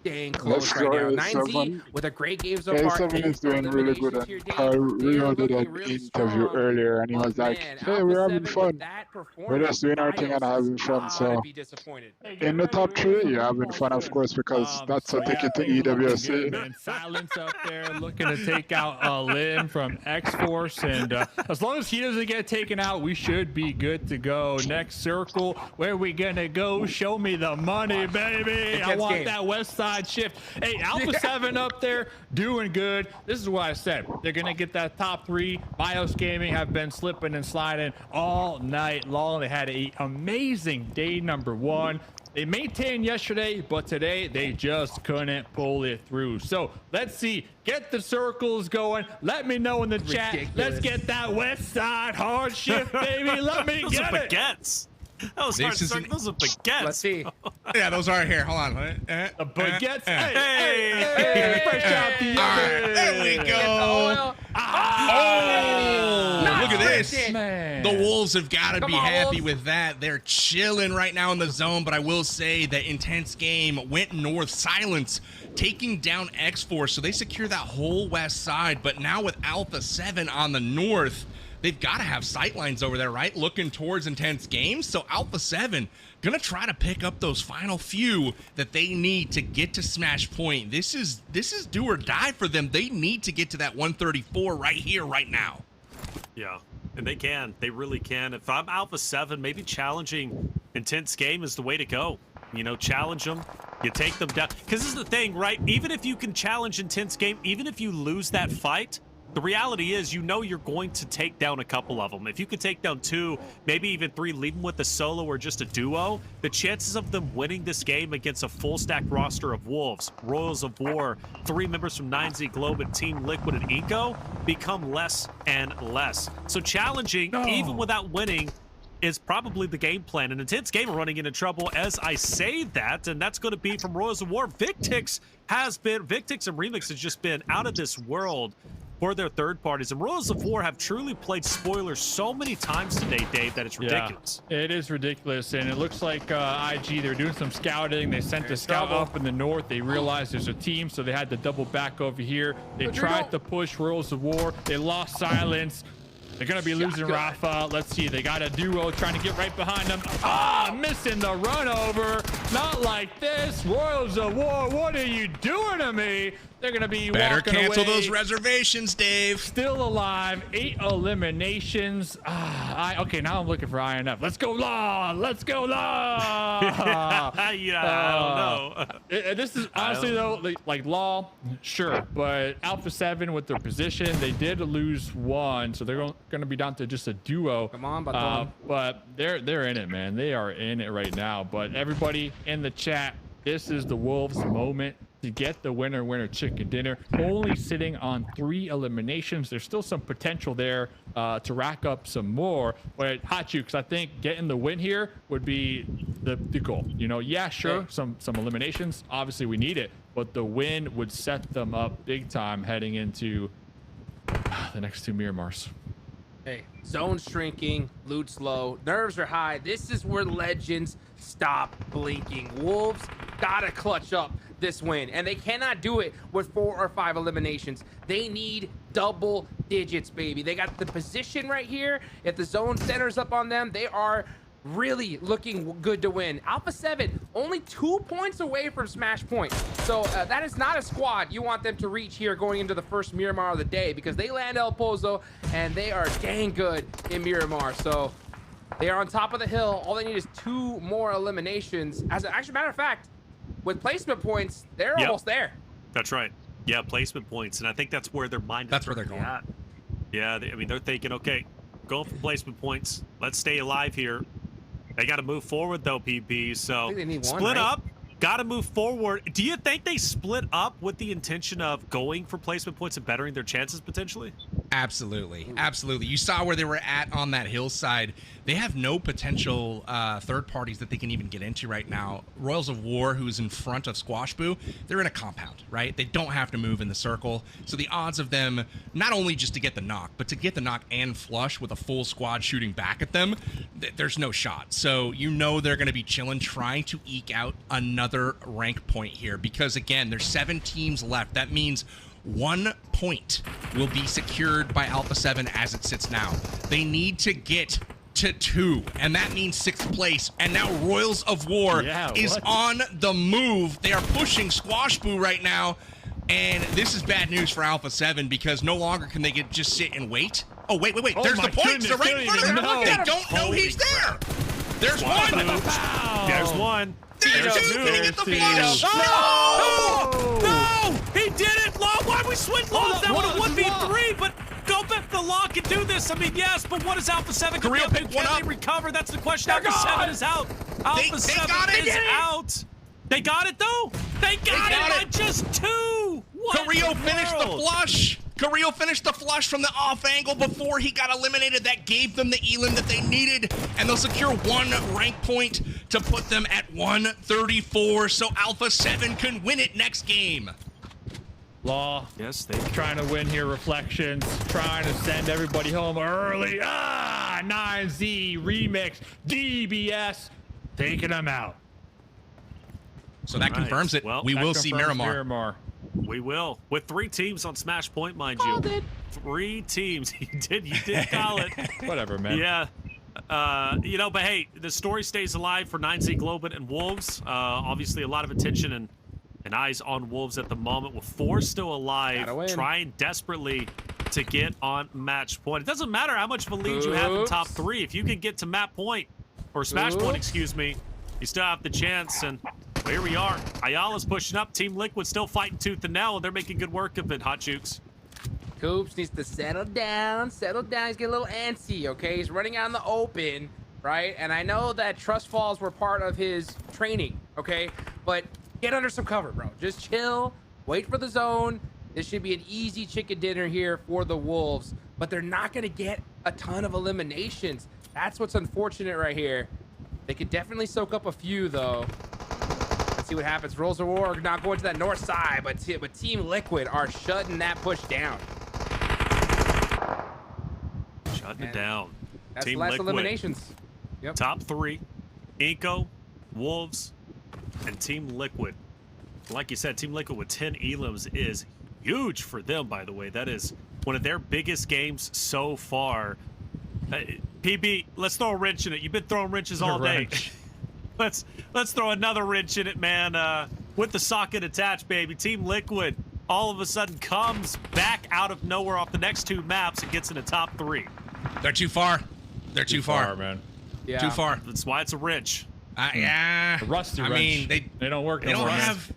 dang close right now. 9Z with a great game so far. A7 is doing really good, and Rio did an interview earlier, and he was like, hey, we're having fun. We're just doing our thing and having fun. So in the top 3, you're having fun, of course, because that's a ticket to EWC. And Silence up there looking to take out a limb from X-Force, and as long as he doesn't get taken out, we should be good to go. Next circle, where we gonna go? Show me the money, baby. I want that west side shift. Hey, Alpha 7 up there doing good. This is what I said. They're gonna get that top 3. Bios Gaming have been slipping and sliding all night long. They had an amazing day number 1. They maintained yesterday, but today they just couldn't pull it through. So let's see. Get the circles going. Let me know in the chat. Let's get that west side hard shift, baby. Let me Those get are it. baguettes. Those are baguettes. Let's see. Yeah, those are here. Hold on. The baguettes. Hey, fresh out the oven. All right, there we go. Oh, look at this. Man. The Wolves have got to be on, happy Wolves. with that. They're chilling right now in the zone, but I will say that Intense Game went north. Silence taking down X-Force, so they secure that whole west side. But now with Alpha 7 on the north, they've got to have sightlines over there, right? Looking towards Intense Games. So Alpha 7 gonna try to pick up those final few that they need to get to Smash Point. This is do or die for them. They need to get to that 134 right here, right now. Yeah, and they can. They really can. If I'm Alpha 7, maybe challenging Intense Game is the way to go. You know, challenge them. You take them down. Because this is the thing, right? Even if you can challenge Intense Game, even if you lose that fight, the reality is, you know, you're going to take down a couple of them. If you could take down 2, maybe even 3, leave them with a solo or just a duo, the chances of them winning this game against a full stack roster of Wolves, Royals of War, 3 members from 9Z Globe, and Team Liquid and Eco become less and less. So challenging, even without winning, is probably the game plan. And Intense Game are running into trouble as I say that, and that's going to be from Royals of War. Victix and Remix has just been out of this world for their third parties. And Royals of War have truly played spoilers so many times today, Dave, that it's ridiculous. Yeah, it is ridiculous. And it looks like IG, they're doing some scouting. They sent a scout up in the north. They realized there's a team, so they had to double back over here. They tried to push Royals of War. They lost Silence. They're going to be losing Rafa. Let's see. They got a duo trying to get right behind them. Missing the run over. Not like this. Royals of War, what are you doing to me? They're going to be better walking cancel away. those reservations, Dave. Still alive. 8 eliminations. Okay, now I'm looking for INF. Let's go Law. Let's go Law. Yeah, I don't know. This is honestly though, like Law, sure, but Alpha 7 with their position, they did lose 1, so they're going to be down to just a duo. Come on, Baton. But they're in it, man. They are in it right now. But everybody in the chat, this is the Wolves' moment to get the winner chicken dinner. Only sitting on 3 eliminations. There's still some potential there to rack up some more. But Hachukes, I think getting the win here would be the goal. You know, yeah, sure, some eliminations. Obviously, we need it, but the win would set them up big time heading into the next 2 Miramars. Hey, zone shrinking, loot's low, nerves are high. This is where legends stop blinking. Wolves gotta clutch up this win, and they cannot do it with 4 or 5 eliminations. They need double digits, baby. They got the position right here. If the zone centers up on them, they are really looking good to win. Alpha 7 only 2 points away from smash point, so that is not a squad you want them to reach here going into the first Miramar of the day, because they land El Pozo and they are dang good in Miramar. So they are on top of the hill. All they need is 2 more eliminations. As an actual matter of fact, with placement points, they're almost there. That's right. Yeah, placement points, and I think that's where their mind. That's where they're going. At. Yeah, I mean, they're thinking, okay, going for placement points. Let's stay alive here. They got to move forward, though, PP. So split up. Got to move forward. Do you think they split up with the intention of going for placement points and bettering their chances potentially? Absolutely. Absolutely. You saw where they were at on that hillside. They have no potential third parties that they can even get into right now. Royals of War, who's in front of Squash Boo, they're in a compound, right? They don't have to move in the circle. So the odds of them, not only just to get the knock, but to get the knock and flush with a full squad shooting back at them, there's no shot. So you know they're going to be chilling, trying to eke out another rank point here, because again, there's 7 teams left. That means 1 point will be secured by Alpha 7 as it sits now. They need to get to 2, and that means 6th place. And now Royals of War is on the move. They are pushing Squash Boo right now, and this is bad news for Alpha 7, because no longer can they just sit and wait. Oh, wait. Oh, There's the points. They're right in front of them. They don't know he's there. There's one. There's one. There's 2. Can he get the flush? No! He did it! Law, why we switch laws? That would have 1v3, but go back to Law can do this. I mean, yes, but what is Alpha 7 going to do? Can they recover? That's the question. Alpha 7 is out. Alpha 7 is out. They got it, though. They got it by just 2. Carrillo finished the flush. Carrillo finished the flush from the off angle before he got eliminated. That gave them the elim that they needed, and they'll secure 1 rank point to put them at 134, so Alpha 7 can win it next game. Law. Yes, they trying to win here. Reflections. Trying to send everybody home early. 9Z remix. DBS taking them out. So that confirms it. Well, we will see Miramar. We will. With 3 teams on Smash Point, mind you. 3 teams. You did call it. Whatever, man. Yeah. You know, but hey, the story stays alive for 9Z Globin and Wolves. Obviously, a lot of attention and eyes on Wolves at the moment, with 4 still alive, trying desperately to get on match point. It doesn't matter how much of a lead you have in top 3. If you can get to map point, or smash point, excuse me, you still have the chance. And well, here we are. Ayala's pushing up. Team Liquid still fighting tooth and nail, and they're making good work of it, Hot Jukes. Coops needs to settle down. He's getting a little antsy, okay? He's running out in the open, right? And I know that trust falls were part of his training, okay? But get under some cover, bro. Just chill. Wait for the zone. This should be an easy chicken dinner here for the Wolves, but they're not going to get a ton of eliminations. That's what's unfortunate right here. They could definitely soak up a few, though. Let's see what happens. Rolls of War not going to that north side, but Team Liquid are shutting that push down. Shutting it down. That's Team the last Liquid. eliminations. Yep. Top 3, Inco, Wolves, and Team Liquid. Like you said, Team Liquid with 10 elims is huge for them, by the way. That is one of their biggest games so far. PB, let's throw a wrench in it. You've been throwing wrenches all day. Let's throw another wrench in it, man. With the socket attached, baby. Team Liquid all of a sudden comes back out of nowhere off the next 2 maps and gets in the top 3. They're too far. They're too far, man. Yeah. Too far. That's why it's a wrench. Yeah. A rusty wrench. mean, they don't work. They don't have.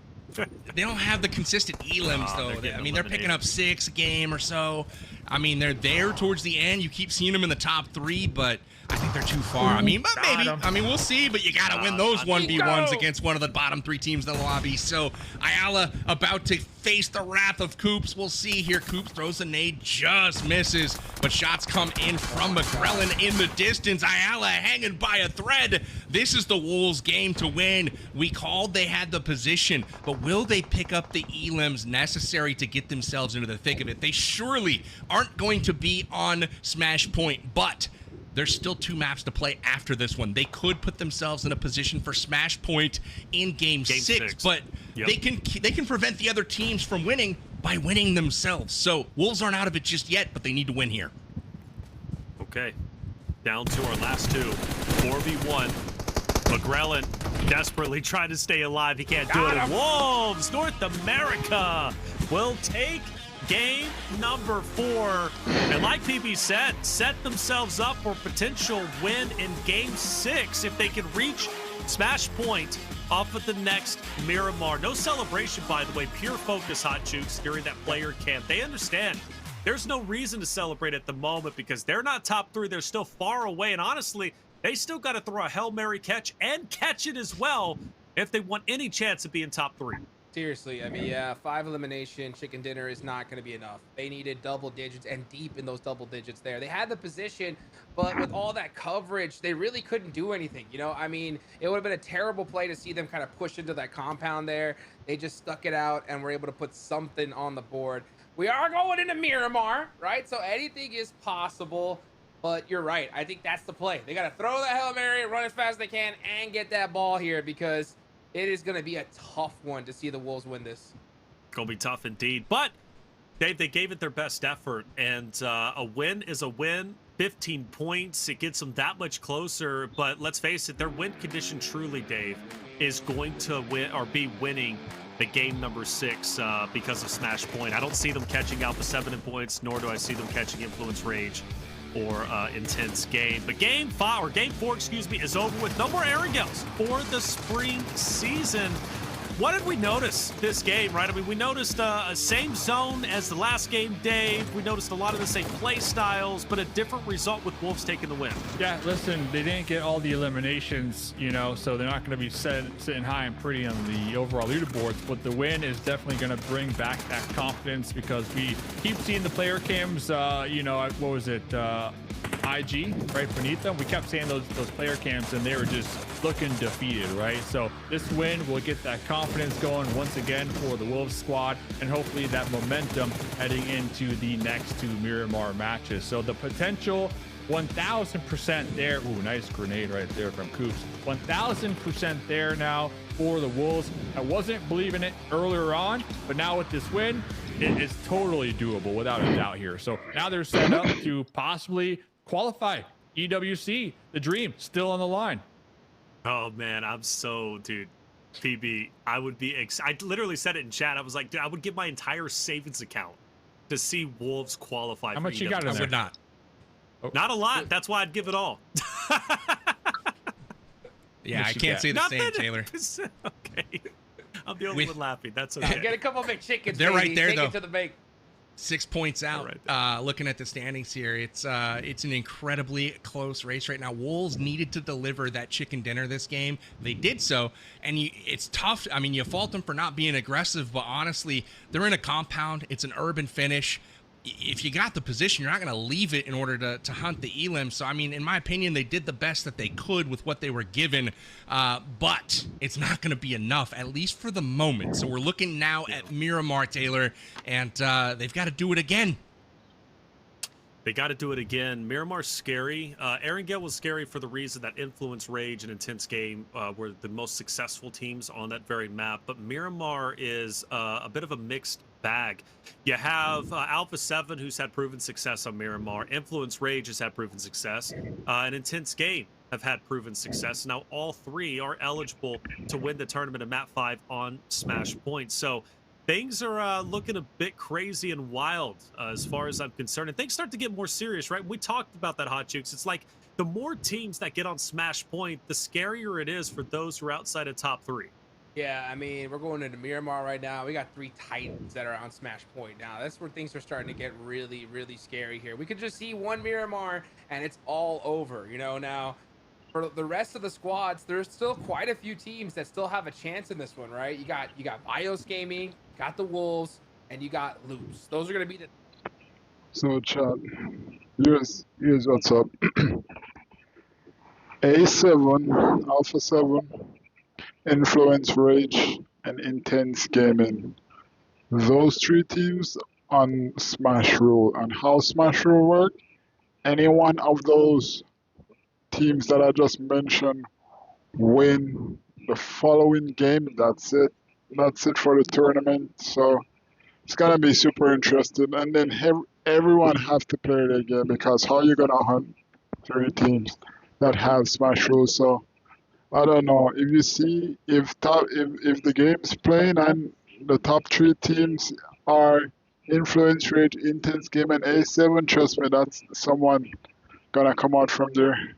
They don't have the consistent elims though. They're picking up 6 a game or so. I mean, they're there towards the end. You keep seeing them in the top 3, but I think they're too far. I mean, but maybe. I mean, we'll see. But you gotta win those 1v1s against one of the bottom 3 teams in the lobby. So Ayala about to face the wrath of Coops. We'll see here. Coops throws a nade, just misses, but shots come in from McCrellan in the distance. Ayala hanging by a thread. This is the Wolves' game to win. We called they had the position, but will they pick up the elims necessary to get themselves into the thick of it? They surely are aren't going to be on Smash Point, but there's still 2 maps to play after this one. They could put themselves in a position for Smash Point in Game 6, but they can prevent the other teams from winning by winning themselves. So Wolves aren't out of it just yet, but they need to win here. Okay, down to our last 2. 4v1. McGrellin desperately trying to stay alive. He can't do it. And Wolves, North America, will take game number 4. And like PB said, set themselves up for potential win in Game 6 if they can reach Smash Point off of the next Miramar. No celebration, by the way. Pure focus, Hot Jukes, during that player camp. They understand there's no reason to celebrate at the moment because they're not top 3. They're still far away. And honestly, they still got to throw a Hail Mary catch and catch it as well if they want any chance of being top 3. Seriously, I mean, yeah, 5 elimination chicken dinner is not going to be enough. They needed double digits and deep in those double digits there. They had the position, but with all that coverage, they really couldn't do anything. You know, I mean, it would have been a terrible play to see them kind of push into that compound there. They just stuck it out and were able to put something on the board. We are going into Miramar, right? So anything is possible, but you're right. I think that's the play. They got to throw the Hail Mary, run as fast as they can, and get that ball here because it is going to be a tough one to see the Wolves win this. Gonna be tough indeed, but they gave it their best effort, and a win is a win. 15 points, it gets them that much closer, but let's face it, their win condition truly, Dave, is going to win or be winning the game number 6 because of Smash Point. I don't see them catching Alpha 7 in points, nor do I see them catching Influence Rage or Intense Game. But game 4, excuse me, is over with. No more Arrogels for the spring season. What did we notice this game, right? I mean, we noticed a same zone as the last game, Dave. We noticed a lot of the same play styles, but a different result with Wolves taking the win. Yeah, listen, they didn't get all the eliminations, you know, so they're not going to be sitting high and pretty on the overall leaderboards, but the win is definitely going to bring back that confidence because we keep seeing the player cams, you know, what was it, IG right beneath them. We kept seeing those player cams and they were just looking defeated, right? So this win will get that confidence going once again for the Wolves squad and hopefully that momentum heading into the next 2 Miramar matches. So the potential 1000% there. Ooh, nice grenade right there from Coops. 1000% there now for the Wolves. I wasn't believing it earlier on, but now with this win, it is totally doable without a doubt here. So now they're set up to possibly qualify. EWC, the dream, still on the line. Oh man, I'm so, dude. PB, I would be I literally said it in chat. I was like, dude, I would give my entire savings account to see Wolves qualify. How much you got in there? I would not. Not a lot. That's why I'd give it all. Yeah, I can't say the same, Taylor. Okay. I'm the only one laughing. That's okay. Get a couple big chickens. They're baby. right there, Take though. It to the bank. 6 points out. Right looking at the standings here, it's an incredibly close race right now. Wolves needed to deliver that chicken dinner this game. They did so, and it's tough. I mean, you fault them for not being aggressive, but honestly, they're in a compound. It's an urban finish. If you got the position, you're not going to leave it in order to hunt the elim. So, I mean, in my opinion, they did the best that they could with what they were given, but it's not going to be enough, at least for the moment. So we're looking now at Miramar, Taylor, and they've got to do it again. They got to do it again. Miramar's scary. Erangel was scary for the reason that Influence, Rage, and Intense Game were the most successful teams on that very map. But Miramar is a bit of a mixed bag. You have Alpha 7, who's had proven success on Miramar. Influence, Rage has had proven success. And Intense Game have had proven success. Now all 3 are eligible to win the tournament of Map 5 on Smash Point. So things are looking a bit crazy and wild as far as I'm concerned. And things start to get more serious, right? We talked about that, Hot Jukes. It's like the more teams that get on Smash Point, the scarier it is for those who are outside of top 3. Yeah, I mean, we're going into Miramar right now. We got 3 Titans that are on Smash Point now. That's where things are starting to get really, really scary here. We could just see one Miramar and it's all over, you know. Now, for the rest of the squads, there's still quite a few teams that still have a chance in this one, right? You got Bios Gaming, got the Wolves, and you got Loops. Those are going to be the... So, chat, here's what's up. A7, Alpha 7, Influence, Rage, and Intense Gaming. Those 3 teams on Smash Rule and how Smash Rule work. Any one of those teams that I just mentioned win the following game. That's it. That's it for the tournament. So it's gonna be super interesting. And then everyone have to play their game because how you gonna hunt three teams that have Smash Rules? So I don't know if you see if the game's playing and the top three teams are influence rate, intense game, and A7. Trust me, that's someone gonna come out from there.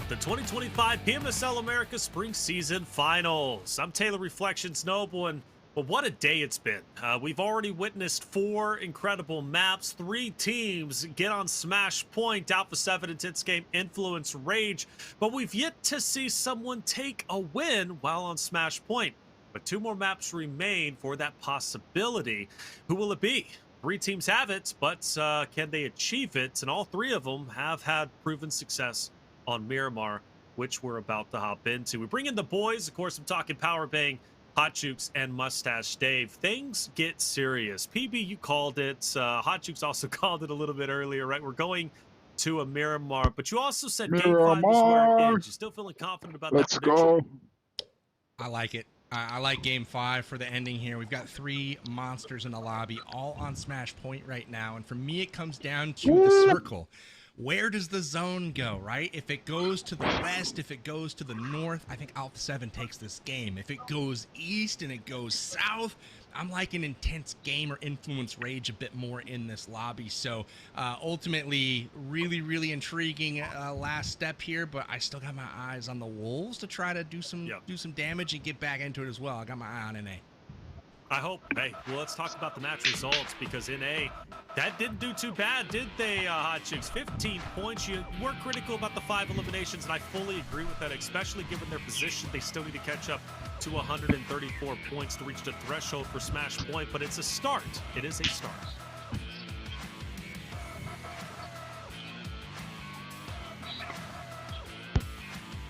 the 2025 PMSL America Spring Season Finals. I'm Taylor Reflections Noble, and well, what a day it's been. We've already witnessed 4 incredible maps, 3 teams get on Smash Point, Alpha 7 Intense Game, Influence, Rage, but we've yet to see someone take a win while on Smash Point. But 2 more maps remain for that possibility. Who will it be? 3 teams have it, but can they achieve it? And all 3 of them have had proven success on Miramar, which we're about to hop into. We bring in the boys. Of course, I'm talking Power Bang, Hot Jukes, and Mustache Dave. Things get serious. PB, you called it. Hot Jukes also called it a little bit earlier, right? We're going to a Miramar, but you also said Game 5 is where it is. You still feeling confident about that prediction? Let's go. I like it. I like Game 5 for the ending here. We've got 3 monsters in the lobby, all on Smash Point right now. And for me, it comes down to the circle. Where does the zone go, right? If it goes to the west, if it goes to the north, I think Alpha 7 takes this game. If it goes east and it goes south, I'm like an Intense Game or Influence Rage a bit more in this lobby. So ultimately, really, really intriguing last step here, but I still got my eyes on the Wolves to try to do some damage and get back into it as well. I got my eye on NA. I hope. Hey, well, let's talk about the match results, because in A, that didn't do too bad, did they, Hot Chicks? 15 points. You were critical about the 5 eliminations, and I fully agree with that, especially given their position. They still need to catch up to 134 points to reach the threshold for Smash Point, but it's a start. It is a start.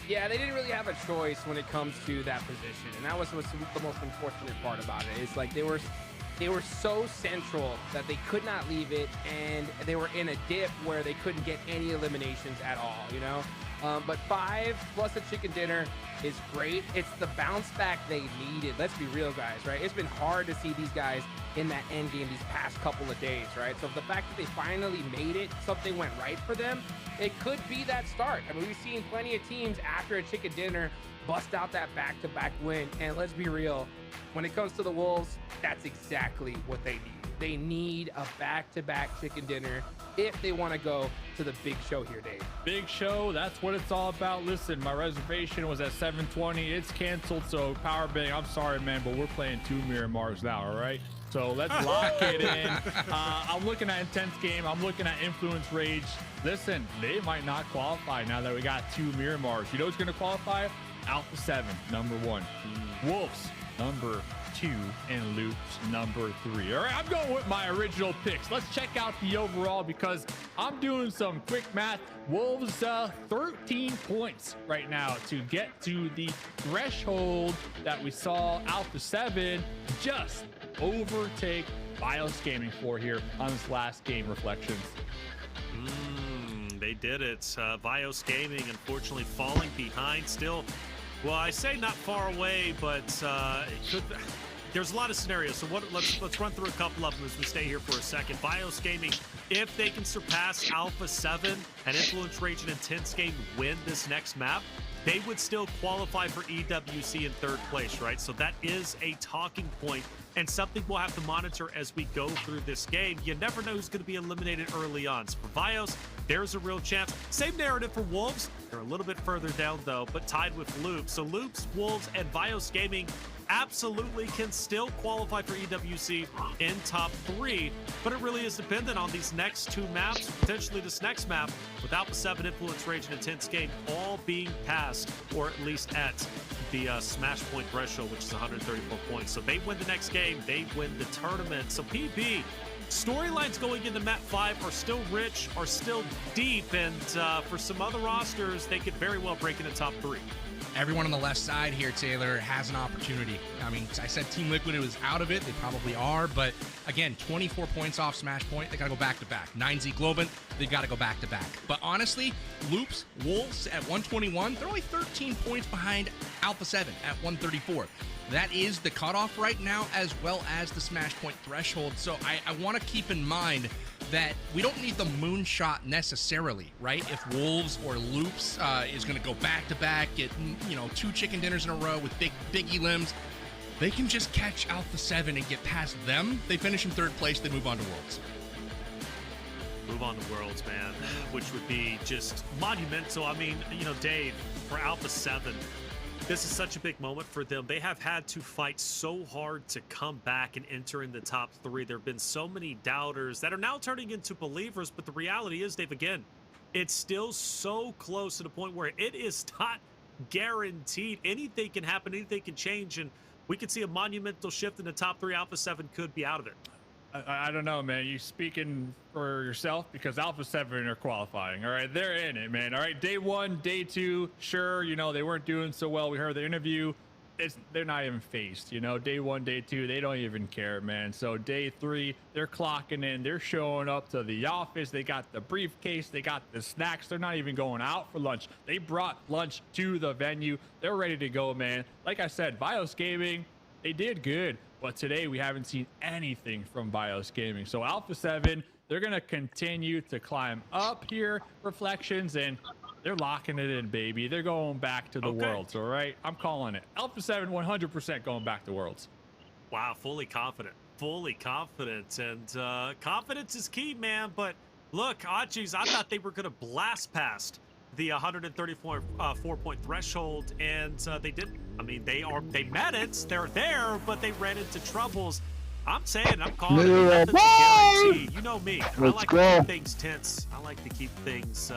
Yeah, they didn't really have a choice when it comes to that position, and that was the most unfortunate part about it. It's like they were so central that they could not leave it, and they were in a dip where they couldn't get any eliminations at all, you know? But 5 plus a chicken dinner is great. It's the bounce back they needed. Let's be real, guys, right? It's been hard to see these guys in that end game these past couple of days, right? So the fact that they finally made it, something went right for them, it could be that start. I mean, we've seen plenty of teams after a chicken dinner bust out that back-to-back win. And let's be real, when it comes to the Wolves, that's exactly what they need. They need a back-to-back chicken dinner if they want to go to the big show here, Dave. Big show, that's what it's all about. Listen, my reservation was at 7:20. It's canceled, so Power Bang, I'm sorry, man, but we're playing 2 Miramars now, all right? So let's lock it in. I'm looking at Intense Game. I'm looking at Influence Rage. Listen, they might not qualify now that we got 2 Miramars. You know who's going to qualify? Alpha 7, number 1. Wolves, number 2, and Loops, number 3. All right, I'm going with my original picks. Let's check out the overall, because I'm doing some quick math. Wolves 13 points right now to get to the threshold that we saw Alpha 7 just overtake BIOS Gaming for here on this last game. Reflections. They did it. BIOS Gaming, unfortunately, falling behind still. Well, I say not far away, but it could. There's a lot of scenarios. So let's run through a couple of them as we stay here for a second. BIOS Gaming, if they can surpass Alpha 7 and Influence Rage and Intense Game win this next map, they would still qualify for EWC in 3rd place, right? So that is a talking point and something we'll have to monitor as we go through this game. You never know who's going to be eliminated early on. So for BIOS, there's a real chance. Same narrative for Wolves. They're a little bit further down, though, but tied with Loops. So Loops, Wolves, and BIOS Gaming absolutely can still qualify for EWC in top 3, but it really is dependent on these next 2 maps, potentially this next map, with Alpha 7, Influence Rage, and Intense Game all being passed, or at least at the Smash Point threshold, which is 134 points. So they win the next game, they win the tournament. So PB, storylines going into map 5 are still rich, are still deep, and for some other rosters, they could very well break into top 3. Everyone on the left side here, Taylor, has an opportunity. I mean, I said Team Liquid was out of it. They probably are. But, again, 24 points off Smash Point. They got to go back-to-back. 9Z Globin, they've got to go back-to-back. But, honestly, Loops, Wolves at 121, they're only 13 points behind Alpha 7 at 134. That is the cutoff right now, as well as the Smash Point threshold. So I want to keep in mind that we don't need the moonshot necessarily, right? If Wolves or Loops is going to go back-to-back, get 2 chicken dinners in a row with big elims, they can just catch Alpha 7 and get past them. They finish in 3rd place, they move on to Worlds. move on to Worlds, man, which would be just monumental. I mean, you know, Dave, for Alpha 7, this is such a big moment for them. They have had to fight so hard to come back and enter in the top 3. There have been so many doubters that are now turning into believers, but the reality is, Dave, again, it's still so close to the point where it is not guaranteed. Anything can happen, anything can change, and we could see a monumental shift in the top 3. Alpha 7 could be out of it. I don't know, man. You speaking for yourself, because Alpha 7 are qualifying. All right, they're in it, man. All right, day 1, day 2, sure, you know, they weren't doing so well. We heard the interview. They're not even faced, you know. Day 1, day 2, they don't even care, man. So day 3, they're clocking in. They're showing up to the office. They got the briefcase. They got the snacks. They're not even going out for lunch. They brought lunch to the venue. They're ready to go, man. Like I said, Bios Gaming, they did good. But today, we haven't seen anything from Bios Gaming. So Alpha 7, they're going to continue to climb up here, Reflections, and they're locking it in, baby. They're going back to the Worlds, all right? I'm calling it. Alpha 7, 100% going back to Worlds. Wow, fully confident. Fully confident. And confidence is key, man. But look, Ajis, I thought they were going to blast past the 134-point threshold, and they didn't. I mean, they met it. They're there, but they ran into troubles. I'm saying, I'm calling it. Nothing's guaranteed. You know me. I like to keep things tense. I like to keep things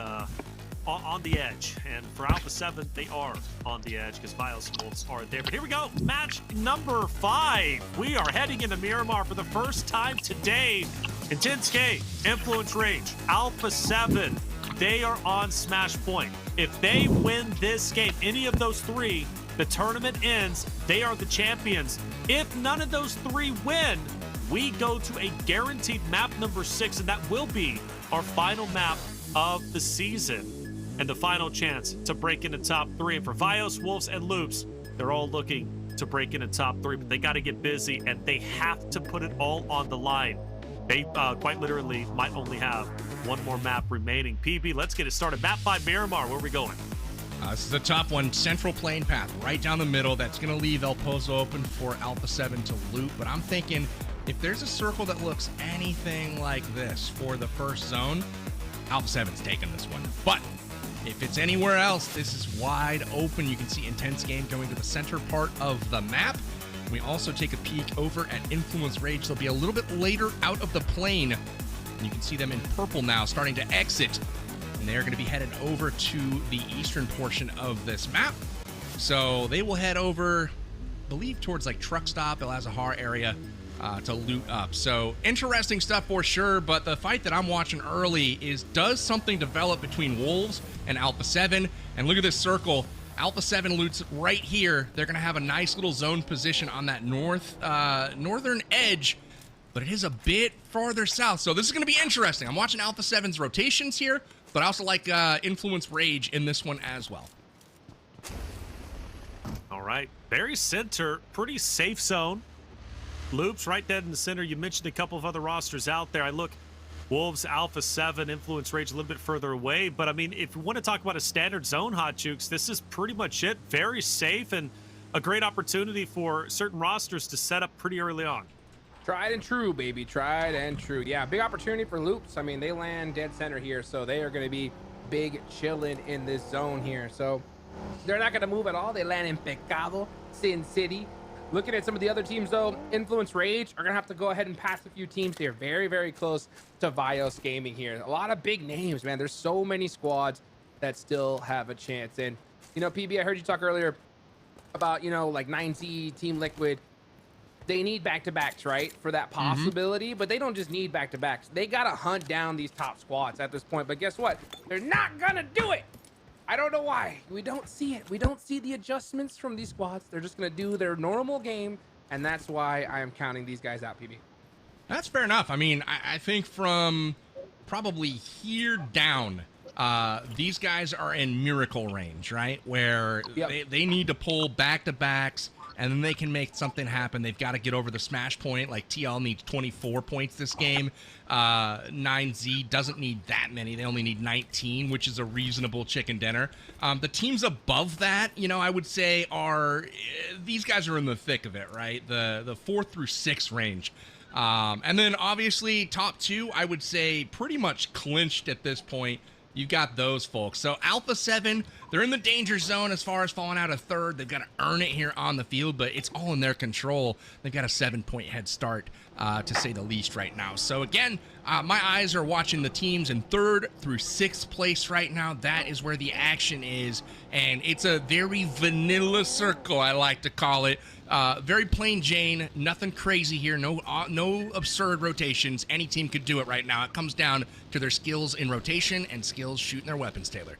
on the edge. And for Alpha 7, they are on the edge because Bios Wolves are there. But here we go. Match number 5. We are heading into Miramar for the first time today. Intense-K, Influence Rage, Alpha 7. They are on Smash Point. If they win this game, any of those 3, the tournament ends. They are the champions. If none of those 3 win, we go to a guaranteed map number 6, and that will be our final map of the season. And the final chance to break into top 3. And for Bios, Wolves, and Loops, they're all looking to break into top 3, but they got to get busy, and they have to put it all on the line. They quite literally might only have one more map remaining. PB, let's get it started. Map 5, Miramar, where are we going? This is the top one, central plane path, right down the middle. That's going to leave El Pozo open for Alpha 7 to loot. But I'm thinking, if there's a circle that looks anything like this for the first zone, Alpha 7's taking this one. But if it's anywhere else, this is wide open. You can see Intense Game going to the center part of the map. We also take a peek over at Influence Rage. They'll be a little bit later out of the plane. And you can see them in purple now, starting to exit. And they're going to be headed over to the eastern portion of this map. So they will head over, I believe, towards like Truck Stop, El Azahar area to loot up. So interesting stuff for sure. But the fight that I'm watching early is, does something develop between Wolves and Alpha 7? And look at this circle. Alpha 7 loots right here. They're going to have a nice little zone position on that northern edge, but it is a bit farther south. So this is going to be interesting. I'm watching Alpha 7's rotations here, but I also like Influence Rage in this one as well. All right. Very center, pretty safe zone. Loops right dead in the center. You mentioned a couple of other rosters out there. I look, Wolves, Alpha 7, Influence Rage a little bit further away. But, I mean, if you want to talk about a standard zone, Hot Jukes, this is pretty much it. Very safe and a great opportunity for certain rosters to set up pretty early on. Tried and true, baby. Tried and true. Yeah, big opportunity for Loops. I mean, they land dead center here, so they are going to be big chilling in this zone here. So they're not going to move at all. They land in Pecado, Sin City. Looking at some of the other teams, though, Influence Rage are going to have to go ahead and pass a few teams. They're very, very close to Bios Gaming here. A lot of big names, man. There's so many squads that still have a chance. And, you know, PB, I heard you talk earlier about, you know, like 9Z, Team Liquid. They need back-to-backs, right, for that possibility. But they don't just need back-to-backs. They got to hunt down these top squads at this point. But guess what? They're not going to do it. I don't know why. We don't see it. We don't see the adjustments from these squads. They're just going to do their normal game, and that's why I am counting these guys out, PB. That's fair enough. I mean, I think from probably here down, these guys are in miracle range, right? Where they need to pull back-to-backs, and then they can make something happen. They've got to get over the smash point. Like, TL needs 24 points this game. 9Z doesn't need that many. They only need 19, which is a reasonable chicken dinner. The teams above that, you know, I would say are, these guys are in the thick of it, right? The 4 through 6 range. And then obviously top 2, I would say pretty much clinched at this point. You've got those folks. So Alpha 7, they're in the danger zone as far as falling out of 3rd. They've got to earn it here on the field, but it's all in their control. They've got a 7-point head start, to say the least right now. So again, my eyes are watching the teams in 3rd through 6th place right now. That is where the action is, and it's a very vanilla circle, I like to call it. Very plain Jane, nothing crazy here, no absurd rotations. Any team could do it right now. It comes down to their skills in rotation and skills shooting their weapons, Taylor.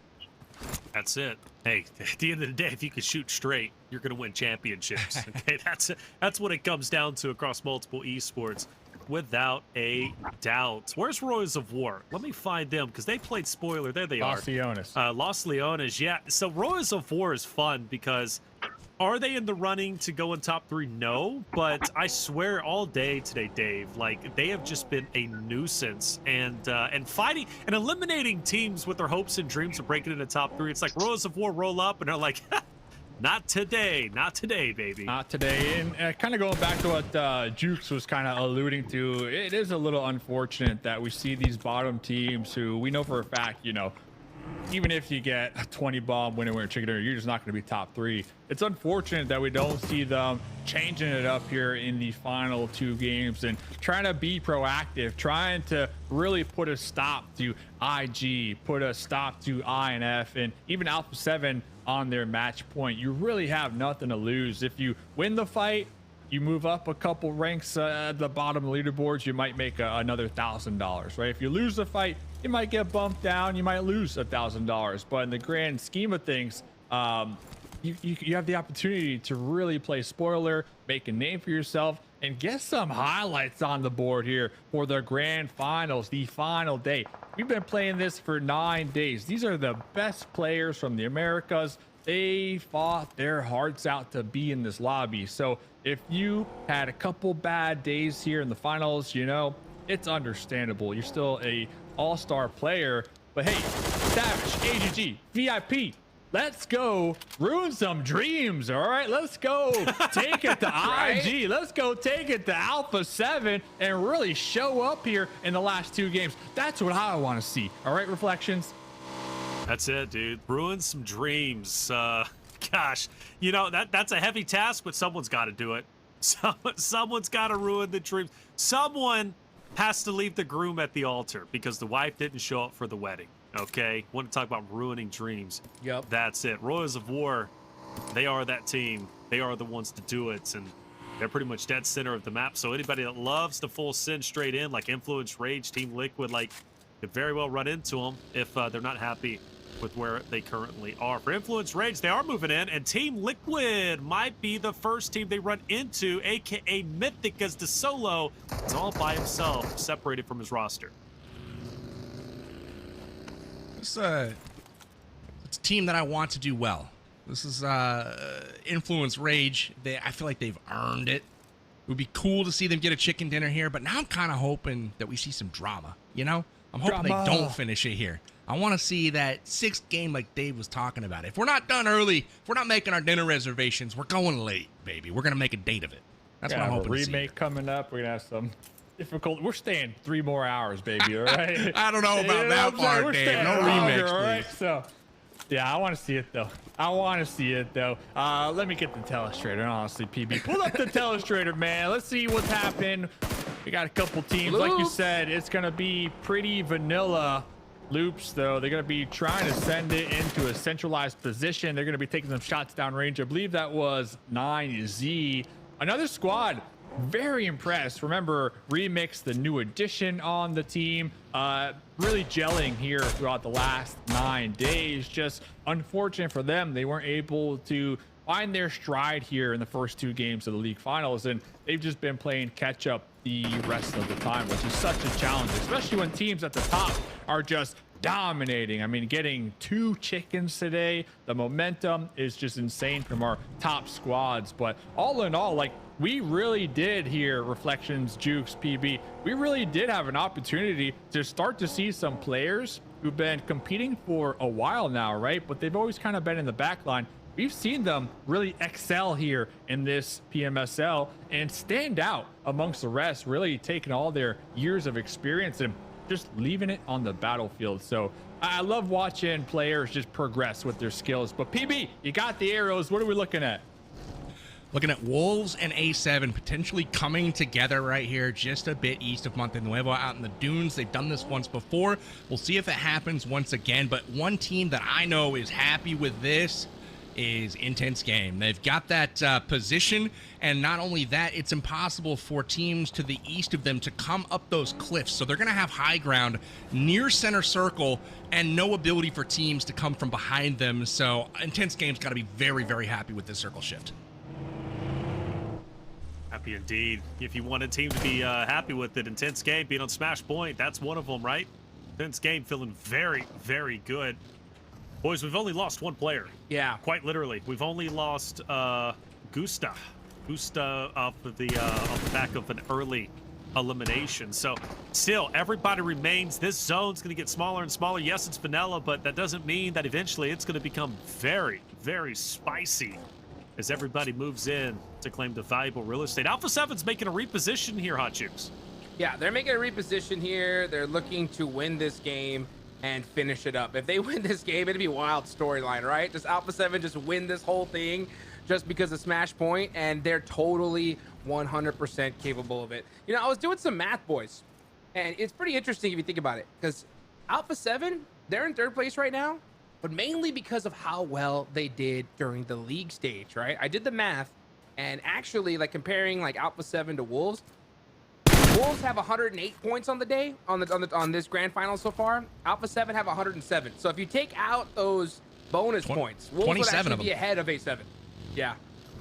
That's it. Hey, at the end of the day, if you can shoot straight, you're going to win championships. Okay, that's what it comes down to across multiple esports, without a doubt. Where's Royals of War? Let me find them, because they played spoiler. There they Los are. Leones. Los Leones, yeah. So Royals of War is fun because are they in the running to go in top 3? No, but I swear all day today, Dave, like they have just been a nuisance, and fighting and eliminating teams with their hopes and dreams of breaking into top 3. It's like Royals of War roll up and they're like, not today, baby. Not today. And kind of going back to what Jukes was kind of alluding to, it is a little unfortunate that we see these bottom teams who we know for a fact, you know, even if you get a 20 bomb winner chicken dinner, you're just not going to be top 3. It's unfortunate that we don't see them changing it up here in the final 2 games and trying to be proactive, trying to really put a stop to IG, put a stop to INF, and even Alpha 7 on their match point. You really have nothing to lose. If you win the fight, you move up a couple ranks at the bottom leaderboards, you might make another $1,000, right? If you lose the fight, you might get bumped down, you might lose $1,000. But in the grand scheme of things, you have the opportunity to really play spoiler, make a name for yourself, and get some highlights on the board here for the grand finals, the final day. We've been playing this for 9 days. These are the best players from the Americas. They fought their hearts out to be in this lobby. So if you had a couple bad days here in the finals, you know, it's understandable. You're still a all-star player, but hey, Savage, AGG, VIP, let's go ruin some dreams. All right, let's go take it to IG. Let's go take it to Alpha 7 and really show up here in the last 2 games. That's what I want to see. All right, Reflections. That's it, dude. Ruin some dreams. Gosh, you know, that's a heavy task, but someone's got to do it. Someone's got to ruin the dreams. Someone has to leave the groom at the altar because the wife didn't show up for the wedding. Okay, want to talk about ruining dreams? Yep. That's it. Royals of War, they are that team. They are the ones to do it, and they're pretty much dead center of the map. So anybody that loves to full send straight in, like Influence, Rage, Team Liquid, like could very well run into them if they're not happy with where they currently are. For Influence Rage, they are moving in, and Team Liquid might be the first team they run into, aka Mythic, as the solo is all by himself, separated from his roster. It's a team that I want to do well. This is Influence Rage. I feel like they've earned it. It would be cool to see them get a chicken dinner here, but now I'm kind of hoping that we see some drama, you know? I'm hoping they don't finish it here. I want to see that 6th game like Dave was talking about. If we're not done early, if we're not making our dinner reservations, we're going late, baby. We're going to make a date of it. That's what I'm hoping to see. Remake coming up. We're going to have some difficult. We're staying 3 more hours, baby, all right? I don't know about that part, Dave. No remakes, all right? please. So, yeah, I want to see it, though. Let me get the telestrator, honestly, PB. Pull up the telestrator, man. Let's see what's happening. We got a couple teams. Like you said, it's going to be pretty vanilla loops, though. They're going to be trying to send it into a centralized position. They're going to be taking some shots downrange. I believe that was 9Z. Another squad. Very impressed. Remember, Remix, the new addition on the team, really gelling here throughout the last 9 days. Just unfortunate for them, they weren't able to find their stride here in the first 2 games of the league finals, and they've just been playing catch up the rest of the time, which is such a challenge, especially when teams at the top are just dominating. I mean, getting 2 chickens today, the momentum is just insane from our top squads. But all in all, like, we really did here, Reflections, Jukes, PB, we really did have an opportunity to start to see some players who've been competing for a while now, right? But they've always kind of been in the back line, we've seen them really excel here in this PMSL and stand out amongst the rest, really taking all their years of experience and just leaving it on the battlefield. So I love watching players just progress with their skills. But PB, you got the arrows. What are we looking at? Looking at Wolves and A7 potentially coming together right here just a bit east of Monte Nuevo out in the dunes. They've done this once before. We'll see if it happens once again. But one team that I know is happy with this is Intense Game. They've got that position, and not only that, it's impossible for teams to the east of them to come up those cliffs. So they're going to have high ground near center circle and no ability for teams to come from behind them. So Intense Game's got to be very, very happy with this circle shift. Happy indeed. If you want a team to be happy with it, Intense Game being on Smash Point, that's one of them, right? Intense Game feeling very, very good. Boys, we've only lost one player. Yeah. Quite literally. We've only lost Gusta. Gusta off the back of an early elimination. So still, everybody remains. This zone's going to get smaller and smaller. Yes, it's vanilla, but that doesn't mean that eventually it's going to become very, very spicy as everybody moves in to claim the valuable real estate. Alpha 7's making a reposition here, Hot Juice. Yeah, they're making a reposition here. They're looking to win this game and finish it up. If they win this game, it'd be a wild storyline, right? Just Alpha 7 just win this whole thing just because of Smash Point, and they're totally 100% capable of it. You know, I was doing some math, boys, and it's pretty interesting if you think about it, because Alpha 7, they're in third place right now, but mainly because of how well they did during the league stage, right? I did the math, and actually, like, comparing like Alpha 7 to Wolves have 108 points on the day on this grand final so far. Alpha 7 have 107. So if you take out those bonus points, Wolves would actually be ahead of A7. Yeah,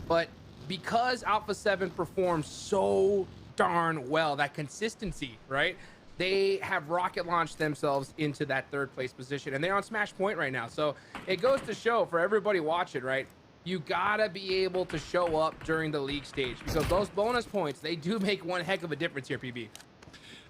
but because Alpha 7 performs so darn well, that consistency, right? They have rocket launched themselves into that third place position, and they're on Smash Point right now. So it goes to show for everybody watching, right? You gotta be able to show up during the league stage, because those bonus points, they do make one heck of a difference here, PB.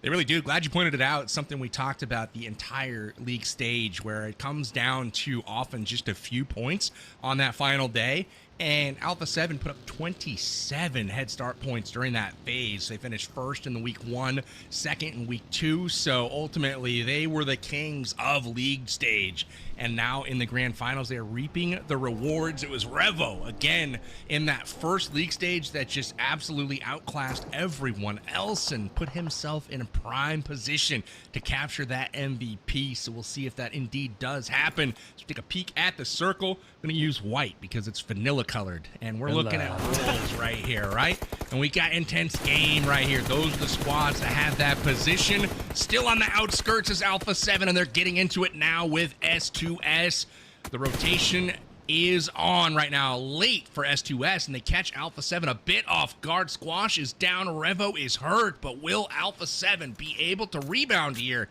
They really do. Glad you pointed it out. It's something we talked about the entire league stage, where it comes down to often just a few points on that final day. And Alpha 7 put up 27 head start points during that phase. They finished first in the week 1, second in week 2. So ultimately, they were the kings of league stage. And now in the grand finals, they're reaping the rewards. It was Revo again in that first league stage that just absolutely outclassed everyone else and put himself in a prime position to capture that MVP. So we'll see if that indeed does happen. So take a peek at the circle. I'm going to use white because it's vanilla colored, and we're looking at Wolves right here, right? And we got Intense Game right here. Those are the squads that have that position. Still on the outskirts is Alpha 7, and they're getting into it now with S2S. The rotation is on right now, late for S2S, and they catch Alpha 7 a bit off guard. Squash is down, Revo is hurt, but will Alpha 7 be able to rebound here?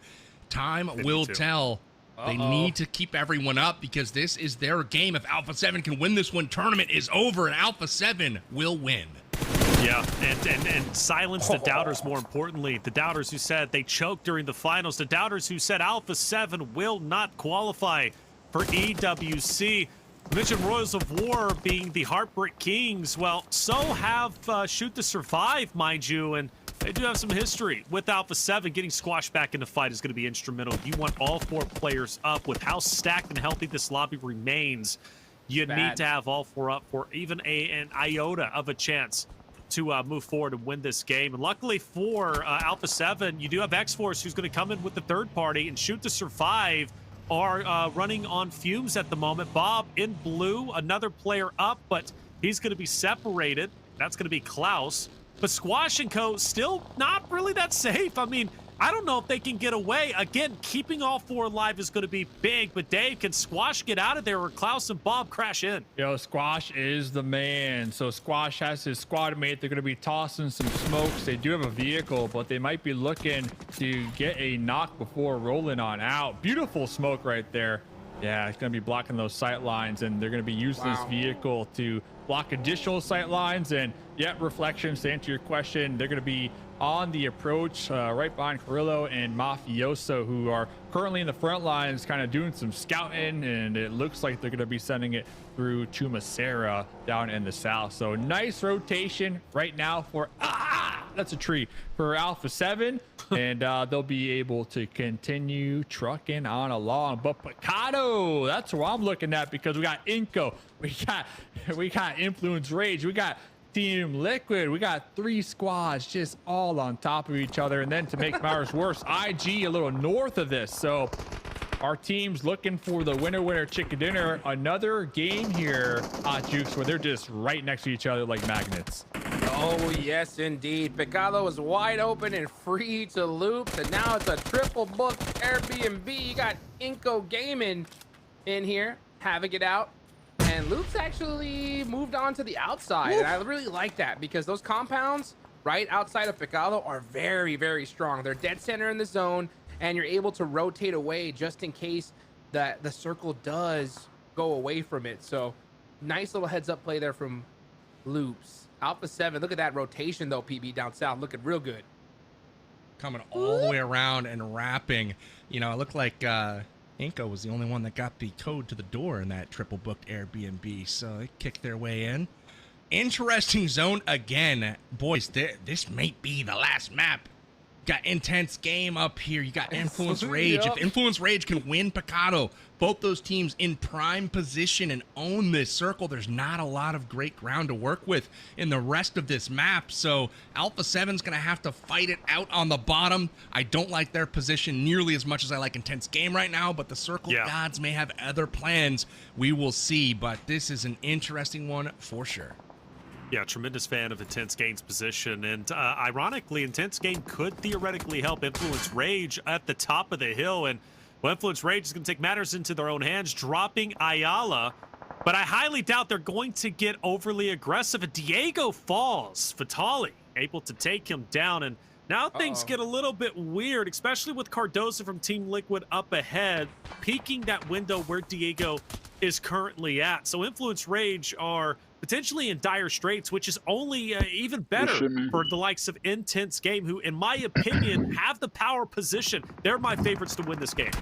Time will tell. They need to keep everyone up because this is their game. If Alpha 7 can win this one, tournament is over, and Alpha 7 will win. Yeah, and silence the doubters, more importantly. The doubters who said they choked during the finals. The doubters who said Alpha 7 will not qualify for EWC. Mentioned Royals of War being the Heartbreak Kings. Well, so have Shoot to Survive, mind you, and they do have some history with Alpha 7. Getting squashed back in the fight is going to be instrumental. You want all 4 players up. With how stacked and healthy this lobby remains, you need to have all 4 up for even an iota of a chance to move forward and win this game. And luckily for Alpha 7, you do have X-Force, who's going to come in with the third party, and Shoot to Survive are running on fumes at the moment. Bob in blue, another player up, but he's going to be separated. That's going to be Klaus. But Squash & Co. still not really that safe. I mean, I don't know if they can get away. Again, keeping all 4 alive is going to be big. But Dave, can Squash get out of there, or Klaus and Bob crash in? Yo, Squash is the man. So Squash has his squad mate. They're going to be tossing some smokes. They do have a vehicle, but they might be looking to get a knock before rolling on out. Beautiful smoke right there. Yeah, it's going to be blocking those sight lines, and they're going to be using this vehicle to block additional sight lines. And yeah, Reflections, to answer your question, they're going to be on the approach right behind Carrillo and Mafioso, who are currently in the front lines kind of doing some scouting, and it looks like they're going to be sending it through to Macera down in the south. So nice rotation right now for that's a tree for Alpha 7, and they'll be able to continue trucking on along. But Picado, that's what I'm looking at, because we got Inco, we got Influence Rage, we got Team Liquid, we got 3 squads just all on top of each other. And then to make matters worse, IG a little north of this. So our team's looking for the winner chicken dinner. Another game here, Jukes, where they're just right next to each other like magnets. Oh, yes, indeed. Picado is wide open and free to loop. And now it's a triple booked Airbnb. You got Inco Gaming in here, having it out. And Loop's actually moved on to the outside. And I really like that, because those compounds right outside of Picado are very, very strong. They're dead center in the zone, and you're able to rotate away just in case that the circle does go away from it. So nice little heads up play there from Loops. Alpha 7, look at that rotation though, PB down south, looking real good. Coming all the way around and wrapping. You know, it looked like Inco was the only one that got the code to the door in that triple booked Airbnb, so they kicked their way in. Interesting zone again. Boys, this may be the last map. Got intense game up here. You got Influence Rage. If Influence Rage can win Picado, both those teams in prime position and own this circle, there's not a lot of great ground to work with in the rest of this map. So Alpha 7's going to have to fight it out on the bottom. I don't like their position nearly as much as I like intense game right now, but the circle gods may have other plans. We will see, but this is an interesting one for sure. Yeah, tremendous fan of Intense Game's position, and ironically, Intense Game could theoretically help Influence Rage at the top of the hill, and well, Influence Rage is going to take matters into their own hands, dropping Ayala, but I highly doubt they're going to get overly aggressive. And Diego falls, Vitali able to take him down, and now things get a little bit weird, especially with Cardozo from Team Liquid up ahead, peeking that window where Diego is currently at. So Influence Rage are potentially in dire straits, which is only even better for the likes of Intense Game, who, in my opinion, have the power position. They're my favorites to win this game.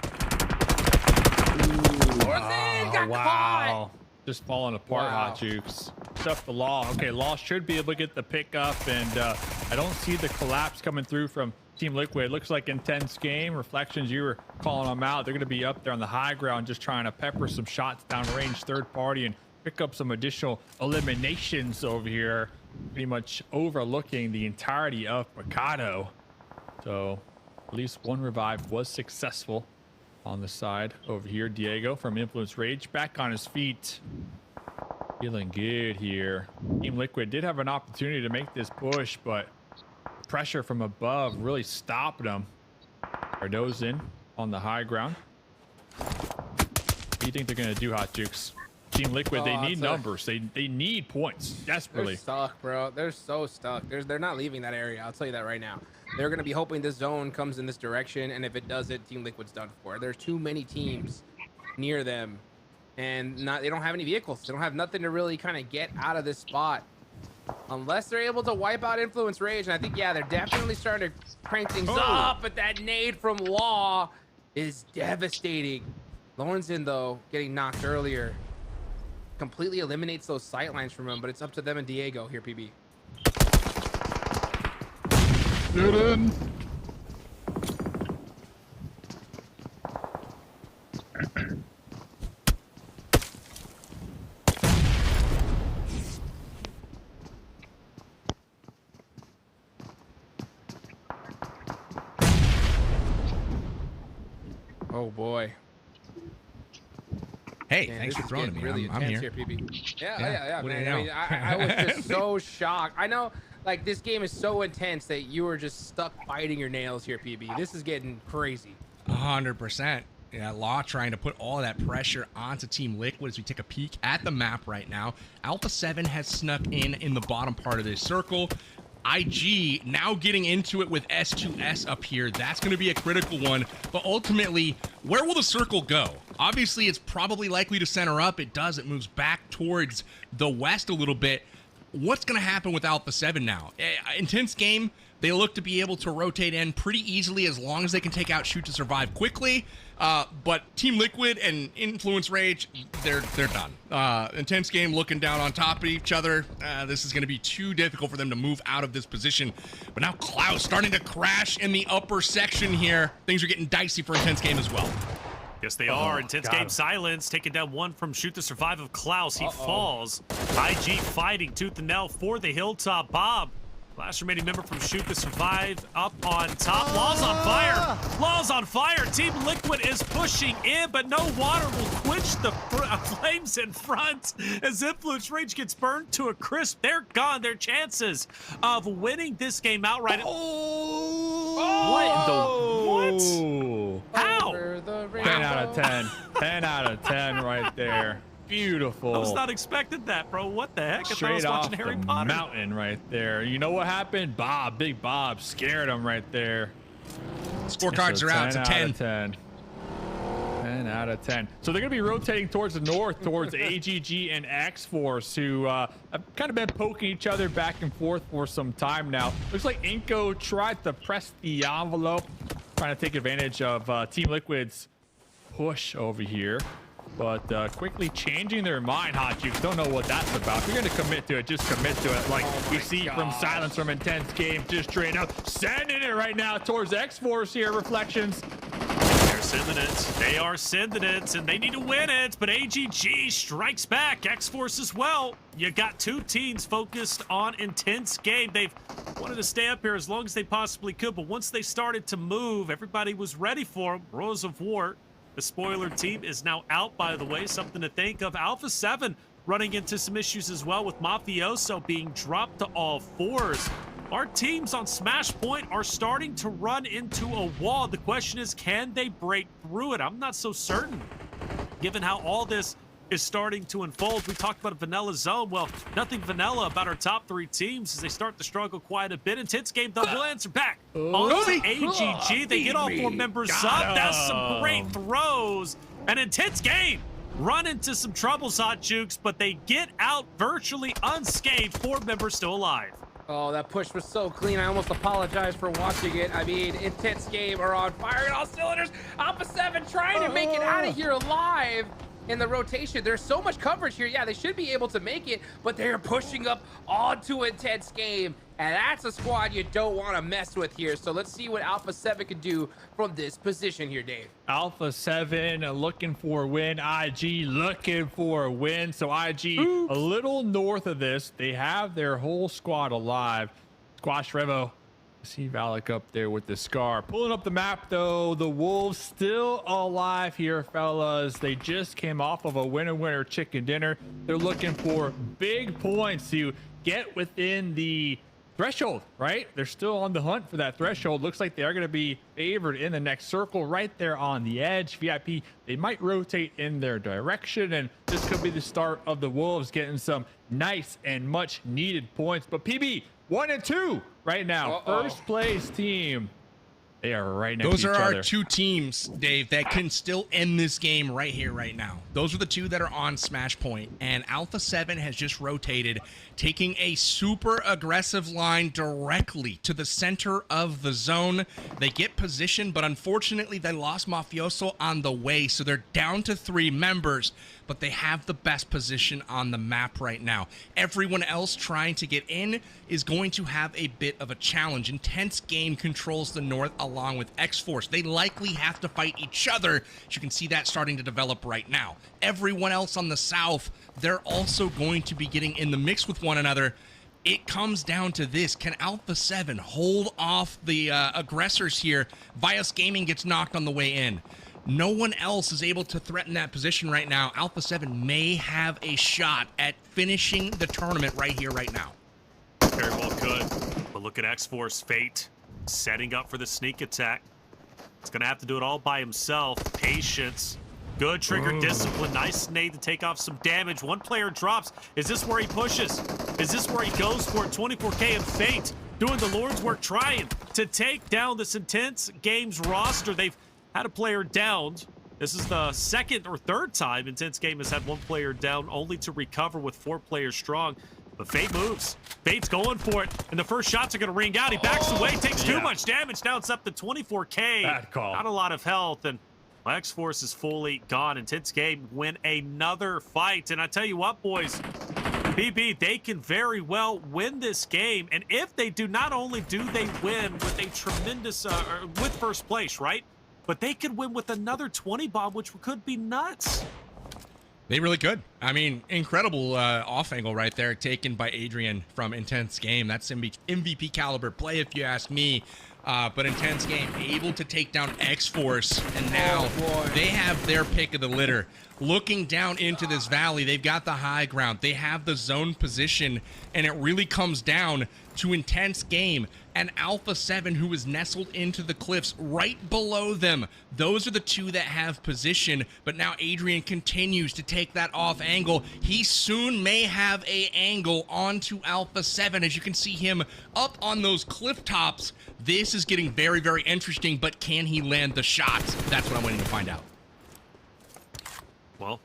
Wow. Just falling apart, Hot Jukes. Stuff the Law. Okay, Law should be able to get the pickup, and I don't see the collapse coming through from Team Liquid. Looks like Intense Game. Reflections, you were calling them out. They're going to be up there on the high ground just trying to pepper some shots down range, third party, and pick up some additional eliminations over here, pretty much overlooking the entirety of Picado. So at least one revive was successful on the side over here. Diego from Influence Rage back on his feet, feeling good here. Team Liquid did have an opportunity to make this push, but pressure from above really stopped them. Cardozo in on the high ground. What do you think they're going to do, Hot Jukes? Team Liquid, they need numbers. They need points desperately. They're stuck, bro. They're so stuck. They're not leaving that area. I'll tell you that right now. They're going to be hoping this zone comes in this direction, and if it doesn't, Team Liquid's done for. There's too many teams near them, and they don't have any vehicles. They don't have nothing to really kind of get out of this spot unless they're able to wipe out Influence Rage. And I think, yeah, they're definitely starting to crank things up, but that nade from Law is devastating. Lorenzen, though, getting knocked earlier, completely eliminates those sight lines from him, but it's up to them and Diego here, PB. Get in. Oh boy. Hey, thanks for throwing me. Really I'm here. PB. Yeah, man. I mean, I was just so shocked. I know, like, this game is so intense that you were just stuck biting your nails here, PB. This is getting crazy. 100%. Yeah, Law trying to put all that pressure onto Team Liquid as we take a peek at the map right now. Alpha 7 has snuck in the bottom part of this circle. IG now getting into it with S2S up here. That's going to be a critical one. But ultimately, where will the circle go? Obviously, it's probably likely to center up. It does. It moves back towards the west a little bit. What's going to happen with Alpha 7 now? Intense game. They look to be able to rotate in pretty easily as long as they can take out Shoot to Survive quickly. But Team Liquid and Influence Rage, they're done. Intense game looking down on top of each other. This is going to be too difficult for them to move out of this position. But now Klaus starting to crash in the upper section here. Things are getting dicey for Intense game as well. Yes, they are. Intense game silence, taking down one from Shoot to Survive of Klaus. He falls. IG fighting tooth and nail for the Hilltop. Bob, last remaining member from Shoot to Survive, up on top. Law's on fire. Law's on fire. Team Liquid is pushing in, but no water will quench the flames in front. As Influence Rage gets burned to a crisp, they're gone. Their chances of winning this game outright. What in the what? How? 10 out of 10. 10 out of 10 right there. Beautiful. I was not expecting that, bro. What the heck? Straight off the Harry Potter mountain right there. You know what happened? Big Bob scared him right there. Scorecards are out. It's a 10. 10 out of 10. So they're going to be rotating towards the north, towards AGG and X-Force, who have kind of been poking each other back and forth for some time now. Looks like Inko tried to press the envelope, trying to take advantage of Team Liquid's push over here. But quickly changing their mind, Hot Jukes. Don't know what that's about. If you're going to commit to it, just commit to it. Like we see from Silence from Intense Game, just straight up sending it right now towards X-Force here. Reflections. They're sending it. They are sending it, and they need to win it. But AGG strikes back. X-Force as well. You got two teams focused on Intense Game. They've wanted to stay up here as long as they possibly could, but once they started to move, everybody was ready for them. Rose of War. The spoiler team is now out, by the way. Something to think of. Alpha 7 running into some issues as well, with Mafioso being dropped to all fours. Our teams on Smash Point are starting to run into a wall. The question is, can they break through it? I'm not so certain, given how all this is starting to unfold. We talked about a vanilla zone. Well, nothing vanilla about our top three teams as they start to struggle quite a bit. Intense Game, though, will answer back onto AGG. They get all four members up. That's some great throws. An Intense Game run into some troubles, Hot Jukes, but they get out virtually unscathed. Four members still alive. Oh, that push was so clean. I almost apologize for watching it. I mean, Intense Game are on fire in all cylinders. Alpha 7 trying to make it out of here alive. In the rotation, there's so much coverage here. Yeah, they should be able to make it, but they're pushing up onto Intense Game, and that's a squad you don't want to mess with here. So let's see what Alpha 7 can do from this position here, Dave. Alpha 7 looking for a win. IG looking for a win. So IG a little north of this. They have their whole squad alive. Squash Revo. See Valak up there with the scar. Pulling up the map, though. The Wolves still alive here, fellas. They just came off of a winner chicken dinner. They're looking for big points to get within the threshold, right? They're still on the hunt for that threshold. Looks like they are going to be favored in the next circle right there on the edge. VIP, they might rotate in their direction, and this could be the start of the Wolves getting some nice and much needed points. But PB, 1 and 2 right now. First place team. They are right next to each other. Those are our two teams, Dave, that can still end this game right here, right now. Those are the two that are on Smash Point, and Alpha 7 has just rotated, taking a super aggressive line directly to the center of the zone. They get position, but unfortunately they lost Mafioso on the way, so they're down to 3 members, but they have the best position on the map right now. Everyone else trying to get in is going to have a bit of a challenge. Intense Game controls the north along with X-Force. They likely have to fight each other. As you can see that starting to develop right now. Everyone else on the south, they're also going to be getting in the mix with one another. It comes down to this. Can Alpha 7 hold off the aggressors here? Vios Gaming gets knocked on the way in. No one else is able to threaten that position right now. Alpha 7 may have a shot at finishing the tournament right here, right now. Very well could. But look at X-Force Fate setting up for the sneak attack. It's going to have to do it all by himself. Patience. Good trigger discipline. Nice nade to take off some damage. One player drops. Is this where he pushes? Is this where he goes for it? 24K and Fate doing the Lord's work, trying to take down this Intense Games roster. They've had a player downed. This is the second or third time Intense Game has had one player down, only to recover with 4 players strong. But Fate moves. Fate's going for it, and the first shots are going to ring out. He backs away, takes too much damage. Now it's up to 24K. Bad call. Not a lot of health, and X-Force is fully gone. Intense Game win another fight. And I tell you what, boys, BB, they can very well win this game. And if they do, not only do they win with a tremendous, with first place, right? But they could win with another 20 bomb, which could be nuts. They really could. I mean, incredible off angle right there taken by Adrian from Intense Game. That's MVP caliber play if you ask me. But Intense Game able to take down X-Force, and now they have their pick of the litter. Looking down into this valley, they've got the high ground. They have the zone position, and it really comes down to Intense Game and Alpha 7, who is nestled into the cliffs right below them. Those are the two that have position, but now Adrian continues to take that off angle. He soon may have a angle onto Alpha 7, as you can see him up on those cliff tops. This is getting very, very interesting, but can he land the shots? That's what I'm waiting to find out. Well,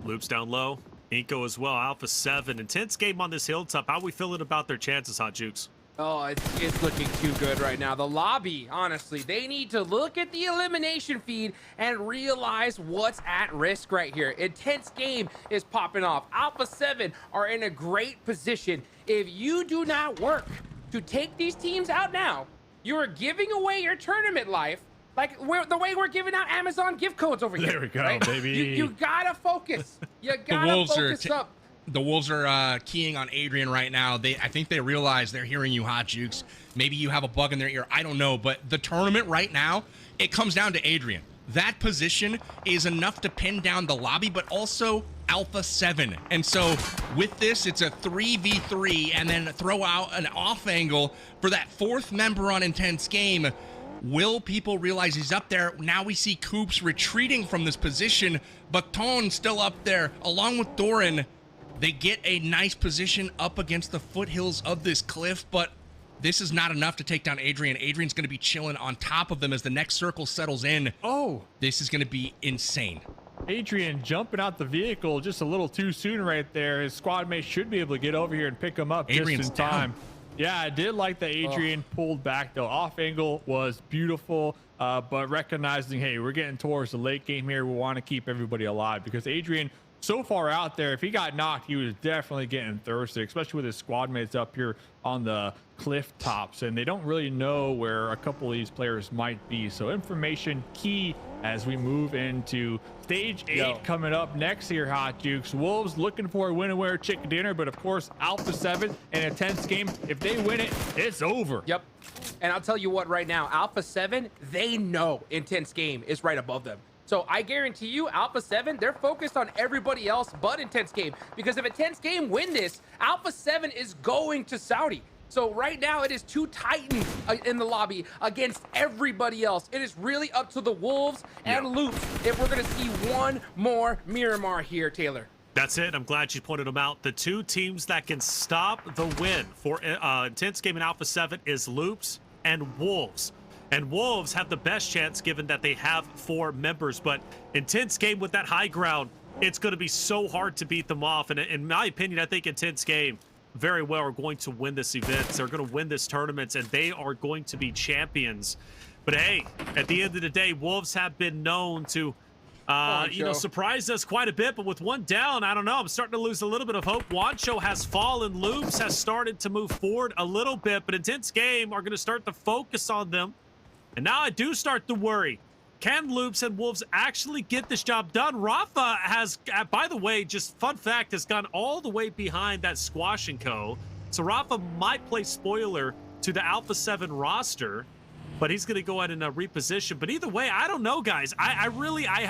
Loops down low. Inko as well, Alpha 7. Intense Game on this hilltop. How are we feeling about their chances, Hot Jukes? Oh, it's looking too good right now. The lobby, honestly, they need to look at the elimination feed and realize what's at risk right here. Intense Game is popping off. Alpha 7 are in a great position. If you do not work to take these teams out now, you are giving away your tournament life. Like the way we're giving out Amazon gift codes over here. There we go, right? baby. You gotta focus. You gotta focus up. The Wolves are keying on Adrian right now. I think they realize they're hearing you, Hot Jukes. Maybe you have a bug in their ear. I don't know. But the tournament right now, it comes down to Adrian. That position is enough to pin down the lobby, but also Alpha 7. And so with this, it's a 3v3 and then throw out an off angle for that 4th member on Intense Game. Will people realize he's up there? Now we see Coops retreating from this position. Baton still up there, along with Doran. They get a nice position up against the foothills of this cliff, but this is not enough to take down Adrian. Adrian's going to be chilling on top of them as the next circle settles in. Oh, this is going to be insane. Adrian jumping out the vehicle just a little too soon right there. His squad mate should be able to get over here and pick him up Adrian's just in time. down. Yeah, I did like that Adrian pulled back. The off angle was beautiful, but recognizing, hey, we're getting towards the late game here. We want to keep everybody alive because Adrian, so far out there, if he got knocked, he was definitely getting thirsty, especially with his squad mates up here on the cliff tops, and they don't really know where a couple of these players might be. So information key as we move into stage 8 coming up next here, Hot Jukes. Wolves looking for a win and wear chicken dinner, but of course Alpha 7 in a Intense Game, if they win it, it's over. Yep. And I'll tell you what right now, Alpha 7, they know Intense Game is right above them. So I guarantee you, Alpha 7, they're focused on everybody else but Intense Game. Because if Intense Game win this, Alpha 7 is going to Saudi. So right now it is 2 Titans in the lobby against everybody else. It is really up to the Wolves and Loops if we're going to see one more Miramar here, Taylor. That's it. I'm glad you pointed them out. The 2 teams that can stop the win for Intense Game and Alpha 7 is Loops and Wolves. And Wolves have the best chance given that they have 4 members. But Intense Game with that high ground, it's going to be so hard to beat them off. And in my opinion, I think Intense Game very well are going to win this event. They're going to win this tournament, and they are going to be champions. But hey, at the end of the day, Wolves have been known to surprise us quite a bit. But with 1 down, I don't know. I'm starting to lose a little bit of hope. Wancho has fallen. Loops has started to move forward a little bit, but Intense Game are going to start to focus on them. And now I do start to worry. Can Loops and Wolves actually get this job done? Rafa has, by the way, just fun fact, has gone all the way behind that Squash & Co. So Rafa might play spoiler to the Alpha 7 roster, but he's going to go ahead and reposition. But either way, I don't know, guys. I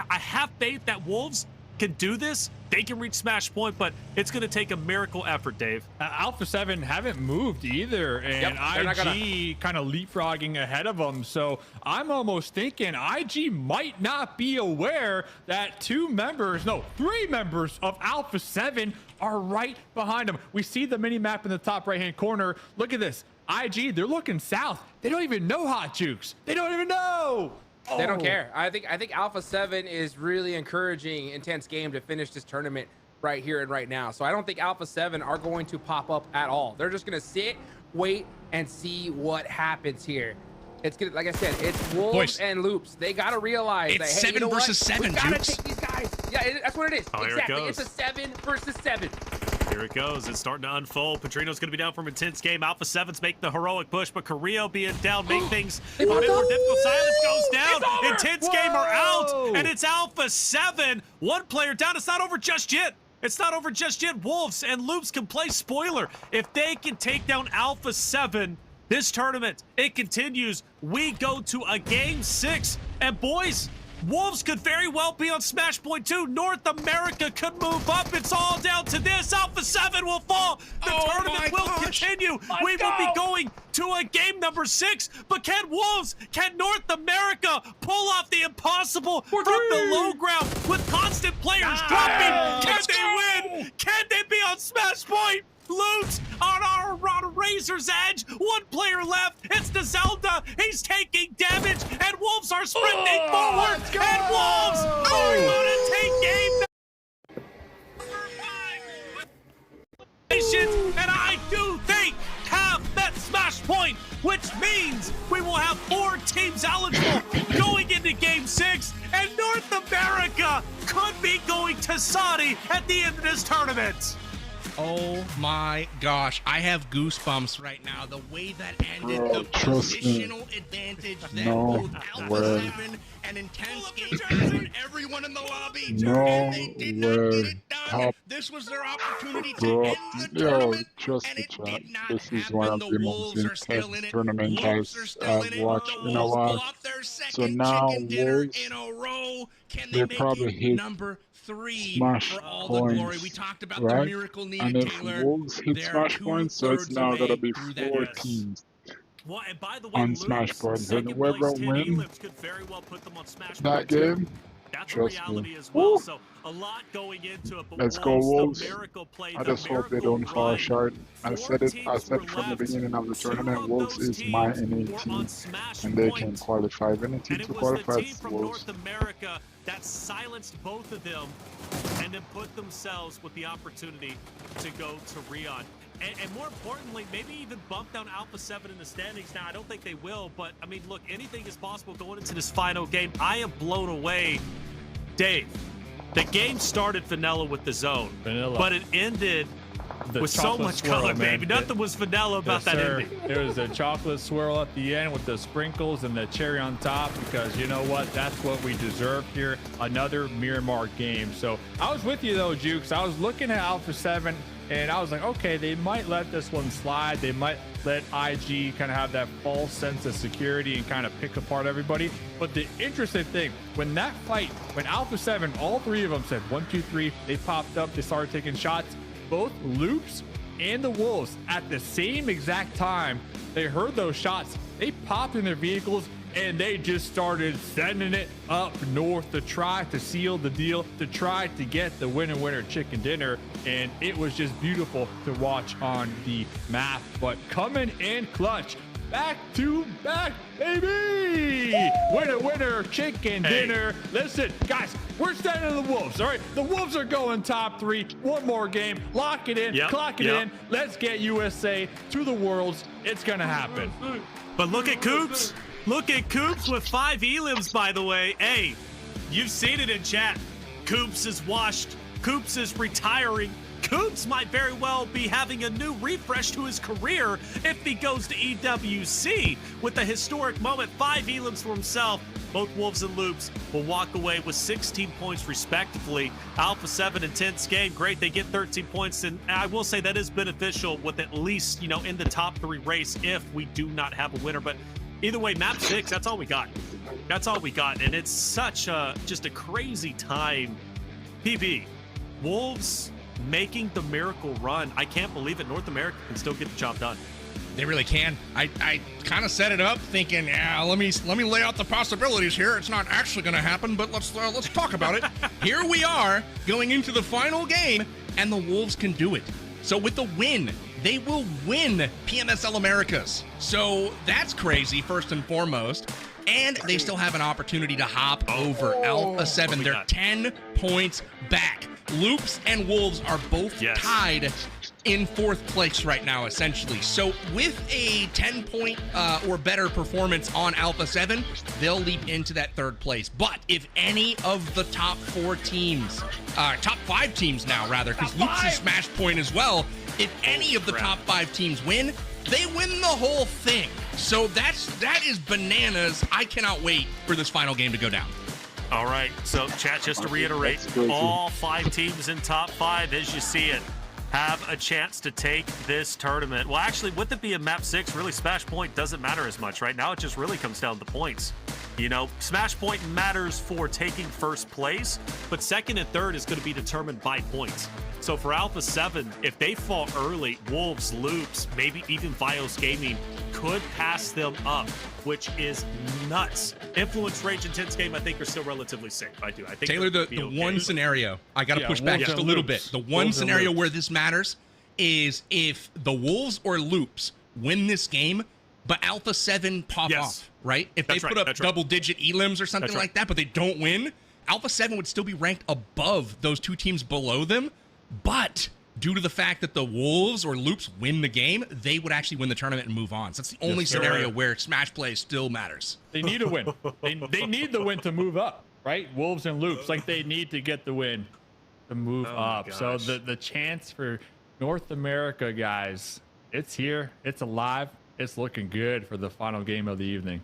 have faith that Wolves can do this. They can reach smash point, but it's going to take a miracle effort, Dave. Alpha 7 haven't moved either, and IG kind of leapfrogging ahead of them. So I'm almost thinking IG might not be aware that 3 members of Alpha 7 are right behind them. We see the mini map in the top right-hand corner. Look at this. IG, they're looking south. They don't even know Hot Jukes. They don't even know. They don't care. I think Alpha 7 is really encouraging Intense Game to finish this tournament right here and right now. So I don't think Alpha 7 are going to pop up at all. They're just going to sit, wait, and see what happens here. It's good. Like I said, it's Wolves and Loops. They got to realize that, hey, 7 versus 7, we got to Jukes. take these guys. Yeah, that's what it is. Oh, exactly. here it goes. It's a 7 versus 7. Here it goes. It's starting to unfold. Padrino's going to be down from Intense Game. Alpha 7's make the heroic push, but Carrillo being down make things a bit more difficult. Silence goes down. Intense Game are out, and it's Alpha 7. One player down. It's not over just yet. It's not over just yet. Wolves and Loops can play spoiler. If they can take down Alpha 7, this tournament, it continues. We go to a Game 6. And boys, Wolves could very well be on Smash Point 2. North America could move up. It's all down to this. Alpha 7 will fall. The tournament will continue. We will be going to a game number 6. But can North America pull off the impossible from the low ground with constant players dropping? Can they win? Can they be on Smash Point? Loops on our razor's edge. One player left. It's the Zelda. He's taking damage, and Wolves are sprinting forward. And Wolves are going to take game number 5. And I do think have met Smash Point, which means we will have 4 teams eligible going into Game 6, and North America could be going to Saudi at the end of this tournament. Oh my gosh, I have goosebumps right now. The way that ended, Bro, the trust me. positional advantage that No both Alpha way. 7 and Intense Game and everyone in the lobby, No and they did not get way. it done. Top. This was their opportunity to Bro, end the yo, tournament, trust and me, it chat. did not This is happen. one of The the most Wolves are still in intense it. tournament Loops are still in I've it. watched The in a Wolves while. bought their So second now chicken dinner Wolves, in a row. Can they they make probably it hit number 3 Smash for all the glory? points, We talked about right? the miracle And needed, if Taylor. Wolves hit They're Smash points, so it's 2/3 now gotta away be through that 4 race. teams Well, and by the way, on Smash Loops, points. And second whoever place 10 wins elims could very well put them on Smash that Point 2. game, That's a trust reality me. as well. Woo! So a lot going into it. But Let's go Wolves. The miracle play, I the just hope they miracle don't fall run. short. I 4 said it teams from were the left. beginning of the 2 tournament. of Wolves those is my teams NA were team, on Smash and they Point. can qualify. If any team And to it was qualify, the team it's from Wolves. North America that silenced both of them and then put themselves with the opportunity to go to Rion. And more importantly, maybe even bump down Alpha 7 in the standings. Now, I don't think they will, but, I mean, look, anything is possible going into this final game. I am blown away. Dave, the game started vanilla with the zone, but it ended with so much swirl, color, man. baby. Nothing was vanilla about that ending. There was a chocolate swirl at the end with the sprinkles and the cherry on top, because you know what? That's what we deserve here. Another Miramar game. So I was with you though, Jukes. I was looking at Alpha 7 and I was like, okay, they might let this one slide. They might let IG kind of have that false sense of security and kind of pick apart everybody. But the interesting thing, when that fight, when Alpha 7, all 3 of them said 1, 2, 3, they popped up, they started taking shots. Both Loops and the Wolves at the same exact time, they heard those shots. They popped in their vehicles and they just started sending it up north to try to seal the deal, to try to get the winner chicken dinner. And it was just beautiful to watch on the map. But coming in clutch, back to back, baby! Winner chicken dinner. Listen, guys, we're standing the Wolves, all right? The Wolves are going top 3. One more game. Lock it in, clock it in. Let's get USA to the Worlds. It's gonna happen. But look at Coops. Look at Coops with 5 elims, by the way. Hey, you've seen it in chat. Coops is washed. Coops is retiring. Coops might very well be having a new refresh to his career if he goes to EWC with a historic moment. 5 elims for himself. Both Wolves and Loops will walk away with 16 points respectively. Alpha 7 Intense Game, great. They get 13 points, and I will say that is beneficial with at least, in the top 3 race if we do not have a winner. But either way, map 6, that's all we got. That's all we got, and it's such just a crazy time. PB, Wolves making the miracle run. I can't believe it. North America can still get the job done. They really can. I kind of set it up thinking, yeah, let me lay out the possibilities here. It's not actually going to happen, but let's talk about it. Here we are going into the final game, and the Wolves can do it. So with the win, they will win PMSL Americas. So that's crazy, first and foremost. And they still have an opportunity to hop over Alpha 7. They're 10 points back. Loops and Wolves are both tied in 4th place right now, essentially. So with a 10-point or better performance on Alpha 7, they'll leap into that 3rd place. But if any of the top 4 teams, top 5 teams now, rather, because Loops is Smash Point as well, if any of the top 5 teams win, they win the whole thing. So that is bananas. I cannot wait for this final game to go down. All right, so chat, just to reiterate, all 5 teams in top 5, as you see it, have a chance to take this tournament. Well, actually, with it being map 6, really Smash Point doesn't matter as much. Right now, it just really comes down to points. You know, Smash Point matters for taking 1st place, but 2nd and 3rd is going to be determined by points. So for Alpha 7, if they fall early, Wolves, Loops, maybe even Vios Gaming could pass them up, which is nuts. Influence, Rage, Intense Game, I think, are still relatively safe. I do. I think Taylor, the okay. one scenario, I got to push back just a little bit. The one scenario where this matters is if the Wolves or Loops win this game, but Alpha 7 pop off, right? If they put up double-digit elims or something like that, but they don't win, Alpha 7 would still be ranked above those 2 teams below them. But due to the fact that the Wolves or Loops win the game, they would actually win the tournament and move on. So that's the only scenario where Smash Play still matters. They need a win. They need the win to move up, right? Wolves and Loops, like they need to get the win to move up. So the chance for North America, guys, it's here. It's alive. It's looking good for the final game of the evening.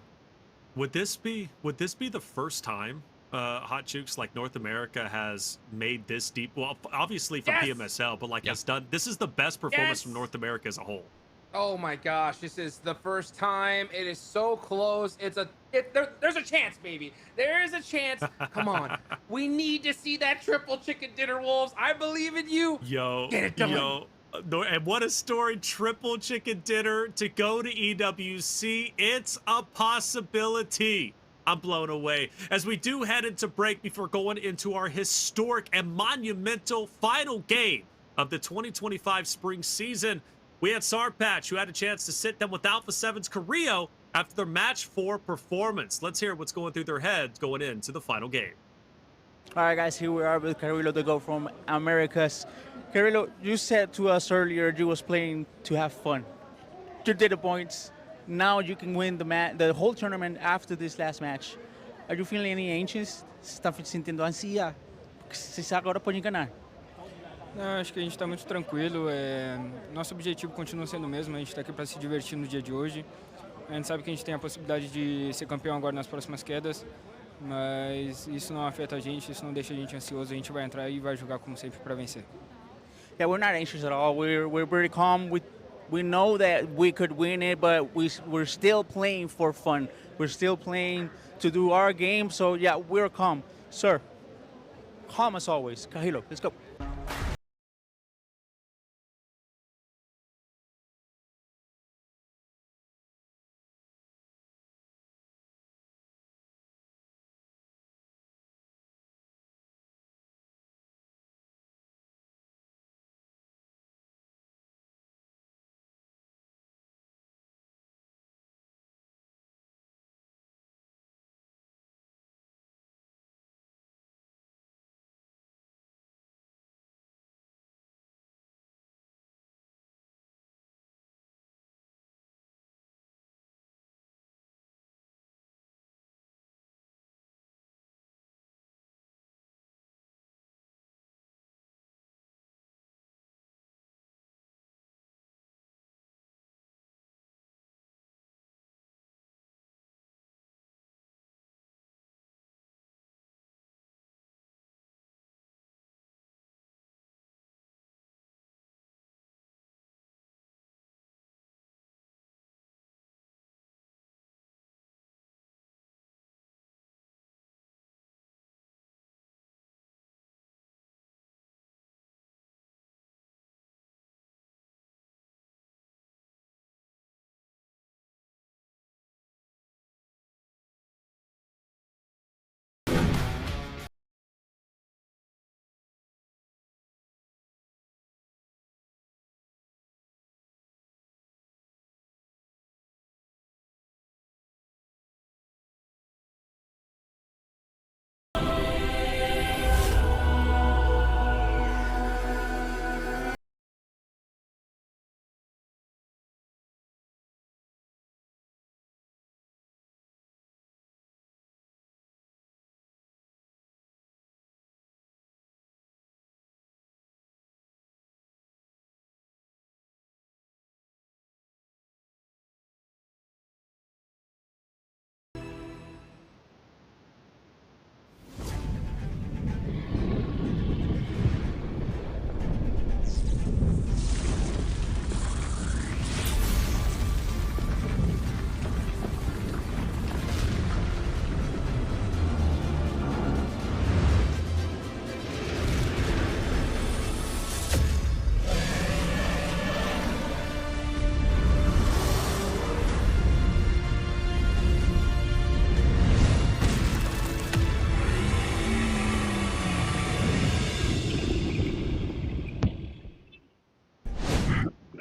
Would this be the first time Hot Jukes, like North America has made this deep? Well, obviously from PMSL, but like has done. This is the best performance from North America as a whole. Oh my gosh, this is the first time. It is so close. There's a chance, baby. There is a chance. Come on. We need to see that triple chicken dinner, Wolves. I believe in you. Yo, get it done. Yo. And what a story, triple chicken dinner to go to EWC. It's a possibility. I'm blown away. As we do head into break before going into our historic and monumental final game of the 2025 spring season, we had Sarpatch, who had a chance to sit down with Alpha 7's Carrillo after their match 4 performance. Let's hear what's going through their heads going into the final game. All right, guys, here we are with Carrillo to go from Americas. Carrillo, you said to us earlier you was playing to have fun. You did the points. Now you can win the whole tournament after this last match. Are you feeling any anxious? Você está sentindo ansiedade? Vocês agora podem ganhar. Não, acho que a gente está muito tranquilo. Nosso objetivo continua sendo o mesmo. A gente está aqui para se divertir no dia de hoje. A gente sabe que a gente tem a possibilidade de ser campeão agora nas próximas quedas, mas isso não afeta a gente, isso não deixa a gente ansioso. A gente vai entrar e vai jogar como sempre para vencer. Yeah, we're not anxious at all. We're very calm. We know that we could win it, but we're still playing for fun. We're still playing to do our game. So yeah, we're calm, sir. Calm as always. Carrillo, let's go.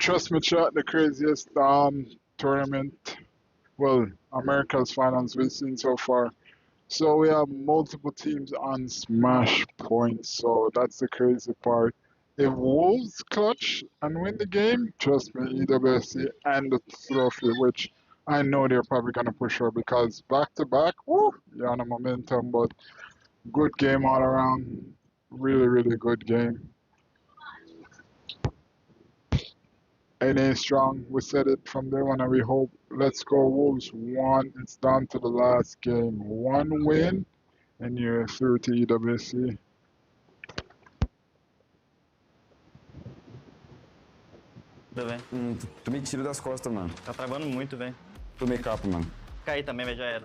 Trust me, chat, the craziest tournament, well, America's finals we've seen so far. So we have multiple teams on smash points, so that's the crazy part. If Wolves clutch and win the game, trust me, EWC and the trophy, which I know they're probably gonna push her because back to back, woo, you're on a momentum, but good game all around. Really, really good game. NA strong. We said it from day one, and we hope. Let's go Wolves. One. It's down to the last game. One win, and you're through to EWC. Velho. Tu me tira das costas, mano. Tá travando muito, velho. Tomei capa, mano. Caí também, velho, já era.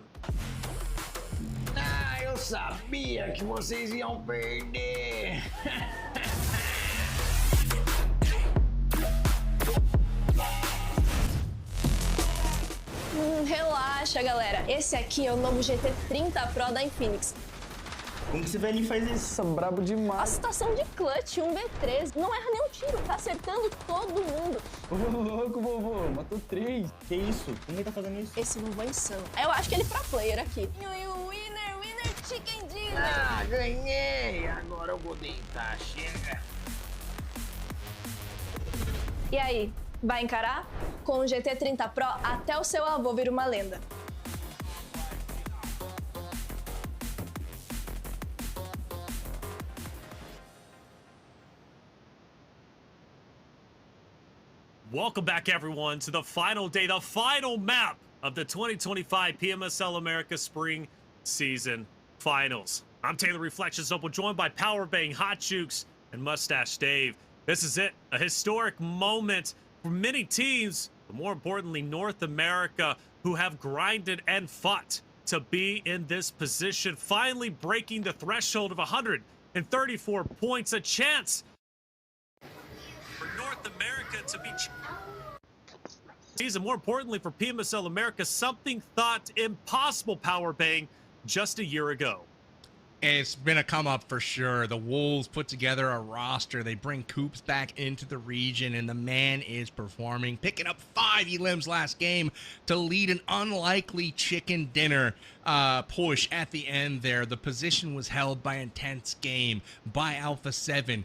Ah, eu sabia que vocês iam perder. Relaxa, galera. Esse aqui é o novo GT 30 Pro da Infinix. Como que esse velhinho faz isso? Nossa, brabo A demais. situação de clutch, 1v3, não erra nenhum tiro, tá acertando todo mundo. Ô, louco, vovô. Matou 3. Que isso? Como ele tá fazendo isso? Esse vovô é insano. Eu acho que ele é pro player aqui. Winner, chicken dinner. Ah, ganhei! Agora eu vou deitar, chega. E aí, vai encarar? Com o GT 30 Pro, até o seu avô vira uma lenda. Welcome back, everyone, to the final day, the final map of the 2025 PMSL America Spring Season Finals. I'm Taylor Reflections Opal, joined by Powerbang, Hot Jukes, and Mustache Dave. This is it, a historic moment for many teams, but more importantly, North America, who have grinded and fought to be in this position, finally breaking the threshold of 134 points, a chance for North America to be season. More importantly for PMSL America, something thought impossible, Powerbang, just a year ago. It's been a come up for sure. The Wolves put together a roster. They bring Coops back into the region, and the man is performing, picking up 5 elims last game to lead an unlikely chicken dinner push at the end there. The position was held by Intense Game, by Alpha 7.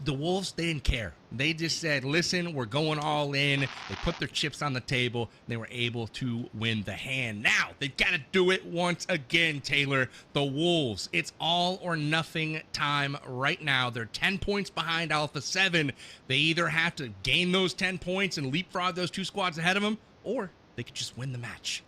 The Wolves, they didn't care. They just said, listen, we're going all in. They put their chips on the table. They were able to win the hand. Now, they've got to do it once again, Taylor. The Wolves, it's all or nothing time right now. They're 10 points behind Alpha 7. They either have to gain those 10 points and leapfrog those 2 squads ahead of them, or they could just win the match.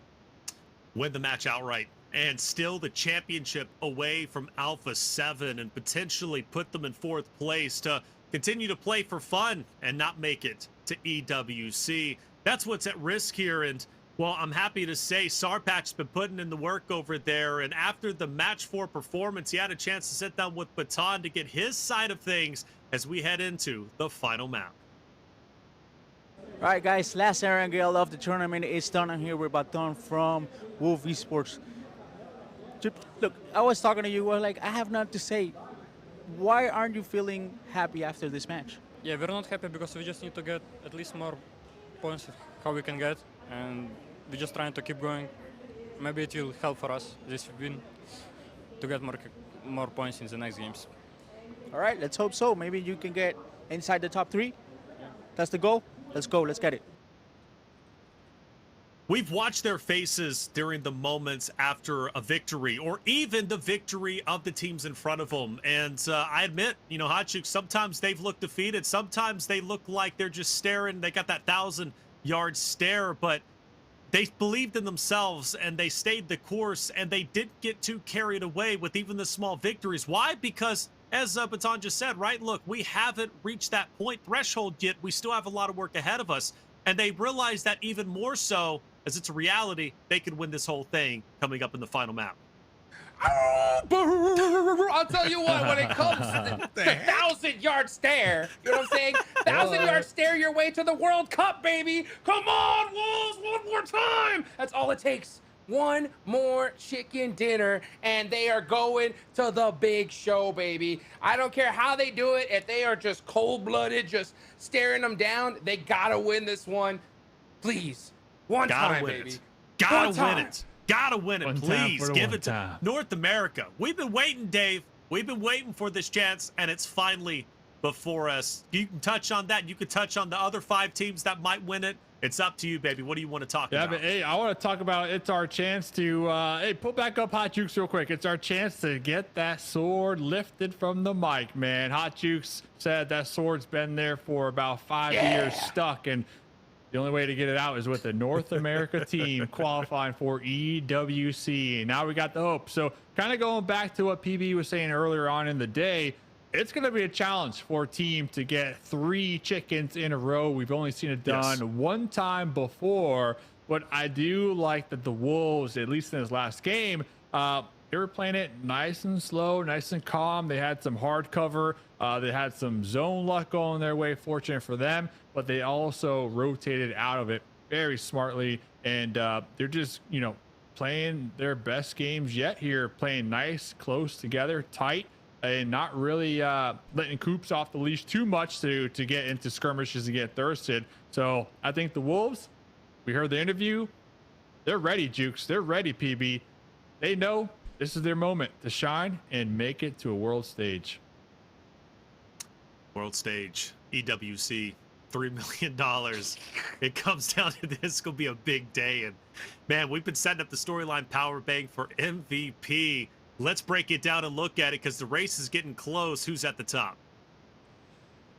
Win the match outright. And still the championship away from Alpha 7 and potentially put them in 4th place to continue to play for fun and not make it to EWC. That's what's at risk here. And, well, I'm happy to say Sarpak's been putting in the work over there. And after the match 4 performance, he had a chance to sit down with Baton to get his side of things as we head into the final map. All right, guys, last Erangel of the tournament is done. I'm here with Baton from Wolf Esports. Look, I was talking to you, well, like, I have nothing to say. Why aren't you feeling happy after this match? Yeah, we're not happy because we just need to get at least more points how we can get, and we're just trying to keep going. Maybe it will help for us this win to get more points in the next games. All right, let's hope so. Maybe you can get inside the top 3. Yeah. That's the goal. Let's go. Let's get it. We've watched their faces during the moments after a victory, or even the victory of the teams in front of them. And I admit, you know, Hotchuk, sometimes they've looked defeated. Sometimes they look like they're just staring. They got that 1,000-yard stare, but they believed in themselves and they stayed the course, and they didn't get too carried away with even the small victories. Why? Because, as Baton just said, right, look, we haven't reached that point threshold yet. We still have a lot of work ahead of us. And they realize that even more so, as it's a reality, they could win this whole thing coming up in the final map. I'll tell you what, when it comes to the 1,000-yard stare, you know what I'm saying? 1,000-yard stare your way to the World Cup, baby. Come on, Wolves, one more time. That's all it takes. one more chicken dinner, and they are going to the big show, baby. I don't care how they do it. If they are just cold-blooded, just staring them down, they gotta win this one. Please, one time, baby. Gotta win it. Gotta win it. One time Please for the give one it to time. North America. We've been waiting, Dave. We've been waiting for this chance, and it's finally before us. You can touch on that. You can touch on the other 5 teams that might win it. It's up to you, baby. What do you want to talk Yeah, about? but hey, I want to talk about it's our chance to hey, pull back up Hot Jukes real quick. It's our chance to get that sword lifted from the mic, man. Hot Jukes said that sword's been there for about 5 years stuck, and the only way to get it out is with the North America team qualifying for EWC. Now we got the hope. So kind of going back to what PB was saying earlier on in the day, it's going to be a challenge for a team to get 3 chickens in a row. We've only seen it done one time before, but I do like that the Wolves, at least in this last game, they were playing it nice and slow, nice and calm. They had some hard cover. They had some zone luck going their way, fortunate for them, but they also rotated out of it very smartly. And they're just, you know, playing their best games yet here, playing nice, close together, tight, and not really letting Coops off the leash too much to get into skirmishes and get thirsted. So I think the Wolves, we heard the interview, they're ready, Jukes. They're ready, PB. They know this is their moment to shine and make it to a world stage. World stage, EWC, $3 million. It comes down to this. It's going to be a big day. And man, we've been setting up the storyline power bank for MVP. Let's break it down and look at it because the race is getting close. Who's at the top?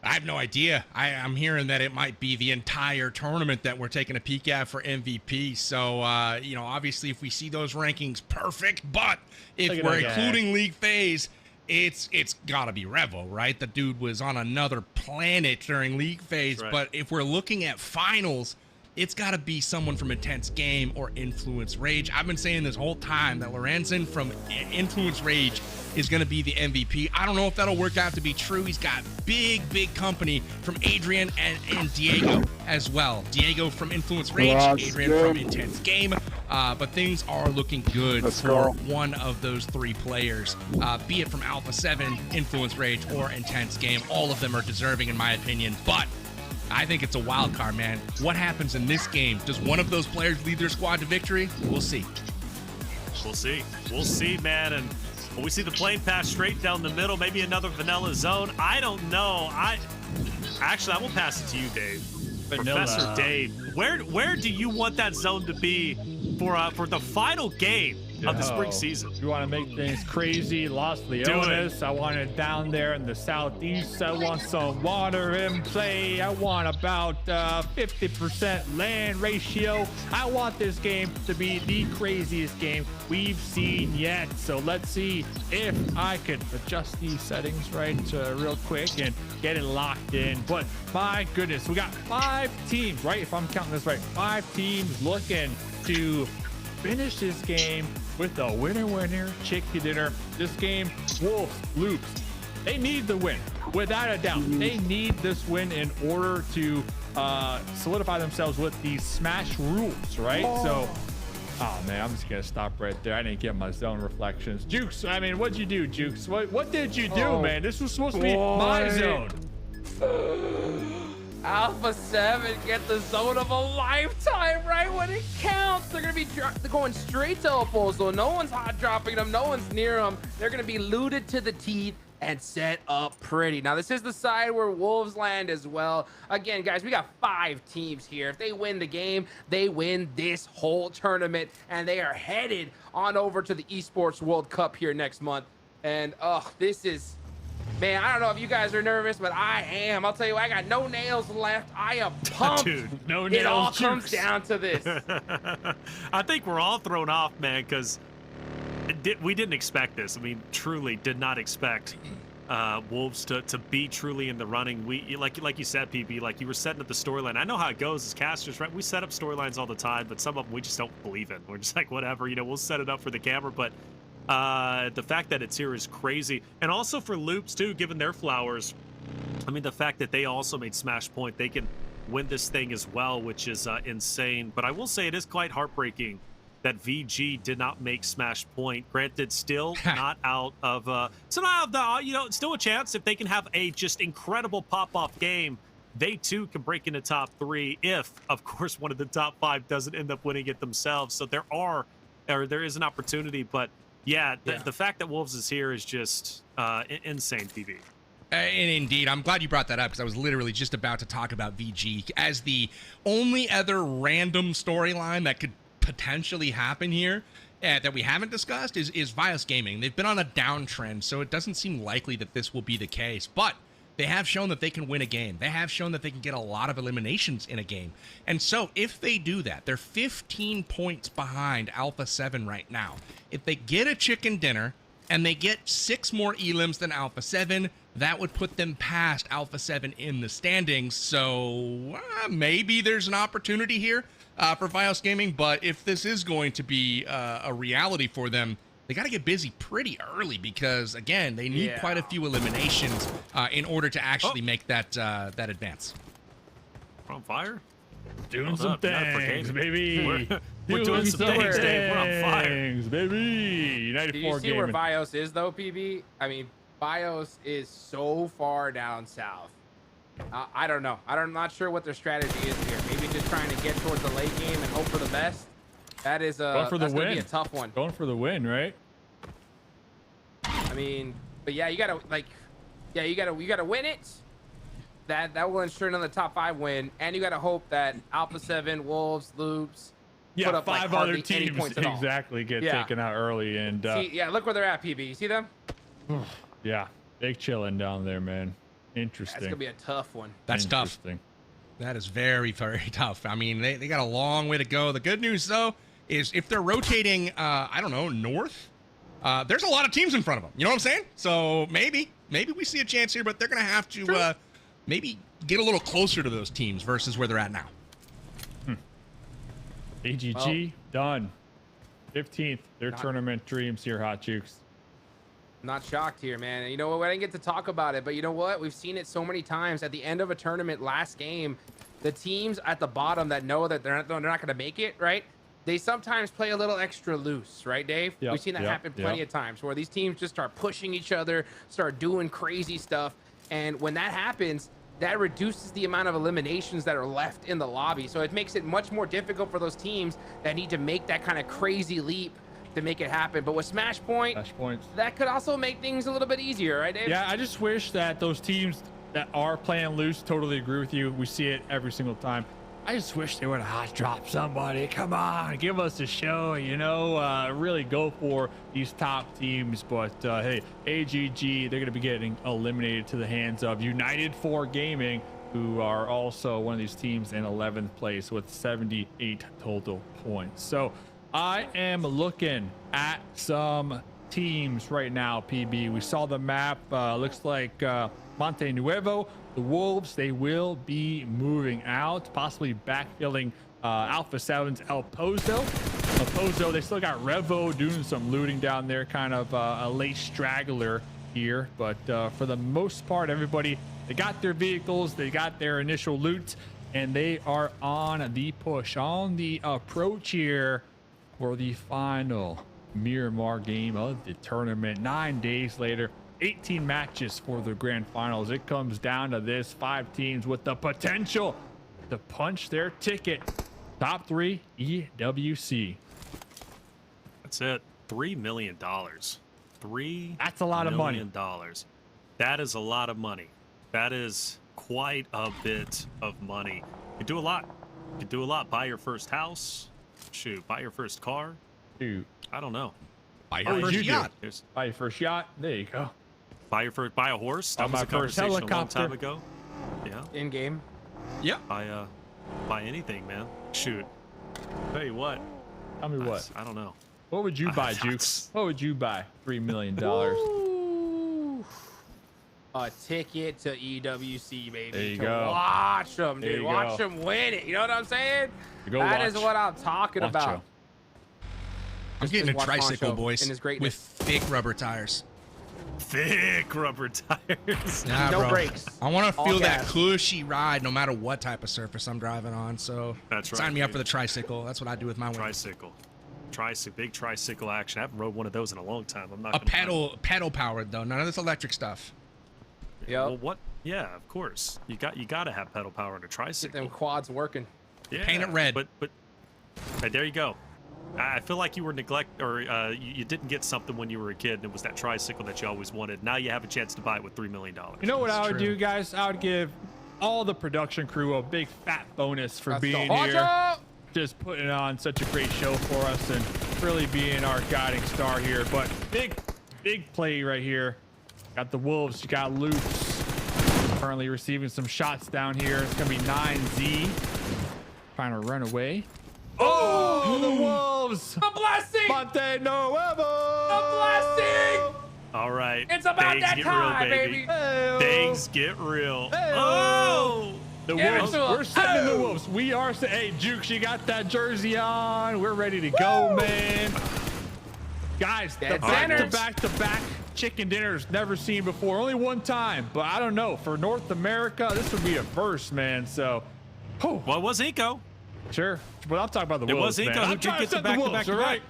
I have no idea. I'm hearing that it might be the entire tournament that we're taking a peek at for MVP. So, you know, obviously if we see those rankings, perfect. But if we're including league phase, it's got to be Revo, right? The dude was on another planet during league phase. Right. But if we're looking at finals, it's got to be someone from Intense Game or Influence Rage. I've been saying this whole time that Lorenzen from Influence Rage is going to be the MVP. I don't know if that'll work out to be true. He's got big company from Adrian and Diego as well. Diego from Influence Rage, Adrian from Intense Game. But things are looking good for one of those 3 players, be it from Alpha 7, Influence Rage, or Intense Game. All of them are deserving in my opinion, but I think it's a wild card, man. What happens in this game? Does one of those players lead their squad to victory? We'll see. We'll see. We'll see, man. And will we see the plane pass straight down the middle? Maybe another vanilla zone? I don't know. Actually, I will pass it to you, Dave. Vanilla. Professor Dave. Where do you want that zone to be for the final game of the spring season? You want to make things crazy, Los Leones. I want it down there in the southeast. I want some water in play. I want about 50% land ratio. I want this game to be the craziest game we've seen yet. So let's see if I could adjust these settings right real quick and get it locked in. But my goodness, we got 5 teams, right? If I'm counting this right, 5 teams looking to finish this game with a winner chicken dinner. This game, Wolves, Loops, they need the win without a doubt. They need this win in order to solidify themselves with these smash rules, right? So oh man, I'm just gonna stop right there. I didn't get my zone reflections. Jukes, I mean, what'd you do, Jukes? What did you do, man? This was supposed to be my zone. Alpha 7 get the zone of a lifetime right when it counts. They're gonna be going straight to Oppo, so no one's hot dropping them, no one's near them. They're gonna be looted to the teeth and set up pretty. Now this is the side where Wolves land as well. Again, guys, we got 5 teams here. If they win the game, they win this whole tournament, and they are headed on over to the Esports World Cup here next month. And this is, man, I don't know if you guys are nervous, but I am. I'll tell you what, I got no nails left. I am pumped. Dude, no nails. It all Jukes. comes down to this. I think we're all thrown off, man, because we didn't expect this. I mean, truly did not expect Wolves to be truly in the running. We like you said, PB, like you were setting up the storyline. I know how it goes as casters, right? We set up storylines all the time, but some of them we just don't believe in. We're just like, whatever, you know, we'll set it up for the camera, but the fact that it's here is crazy. And also for Loops too, given their flowers, I mean, the fact that they also made Smash Point, they can win this thing as well, which is insane. But I will say it is quite heartbreaking that VG did not make Smash Point. Granted, still not out of still not out of the, you know, still a chance if they can have a just incredible pop-off game. They too can break into top 3 if, of course, one of the top 5 doesn't end up winning it themselves. So there is an opportunity, but yeah, the fact that Wolves is here is just insane, PB. And indeed, I'm glad you brought that up because I was literally just about to talk about VG as the only other random storyline that could potentially happen here that we haven't discussed is Vios Gaming. They've been on a downtrend, so it doesn't seem likely that this will be the case, but they have shown that they can win a game. They have shown that they can get a lot of eliminations in a game. And so if they do that, they're 15 points behind Alpha 7 right now. If they get a chicken dinner and they get 6 more elims than Alpha 7, that would put them past Alpha 7 in the standings. So maybe there's an opportunity here for Vios Gaming, but if this is going to be a reality for them, they got to get busy pretty early because, again, they need quite a few eliminations in order to actually make that advance. We're on fire? Doing some things, baby. We're doing some things, Dave. We're on fire. Baby. 94 Do you see gaming. where Vios is, though, PB? I mean, Vios is so far down south. I don't know. I'm not sure what their strategy is here. Maybe just trying to get towards the late game and hope for the best. That is that's gonna be a tough one. Going for the win, right? I mean, but yeah, you gotta you gotta win it. That will ensure another top 5 win, and you gotta hope that Alpha 7, Wolves, Loops, put up 5 like other any teams points at all. exactly get taken out early, and See, look where they're at, PB. You see them? yeah, they chilling down there, man. Interesting. That's gonna be a tough one. That's tough. That is very, very tough. I mean, they got a long way to go. The good news, though, is if they're rotating, I don't know, north, there's a lot of teams in front of them. You know what I'm saying? So maybe we see a chance here, but they're going to have to maybe get a little closer to those teams versus where they're at now. AGG, done. 15th, their tournament dreams here, Hot Jukes. Not shocked here, man. You know what? I didn't get to talk about it, but you know what? We've seen it so many times. At the end of a tournament, last game, the teams at the bottom that know that they're not going to make it, right? They sometimes play a little extra loose, right, Dave? Yep, We've seen that happen plenty of times where these teams just start pushing each other, start doing crazy stuff. And when that happens, that reduces the amount of eliminations that are left in the lobby. So it makes it much more difficult for those teams that need to make that kind of crazy leap to make it happen. But with Smash Point, that could also make things a little bit easier, right, Dave? Yeah, I just wish that those teams that are playing loose, totally agree with you. We see it every single time. I just wish they would hot drop somebody. Come on, give us a show, you know, really go for these top teams. But hey, AGG, they're going to be getting eliminated to the hands of United 4 Gaming, who are also one of these teams in 11th place with 78 total points. So I am looking at some teams right now, PB. We saw the map. Looks like Monte Nuevo, the Wolves, they will be moving out, possibly backfilling Alpha 7's El Pozo. El Pozo, they still got Revo doing some looting down there, kind of a late straggler here. But for the most part, everybody, they got their vehicles, they got their initial loot, and they are on the push, on the approach here for the final Miramar game of the tournament. 9 days later, 18 matches for the grand finals. It comes down to this 5 teams with the potential to punch their ticket. Top 3 EWC. That's it. $3 million. That's a lot of money. That is a lot of money. That is quite a bit of money. You can do a lot. You can do a lot. Buy your first house. Shoot, buy your first car. Dude, I don't know. Buy your first yacht. Buy your first yacht. There you go. Buy a horse. That was a conversation a long time ago. Yeah. In game. Yeah. Buy anything, man. Shoot. Tell you what. Tell me what. I don't know. What would you buy, Jukes? What would you buy? $3 million. Ooh. A ticket to EWC, baby. There you to go. Watch them, dude. Watch them win it. You know what I'm saying? That is what I'm talking about. I'm getting a tricycle, Honcho boys, in his greatness. with thick rubber tires. Thick rubber tires. Nah, no bro. brakes. I want to feel that gas. cushy ride no matter what type of surface I'm driving on. So That's right, sign me up dude. for the tricycle. That's what I do with my wings. Tricycle. tricycle, big tricycle action. I haven't rode one of those in a long time. I'm not a pedal powered though. None of this electric stuff. Yeah. Well, what? Yeah, of course. You got to have pedal power in a tricycle. Get them quads working. Yeah, Paint it red. But hey, there you go. I feel like you were you didn't get something when you were a kid, and it was that tricycle that you always wanted. Now you have a chance to buy it with $3 million. You know what That's I would true. do, guys? I would give all the production crew a big fat bonus for That's being the here. Honcho! Just putting on such a great show for us and really being our guiding star here. But big play right here. Got the Wolves, you got Loops. Currently receiving some shots down here. It's gonna be 9Z. Trying to run away. Oh, the Wolves! The blessing! Monte Nuevo! The blessing! All right. It's about Things that get time, real, baby. Hey-o. Things get real. Hey-o. Oh! The Give it Wolves, to 'em. we're sending the Oh. Wolves. We are, hey, Jukes, you got that jersey on. We're ready to go, man. Guys, the Dead centers. back-to-back chicken dinners never seen before. Only one time, but I don't know. For North America, this would be a first, man. So, Well, it was Inco. sure. But I'm talking about the It Wolves, was Inco man. who I'm did trying to get the set the Wolves, back-to-back. all right?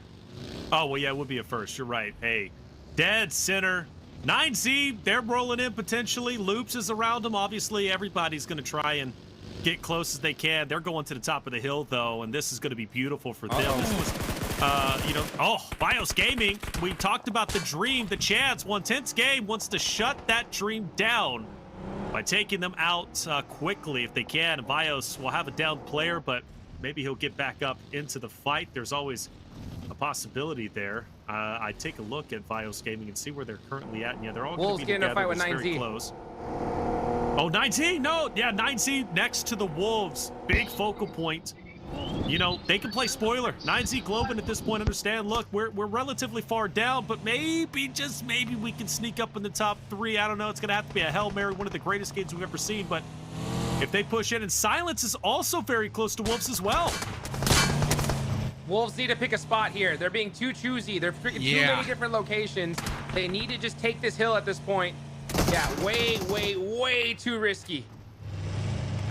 Oh, well, yeah, it would be a first. You're right. Hey, dead center. 9Z, they're rolling in potentially. Loops is around them. Obviously, everybody's going to try and get close as they can. They're going to the top of the hill, though, and this is going to be beautiful for them. This was, BIOS Gaming, we talked about the dream, the chance. 1/10 game wants to shut that dream down by taking them out quickly if they can. BIOS will have a down player, but maybe he'll get back up into the fight. There's always a possibility there. I take a look at BIOS Gaming and see where they're currently at. And yeah, they're all going Wolves to be getting in a together. fight with It's very 9Z. close. Oh, 9Z? No, yeah, 9Z next to the Wolves. Big focal point. You know, they can play spoiler. 9Z Globin at this point, understand, look, we're relatively far down, but maybe, just maybe, we can sneak up in the top 3. I don't know. It's going to have to be a Hail Mary, one of the greatest games we've ever seen, but if they push in, and Silence is also very close to Wolves as well. Wolves need to pick a spot here. They're being too choosy. They're picking too many different locations. They need to just take this hill at this point. Yeah, way too risky.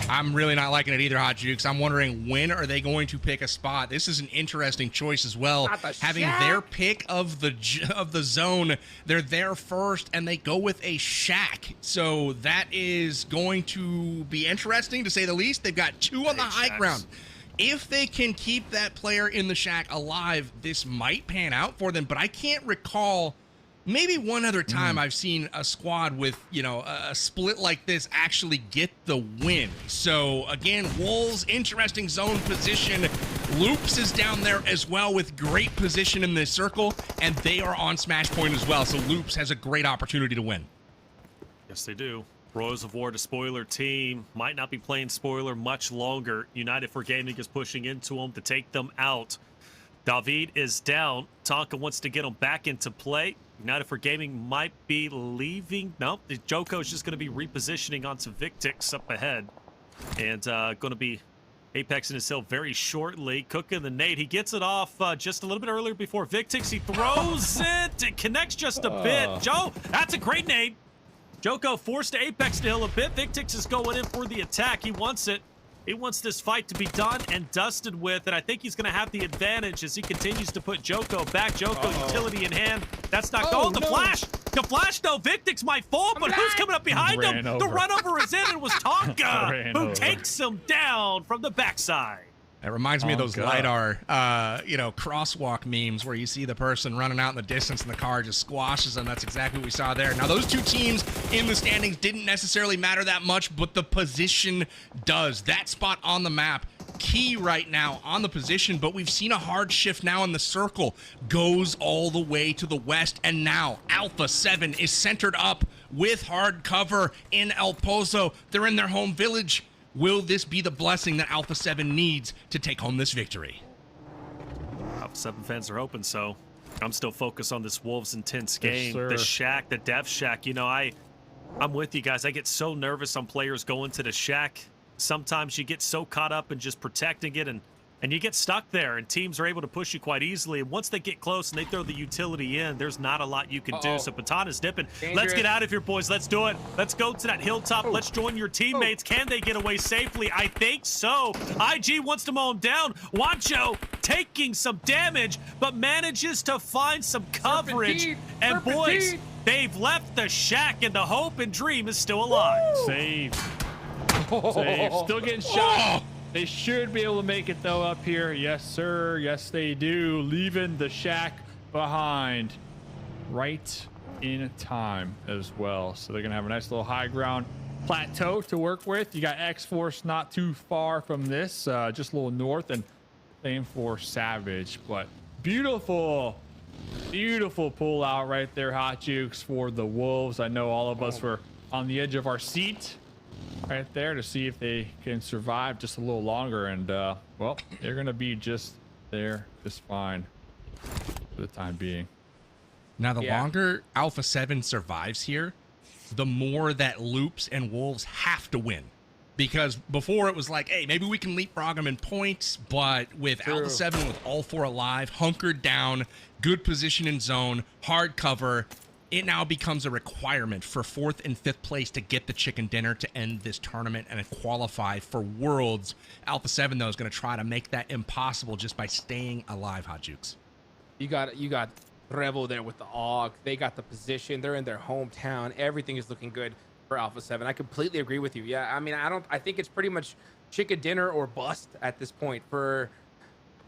I'm really not liking it either, Hot Jukes. I'm wondering, when are they going to pick a spot? This is an interesting choice as well. Having their pick of the zone, they're there first, and they go with a shack. So that is going to be interesting, to say the least. They've got 2 on the high ground. If they can keep that player in the shack alive, this might pan out for them. But I can't recall maybe one other time I've seen a squad with, you know, a split like this actually get the win. So again, Wolves, interesting zone position. Loops is down there as well with great position in this circle, and they are on smash point as well. So Loops has a great opportunity to win. Yes, they do. Rose of War to spoiler team. Might not be playing spoiler much longer. United for Gaming is pushing into them to take them out. David is down. Tonka wants to get him back into play. United for Gaming might be leaving. No, Joko is just going to be repositioning onto Victix up ahead. And going to be Apex in his hill very shortly. Cooking the nade. He gets it off just a little bit earlier before Victix. He throws it. It connects just a bit. Joe, that's a great nade. Joko forced Apex to hill a bit. Victix is going in for the attack. He wants it. He wants this fight to be done and dusted with, and I think he's going to have the advantage as he continues to put Joko back. Joko utility in hand. That's not the flash. The flash, though. Victix might fall, but who's coming up behind him? The run over is in. It was Tonka who takes him down from the backside. It reminds me of those LiDAR, crosswalk memes where you see the person running out in the distance and the car just squashes them. That's exactly what we saw there. Now, those 2 teams in the standings didn't necessarily matter that much, but the position does. That spot on the map, key right now on the position, but we've seen a hard shift now in the circle. Goes all the way to the west, and now Alpha 7 is centered up with hard cover in El Pozo. They're in their home village. Will this be the blessing that Alpha 7 needs to take home this victory? Alpha 7 fans are hoping so. I'm still focused on this Wolves intense game. Yes, the shack, the dev shack. You know, I'm with you guys. I get so nervous on players going to the shack. Sometimes you get so caught up in just protecting it, and you get stuck there, and teams are able to push you quite easily. And once they get close and they throw the utility in, there's not a lot you can do. So Patana's dipping. Let's get out of here, boys. Let's do it. Let's go to that hilltop. Let's join your teammates. Can they get away safely? I think so. IG wants to mow him down. Wancho taking some damage, but manages to find some coverage. Serpentine, And boys, Serpentine. they've left the shack, and the hope and dream is still alive. Save. Save. Still getting shot. They should be able to make it though up here. Yes, sir. Yes, they do. Leaving the shack behind right in time as well. So they're gonna have a nice little high ground plateau to work with. You got X-Force not too far from this, just a little north, and same for Savage. But beautiful pull out right there, Hot Jukes, for the Wolves. I know all of us were on the edge of our seat right there to see if they can survive just a little longer, and well, they're gonna be just there just fine for the time being. Now, the longer Alpha 7 survives here, the more that Loops and Wolves have to win. Because before it was like, hey, maybe we can leapfrog them in points, but with Alpha 7 with all 4 alive, hunkered down, good position in zone, hard cover, it now becomes a requirement for 4th and 5th place to get the chicken dinner to end this tournament and qualify for Worlds. Alpha 7, though, is going to try to make that impossible just by staying alive, Hot Jukes. You got Revel there with the AUG. They got the position. They're in their hometown. Everything is looking good for Alpha 7. I completely agree with you. Yeah, I mean, I think it's pretty much chicken dinner or bust at this point for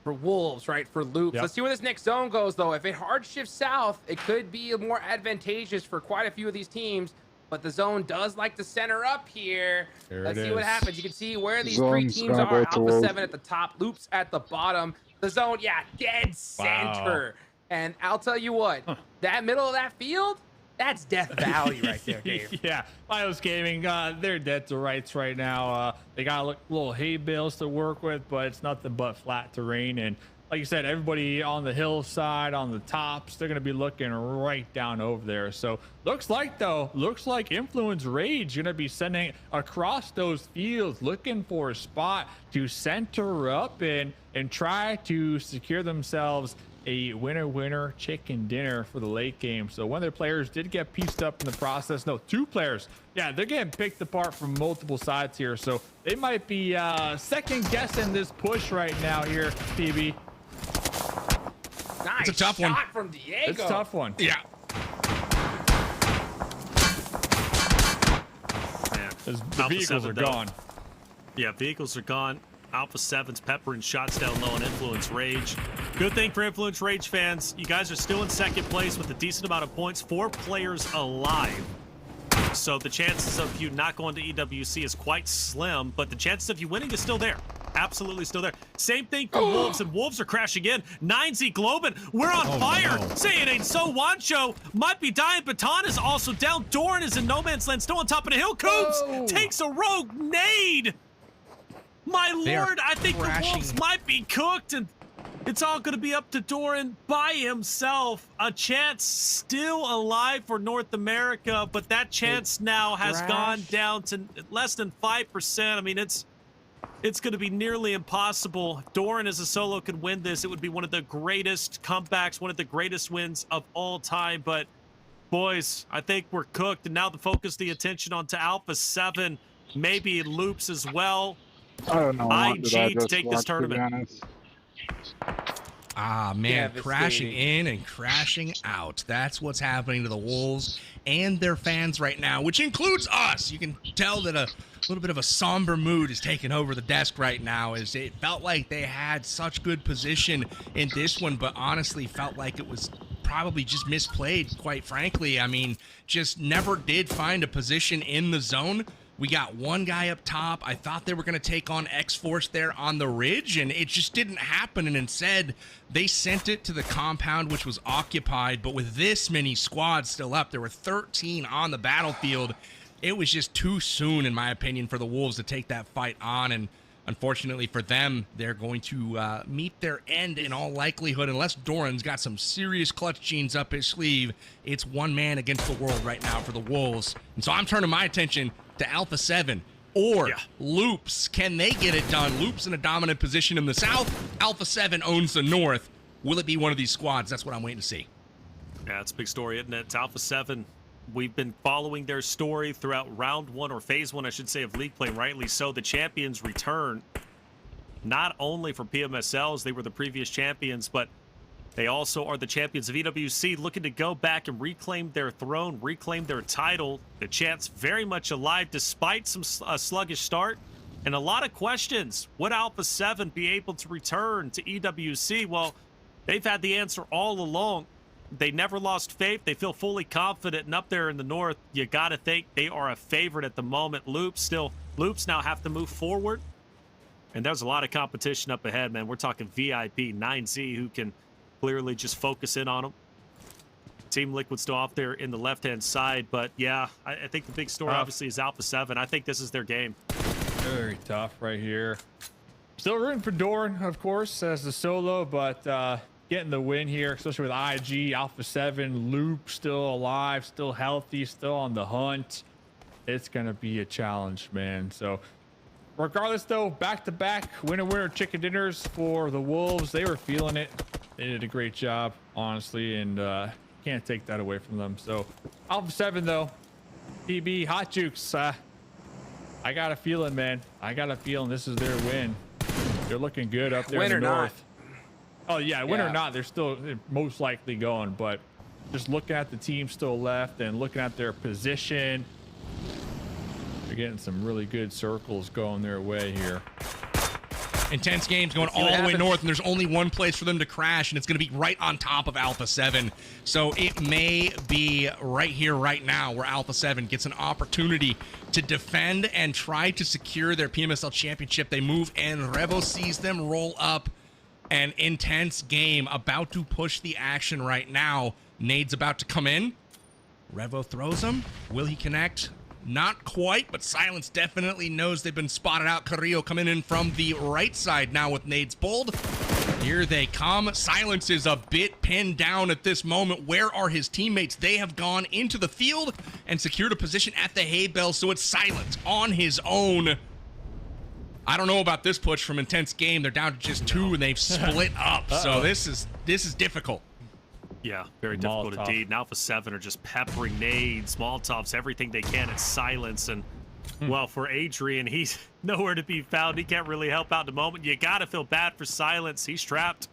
Wolves, right? For Loops. Yep. Let's see where this next zone goes, though. If it hard shifts south, it could be more advantageous for quite a few of these teams. But the zone does like to center up here. Let's see what happens. You can see where these three Zone's teams gonna are. go to Alpha Wolves. 7 at the top, Loops at the bottom. The zone, yeah, dead center. And I'll tell you what, that middle of that field, that's Death Valley right there, Dave. Yeah, Bios Gaming, they're dead to rights right now. They got little hay bales to work with, but it's nothing but flat terrain. And like you said, everybody on the hillside, on the tops, they're going to be looking right down over there. So looks like Influence Rage going to be sending across those fields, looking for a spot to center up and try to secure themselves a winner chicken dinner for the late game. So one of their players did get pieced up in the process. No, 2 players. Yeah, they're getting picked apart from multiple sides here. So they might be second guessing this push right now here, TB. Nice It's a tough one. shot from Diego. It's a tough one. Yeah. The Alpha vehicles 7, are though. gone. Yeah, vehicles are gone. Alpha 7's peppering shots down low on Influence Rage. Good thing for Influence Rage fans, you guys are still in second place with a decent amount of points. 4 players alive. So the chances of you not going to EWC is quite slim, but the chances of you winning is still there. Absolutely still there. Same thing for Wolves, and Wolves are crashing in. 9Z Globin, we're on fire. No. Say it ain't so. Wancho might be dying. Baton is also down. Doran is in no man's land, still on top of the hill. Coombs takes a rogue nade. My They are lord, I think the crashing. Wolves might be cooked, and it's all going to be up to Doran by himself. A chance still alive for North America, but that chance now has gone down to less than 5%. I mean, it's going to be nearly impossible. If Doran as a solo could win this, it would be one of the greatest comebacks, one of the greatest wins of all time. But boys, I think we're cooked, and now the focus, the attention onto Alpha 7, maybe Loops as well. I don't know what did I IG to just take watch, this to be tournament. honest. Ah, man, Devastating. crashing in and crashing out. That's what's happening to the Wolves and their fans right now, which includes us. You can tell that a little bit of a somber mood is taking over the desk right now, as it felt like they had such good position in this one, but honestly felt like it was probably just misplayed, quite frankly. I mean, just never did find a position in the zone. We got one guy up top. I thought they were going to take on X-Force there on the ridge, and it just didn't happen. And instead, they sent it to the compound, which was occupied. But with this many squads still up, there were 13 on the battlefield. It was just too soon, in my opinion, for the Wolves to take that fight on. And unfortunately for them, they're going to meet their end in all likelihood. Unless Doran's got some serious clutch genes up his sleeve, it's one man against the world right now for the Wolves. And so I'm turning my attention to Alpha 7 or Loops. Can they get it done? Loops in a dominant position in the south. Alpha 7 owns the north. Will it be one of these squads? That's what I'm waiting to see. Yeah, it's a big story, isn't it? It's Alpha 7. We've been following their story throughout round 1, or phase 1, I should say, of league play. Rightly so. The champions return. not only for PMSLs, they were the previous champions, but they also are the champions of EWC, looking to go back and reclaim their throne, reclaim their title. The chance very much alive despite some sluggish start and a lot of questions. Would Alpha 7 be able to return to EWC? Well, they've had the answer all along. They never lost faith. They feel fully confident, and up there in the north, you got to think they are a favorite at the moment. Loops now have to move forward, and there's a lot of competition up ahead, man. We're talking VIP, 9Z, who can clearly just focus in on them. Team Liquid still off there in the left-hand side, but yeah, I think the big story obviously is Alpha 7. I think this is their game. Very tough right here. Still rooting for Doran, of course, as the solo, but getting the win here, especially with IG, Alpha 7, Loop still alive, still healthy, still on the hunt. It's going to be a challenge, man. So regardless, though, back-to-back winner chicken dinners for the Wolves. They were feeling it. They did a great job, honestly, and can't take that away from them. So Alpha 7, though, PB, Hot Jukes, I got a feeling, man. I got a feeling this is their win. They're looking good up there in the north. Oh, yeah, win or not, they're still most likely going. But just looking at the team still left and looking at their position, they're getting some really good circles going their way here. Intense games going all the way north, and there's only one place for them to crash, and it's going to be right on top of Alpha 7. So it may be right here, right now, where Alpha 7 gets an opportunity to defend and try to secure their PMSL championship. They move, and Revo sees them roll up. An intense game about to push the action right now. Nade's about to come in. Revo throws him. Will he connect? Not quite, but Silence definitely knows they've been spotted out. Carrillo coming in from the right side now with nades pulled. Here they come. Silence is a bit pinned down at this moment. Where are his teammates? They have gone into the field and secured a position at the hay bale, so it's Silence on his own. I don't know about this push from Intense Game. They're down to just 2, and they've split up. So this is difficult. Yeah, very difficult indeed. And Alpha 7 are just peppering nades, Molotovs, everything they can at Silence. And, well, for Adrian, he's nowhere to be found. He can't really help out in the moment. You got to feel bad for Silence. He's trapped,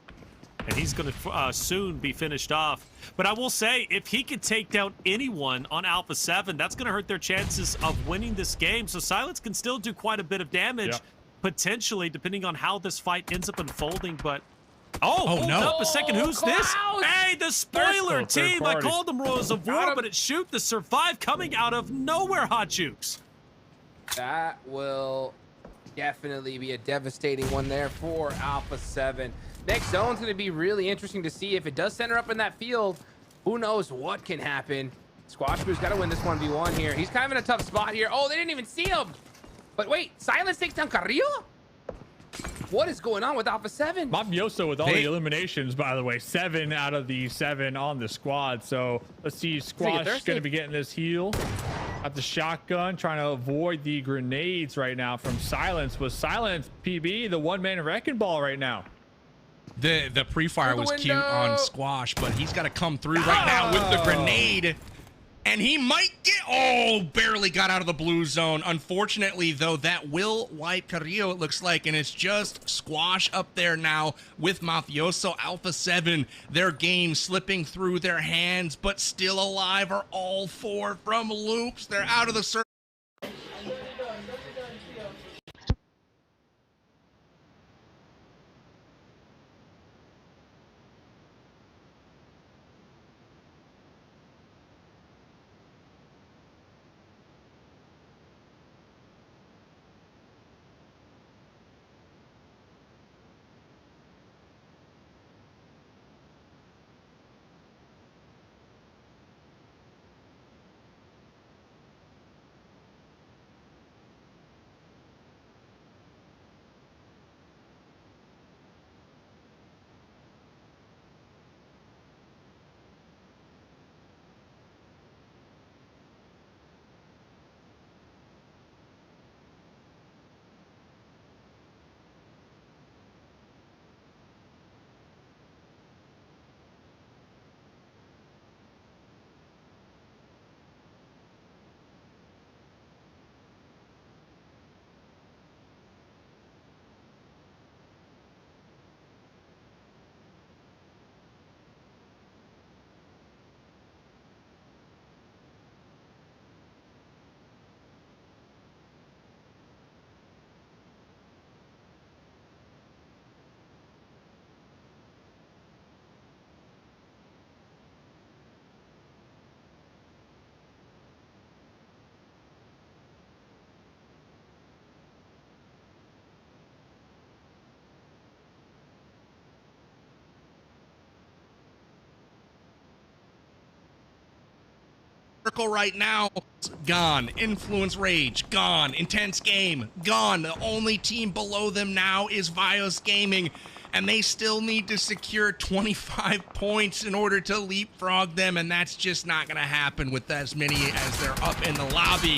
and he's going to soon be finished off. But I will say, if he could take down anyone on Alpha 7, that's going to hurt their chances of winning this game. So Silence can still do quite a bit of damage, potentially, depending on how this fight ends up unfolding. But oh no! Up a second. Who's this? Hey, the spoiler team. I called them Royals of War, but it's Shoot the Survive coming out of nowhere. Hot Jukes. That will definitely be a devastating one there for Alpha 7. Next zone's going to be really interesting to see if it does center up in that field. Who knows what can happen? Squash Boo's got to win this 1v1 here. He's kind of in a tough spot here. Oh, they didn't even see him. But wait, Silence takes down Carrillo? What is going on with Alpha 7? Mafioso with all the eliminations, by the way. 7 out of the 7 on the squad. So let's see. Squash going to be getting this heal. At the shotgun, trying to avoid the grenades right now from Silence. Was Silence, PB, the one-man wrecking ball right now? The pre-fire was cute on Squash, but he's got to come through right now with the grenade. And he might get, barely got out of the blue zone. Unfortunately, though, that will wipe Carrillo, it looks like. And it's just Squash up there now with Mafioso. Alpha 7, their game slipping through their hands, but still alive are all 4 from Loops. They're out of the circle. circle right now, gone. Influence Rage, gone. Intense Game, gone. The only team below them now is Vios Gaming, and they still need to secure 25 points in order to leapfrog them, and that's just not going to happen with as many as they're up in the lobby.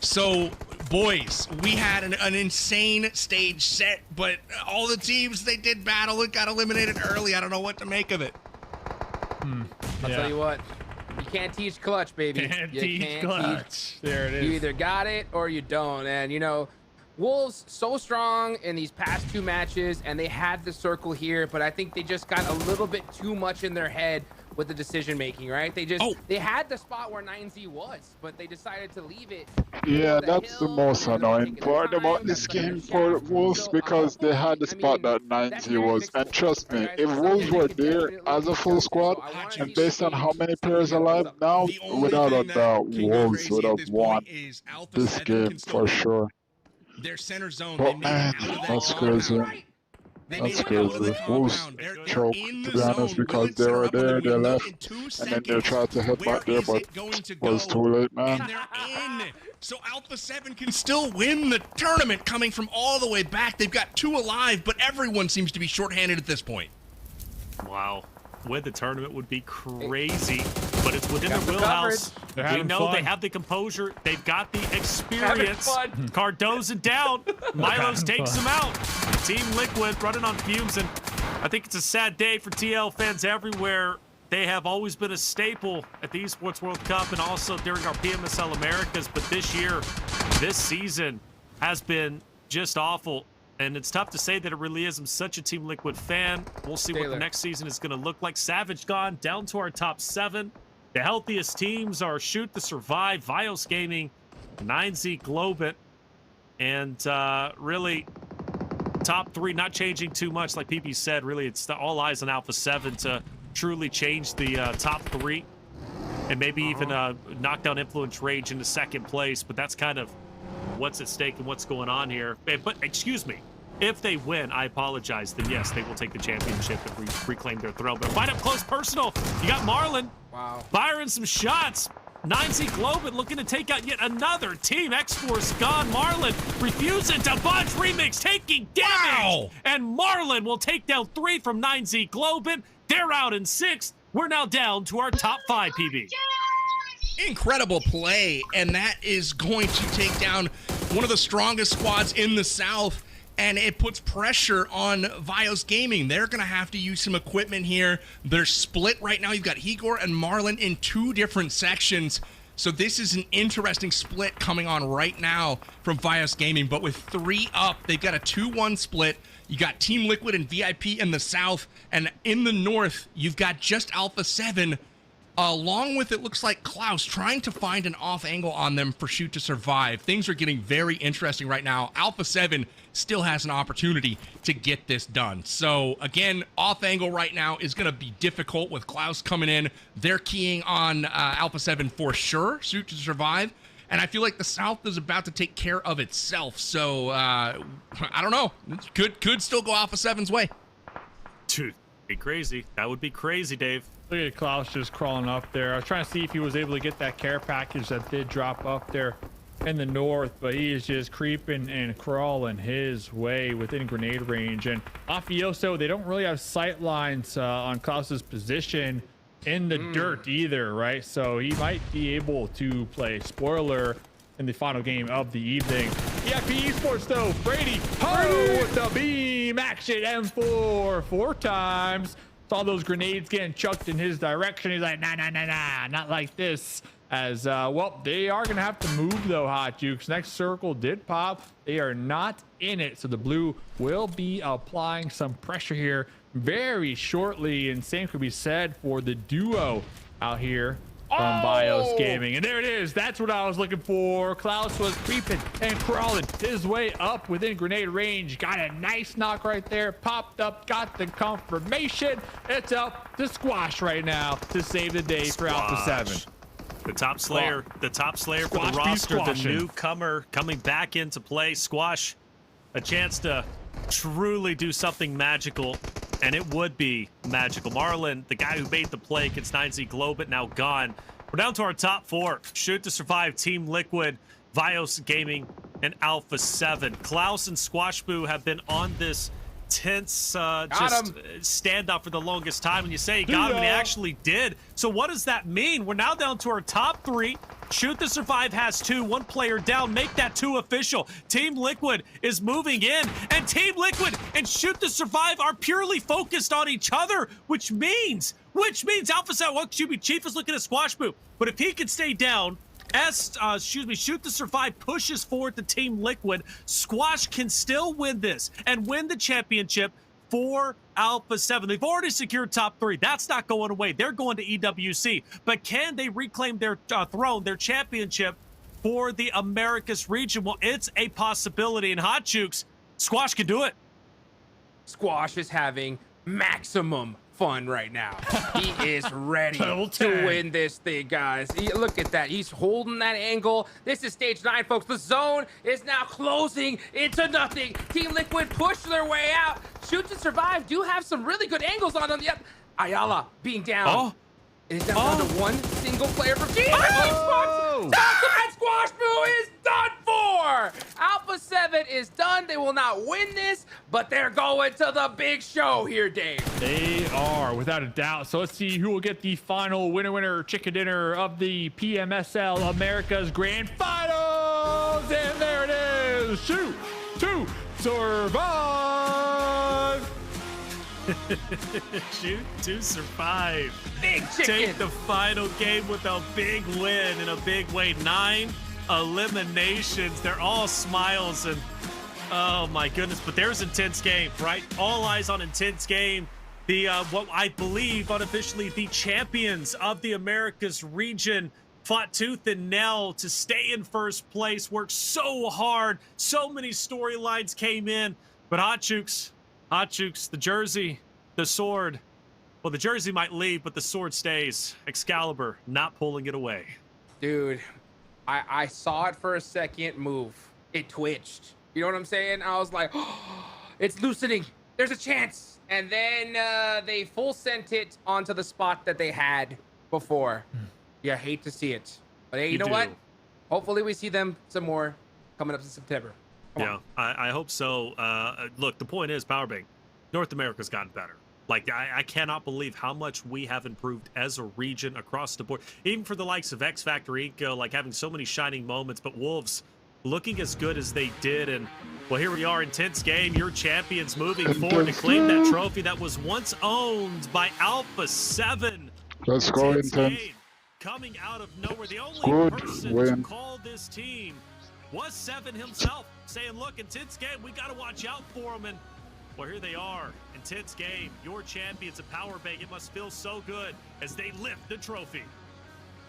So, boys, we had an insane stage set, but all the teams they did battle it got eliminated early. I don't know what to make of it. I'll tell you what, you can't teach clutch, baby. You can't teach clutch. There it is. You either got it or you don't. And, you know, Wolves so strong in these past 2 matches, and they had the circle here, but I think they just got a little bit too much in their head with the decision making, right? They just they had the spot where 9Z was, but they decided to leave it. Yeah, that's the most annoying part about this game for Wolves, because they had the spot that 9Z was. And trust me, if Wolves were there as a full squad, and based on how many players alive now, without a doubt, Wolves would have won this game for sure. Their center zone, But man, that's crazy. That's crazy. Wolves choked, to be honest, because they were there, they left, and then they tried to head back there, but it was too late, man. And they're in. So Alpha 7 can still win the tournament coming from all the way back. They've got 2 alive, but everyone seems to be shorthanded at this point. Wow. Win the tournament would be crazy, but it's within their wheelhouse. We know they have the composure. They've got the experience. Cardoza down. Milos takes him out. Team Liquid running on fumes, and I think it's a sad day for TL fans everywhere. They have always been a staple at the Esports World Cup and also during our PMSL Americas, but this year, this season has been just awful. And it's tough to say that it really is. I'm such a Team Liquid fan. We'll see what the next season is going to look like. Savage gone down to our top 7. The healthiest teams are Shoot to Survive, Vios Gaming, 9Z Globit, and really top 3 not changing too much. Like PP said, really it's all eyes on Alpha 7 to truly change the top 3 and maybe even knock down Influence Rage into 2nd place. But that's kind of what's at stake and what's going on here. But excuse me, if they win, I apologize, then yes, they will take the championship and reclaim their throne. But fight up close personal, you got Marlon firing some shots. 9Z Globin looking to take out yet another team. X-Force gone. Marlon refusing to budge. Remix taking damage. And Marlon will take down 3 from 9Z Globin. They're out in 6th. We're now down to our top 5, PB. Incredible play, and that is going to take down one of the strongest squads in the South, and it puts pressure on Vios Gaming. They're going to have to use some equipment here. They're split right now. You've got Igor and Marlon in 2 different sections, so this is an interesting split coming on right now from Vios Gaming, but with 3 up, they've got a 2-1 split. You got Team Liquid and VIP in the South, and in the North, you've got just Alpha 7, along with, it looks like, Klaus trying to find an off angle on them for Shoot to Survive. Things are getting very interesting right now. Alpha 7 still has an opportunity to get this done. So, again, off angle right now is going to be difficult with Klaus coming in. They're keying on Alpha 7 for sure, Shoot to Survive. And I feel like the South is about to take care of itself. So, I don't know. It could still go Alpha 7's way. Dude, be crazy. That would be crazy, Dave. Look at Klaus just crawling up there. I was trying to see if he was able to get that care package that did drop up there in the north, but he is just creeping and crawling his way within grenade range. And Mafioso, they don't really have sight lines on Klaus's position in the dirt either, right? So he might be able to play spoiler in the final game of the evening. EIP Esports though, Brady, with the beam action M4 4 times. Saw those grenades getting chucked in his direction. He's like, nah, not like this. As, well, they are going to have to move, though, Hot Jukes. Next circle did pop. They are not in it, so the blue will be applying some pressure here very shortly. And same could be said for the duo out here from Vios Gaming. And there it is. That's what I was looking for. Klaus was creeping and crawling his way up within grenade range. Got a nice knock right there. Popped up, got the confirmation. It's up to Squash right now to save the day for Alpha 7. The top slayer for the roster, the newcomer coming back into play. Squash, a chance to truly do something magical, and it would be magical. Marlon, the guy who made the play against 9Z Globit, now gone. We're down to our top 4. Shoot to Survive, Team Liquid, Vios Gaming, and Alpha 7. Klaus and Squashboo have been on this tense standoff for the longest time. And you say he got him, and he actually did. So what does that mean? We're now down to our top 3. Shoot to Survive has 2, 1 player down. Make that 2 official. Team Liquid is moving in, and Team Liquid and Shoot to Survive are purely focused on each other, which means Alpha 7, well, excuse me, Chief is looking at Squashboo, but if he can stay down, Shoot to Survive pushes forward to Team Liquid, Squash can still win this and win the championship for Alpha 7. They've already secured top 3. That's not going away. They're going to EWC. But can they reclaim their throne, their championship for the Americas region? Well, it's a possibility. And Hot Jukes, Squash can do it. Squash is having maximum fun right now. He is ready to win this thing, guys. Look at that. He's holding that angle. This is stage 9, folks. The zone is now closing into nothing. Team Liquid push their way out. Shoot to Survive do have some really good angles on them. Yep. Ayala being down. It is down to 1 single player for Team Squashboo is done for. Alpha 7 is done. They will not win this, but they're going to the big show here, Dave. They are, without a doubt. So let's see who will get the final winner chicken dinner of the PMSL America's Grand Finals. And there it is. Shoot to Survive. Shoot to Survive. Big chicken. Take the final game with a big win in a big way. 9 eliminations. They're all smiles, and oh my goodness. But there's intense game, right? All eyes on intense game. The what I believe unofficially the champions of the Americas region fought tooth and nail to stay in first place. Worked so hard. So many storylines came in, but Hot Jukes, the jersey, the sword. Well, the jersey might leave, but the sword stays. Excalibur not pulling it away. Dude, I saw it for a second move. It twitched. You know what I'm saying? I was like, oh, it's loosening. There's a chance. And then they full sent it onto the spot that they had before. You hate to see it. But hey, you know what? Hopefully we see them some more coming up in September. Yeah, I hope so. Look, the point is, Powerbank, North America's gotten better. Like, I cannot believe how much we have improved as a region across the board. Even for the likes of X Factor Inc., like having so many shining moments, but Wolves looking as good as they did. And, well, here we are, intense game. Your champions moving forward to claim that trophy that was once owned by Alpha 7. Let's go, intense. Coming out of nowhere. The only person to call this team was 7 himself, saying, look, intense game, we got to watch out for them. And, well, here they are. Intense game. Your champions of Powerbank. It must feel so good as they lift the trophy.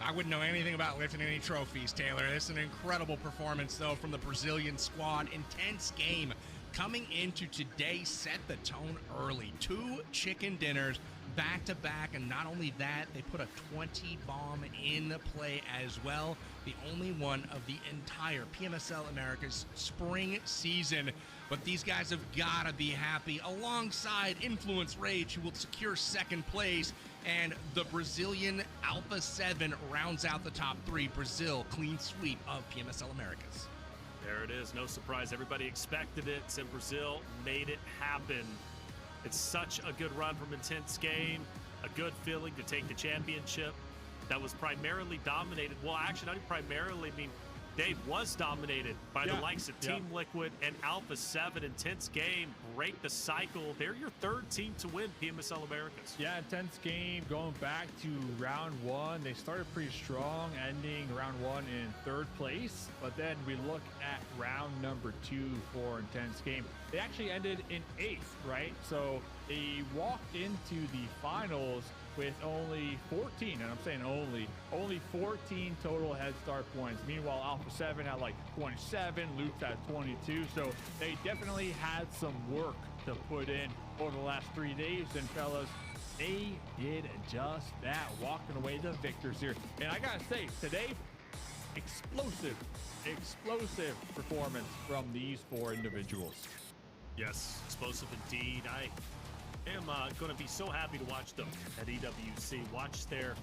I wouldn't know anything about lifting any trophies, Taylor. This is an incredible performance, though, from the Brazilian squad. Intense game. Coming into today, set the tone early. 2 chicken dinners back-to-back, and not only that, they put a 20 bomb in play as well. The only one of the entire PMSL America's spring season. But these guys have got to be happy alongside Influence Rage, who will secure second place. And the Brazilian Alpha 7 rounds out the top 3. Brazil, clean sweep of PMSL Americas. There it is. No surprise. Everybody expected it, and Brazil made it happen. It's such a good run from intense game. A good feeling to take the championship that was primarily dominated. Well, actually, not primarily. I mean, Dave was dominated by the likes of Team Liquid and Alpha 7. Intense game, break the cycle. They're your 3rd team to win PMSL Americas. Yeah, intense game going back to round 1. They started pretty strong, ending round 1 in 3rd place. But then we look at round number 2 for intense game. They actually ended in 8th, right? So they walked into the finals with only 14, and I'm saying only 14 total head start points. Meanwhile, Alpha 7 had like 27, Luke's had 22, so they definitely had some work to put in over the last 3 days, and fellas, they did just that, walking away the victors here. And I gotta say, today, explosive performance from these 4 individuals. Yes, explosive indeed. I am going to be so happy to watch them at EWC. Watch their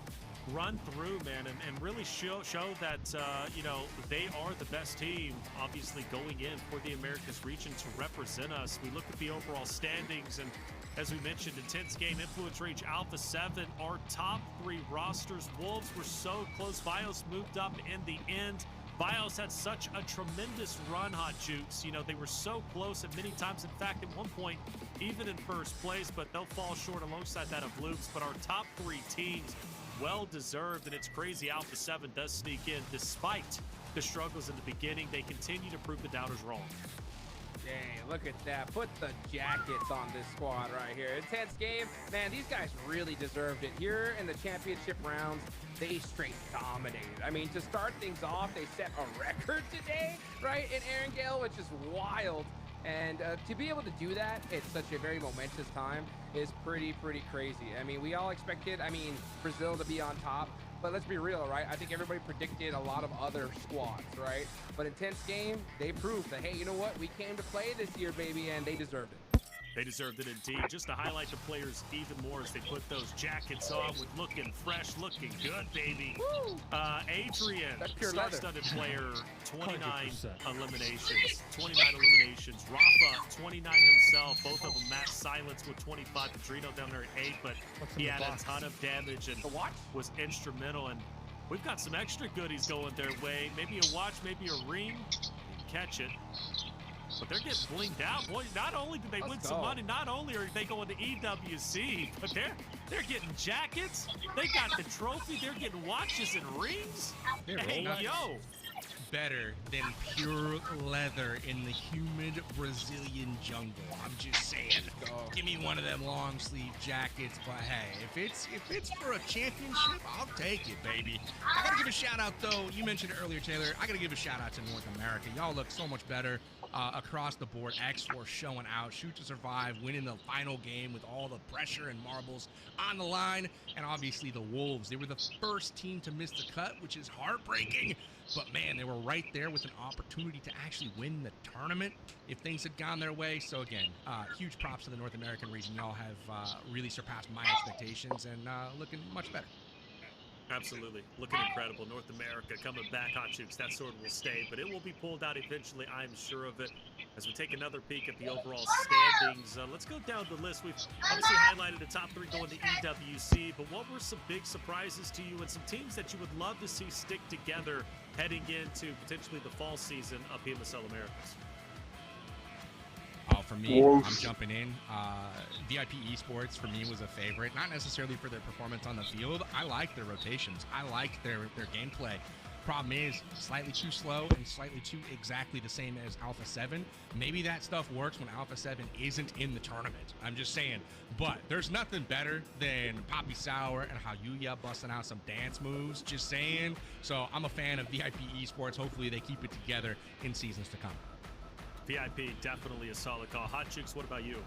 run through, man, and really show that, you know, they are the best team, obviously, going in for the Americas region to represent us. We look at the overall standings, and as we mentioned, intense game, Influence Rage, Alpha 7, our top 3 rosters. Wolves were so close. Bios moved up in the end. Bios had such a tremendous run, Hot Jukes. You know, they were so close at many times. In fact, at one point, even in first place, but they'll fall short alongside that of Loops. But our top 3 teams, well-deserved, and it's crazy Alpha 7 does sneak in. Despite the struggles in the beginning, they continue to prove the doubters wrong. Dang, look at that. Put the jackets on this squad right here. Intense game. Man, these guys really deserved it. Here in the championship rounds, they straight dominated. I mean, to start things off, they set a record today, right, in Erangel, which is wild. And to be able to do that at such a very momentous time is pretty crazy. I mean, we all expected, Brazil to be on top. But let's be real, right? I think everybody predicted a lot of other squads, right? But Intense Game, they proved that, hey, you know what? We came to play this year, baby, and they deserved it. They deserved it indeed. Just to highlight the players even more as they put those jackets on with looking fresh, looking good, baby. Woo! Adrian, pure star-studded player, 29 eliminations. 29 eliminations. Rafa, 29 himself. Both of them Matt Silence with 25. Pedrino down there at 8, but he had a ton of damage and was instrumental. And we've got some extra goodies going their way. Maybe a watch, maybe a ring. Catch it. But they're getting blinged out. Boy, not only did they win some money, not only are they going to EWC, but they're getting jackets. They got the trophy. They're getting watches and rings. Hey, yo. Better than pure leather in the humid Brazilian jungle. I'm just saying. Give me one of them long sleeve jackets. But hey, if it's for a championship, I'll take it, baby. I gotta give a shout out though. You mentioned it earlier, Taylor. I gotta give a shout out to North America. Y'all look so much better across the board. X-Force showing out, Shoot to Survive, winning the final game with all the pressure and marbles on the line, and obviously the Wolves. They were the first team to miss the cut, which is heartbreaking. But man, they were right there with an opportunity to actually win the tournament if things had gone their way. So again, huge props to the North American region. Y'all have really surpassed my expectations and looking much better. Absolutely. Looking incredible. North America coming back. Hot Chooks, that sword will stay, but it will be pulled out eventually. I'm sure of it. As we take another peek at the overall standings, let's go down the list. We've obviously highlighted the top 3 going to EWC, but what were some big surprises to you and some teams that you would love to see stick together heading into potentially the fall season of PMSL Americas? For me, I'm jumping in. VIP Esports, for me, was a favorite. Not necessarily for their performance on the field. I like their rotations. I like their gameplay. Problem is, slightly too slow and slightly too exactly the same as Alpha 7. Maybe that stuff works when Alpha 7 isn't in the tournament. I'm just saying. But there's nothing better than Poppy Sour and Hayuya busting out some dance moves. Just saying. So I'm a fan of VIP Esports. Hopefully they keep it together in seasons to come. VIP, definitely a solid call. Hot Chicks, what about you?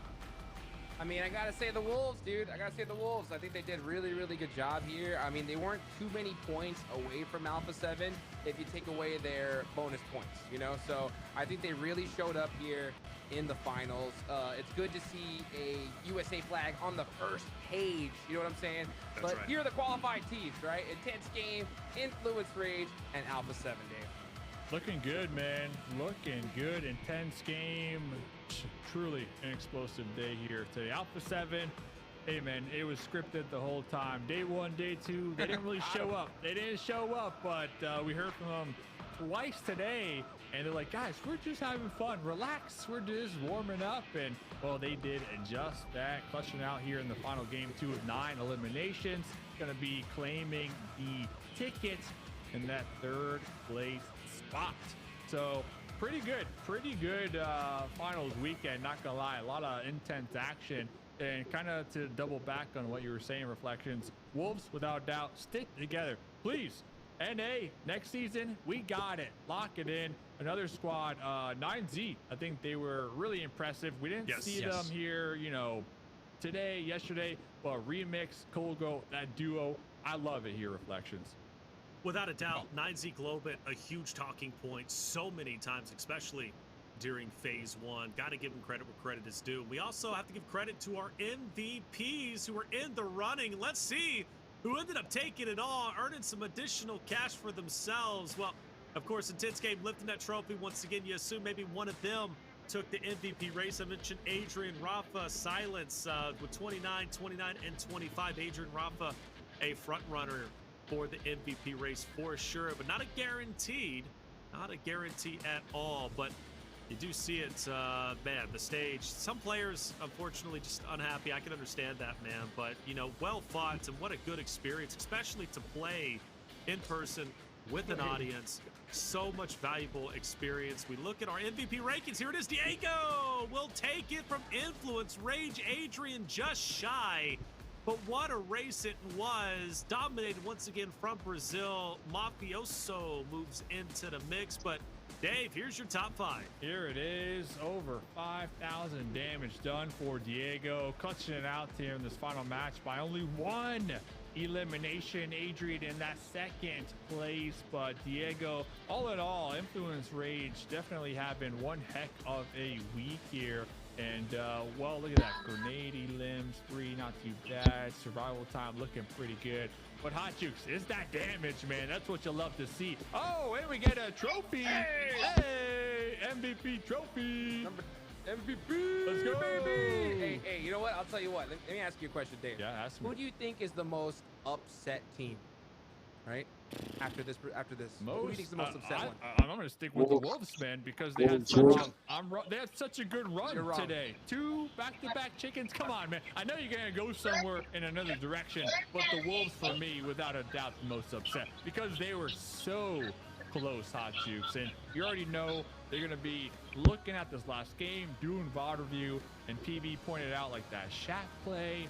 I gotta say the Wolves, dude. I gotta say the Wolves. I think they did really good job here. They weren't too many points away from Alpha 7 if you take away their bonus points, you know? So I think they really showed up here in the finals. It's good to see a USA flag on the first page, you know what I'm saying? That's but right. Here are the qualified teams, right? Intense Game, Influence Rage, and Alpha 7, Dave. Looking good, man. Looking good. Intense game. Truly an explosive day here today. Alpha 7. Hey, man, it was scripted the whole time. Day 1, day 2, they didn't really show up. They didn't show up, but we heard from them twice today, and they're like, guys, we're just having fun. Relax. We're just warming up. And, well, they did just that. Clutching out here in the final game 2 of 9 eliminations. Going to be claiming the tickets in that 3rd place spot. So pretty good finals weekend, not gonna lie. A lot of intense action. And kind of to double back on what you were saying, Reflections, Wolves without doubt stick together, please. NA next season, we got it. Lock it in. Another squad, 9Z, I think they were really impressive. We didn't see them here, you know, today, yesterday, but Remix, Colgo, that duo, I love it here, Reflections. Without a doubt, 9Z Globit, a huge talking point so many times, especially during phase 1. Got to give them credit where credit is due. We also have to give credit to our MVPs who are in the running. Let's see who ended up taking it all, earning some additional cash for themselves. Well, of course, Intense Game lifting that trophy. Once again, you assume maybe one of them took the MVP race. I mentioned Adrian Rafa, Silence with 29, 29, and 25. Adrian Rafa, a front runner for the MVP race for sure, but not a guaranteed. Not a guarantee at all, but you do see it, man, the stage. Some players, unfortunately, just unhappy. I can understand that, man, but, you know, well fought, and what a good experience, especially to play in person with an audience. So much valuable experience. We look at our MVP rankings. Here it is, Diego will take it from Influence. Rage Adrian just shy. But what a race it was. Dominated once again from Brazil. Mafioso moves into the mix. But Dave, here's your top 5. Here it is. Over 5,000 damage done for Diego. Clutching it out here in this final match by only 1 elimination. Adrian in that second place, but Diego, all in all, Influence Rage definitely having one heck of a week here. And well, look at that, grenade limbs 3, not too bad. Survival time looking pretty good. But Hot Jukes, is that damage, man? That's what you love to see. Oh, and we get a trophy. Hey, MVP trophy. MVP, let's go, baby. Hey, you know what? I'll tell you what. Let me ask you a question, Dave. Yeah, ask me. Who do you think is the most upset team? Right? After this, who do you think is the most upset one? I'm going to stick with the Wolves, man, because they had such a good run today. 2 back-to-back chickens. Come on, man. I know you're going to go somewhere in another direction, but the Wolves, for me, without a doubt, the most upset because they were so close, Hot Jukes, and you already know they're going to be looking at this last game, doing VOD review, and PB pointed out like that shack play.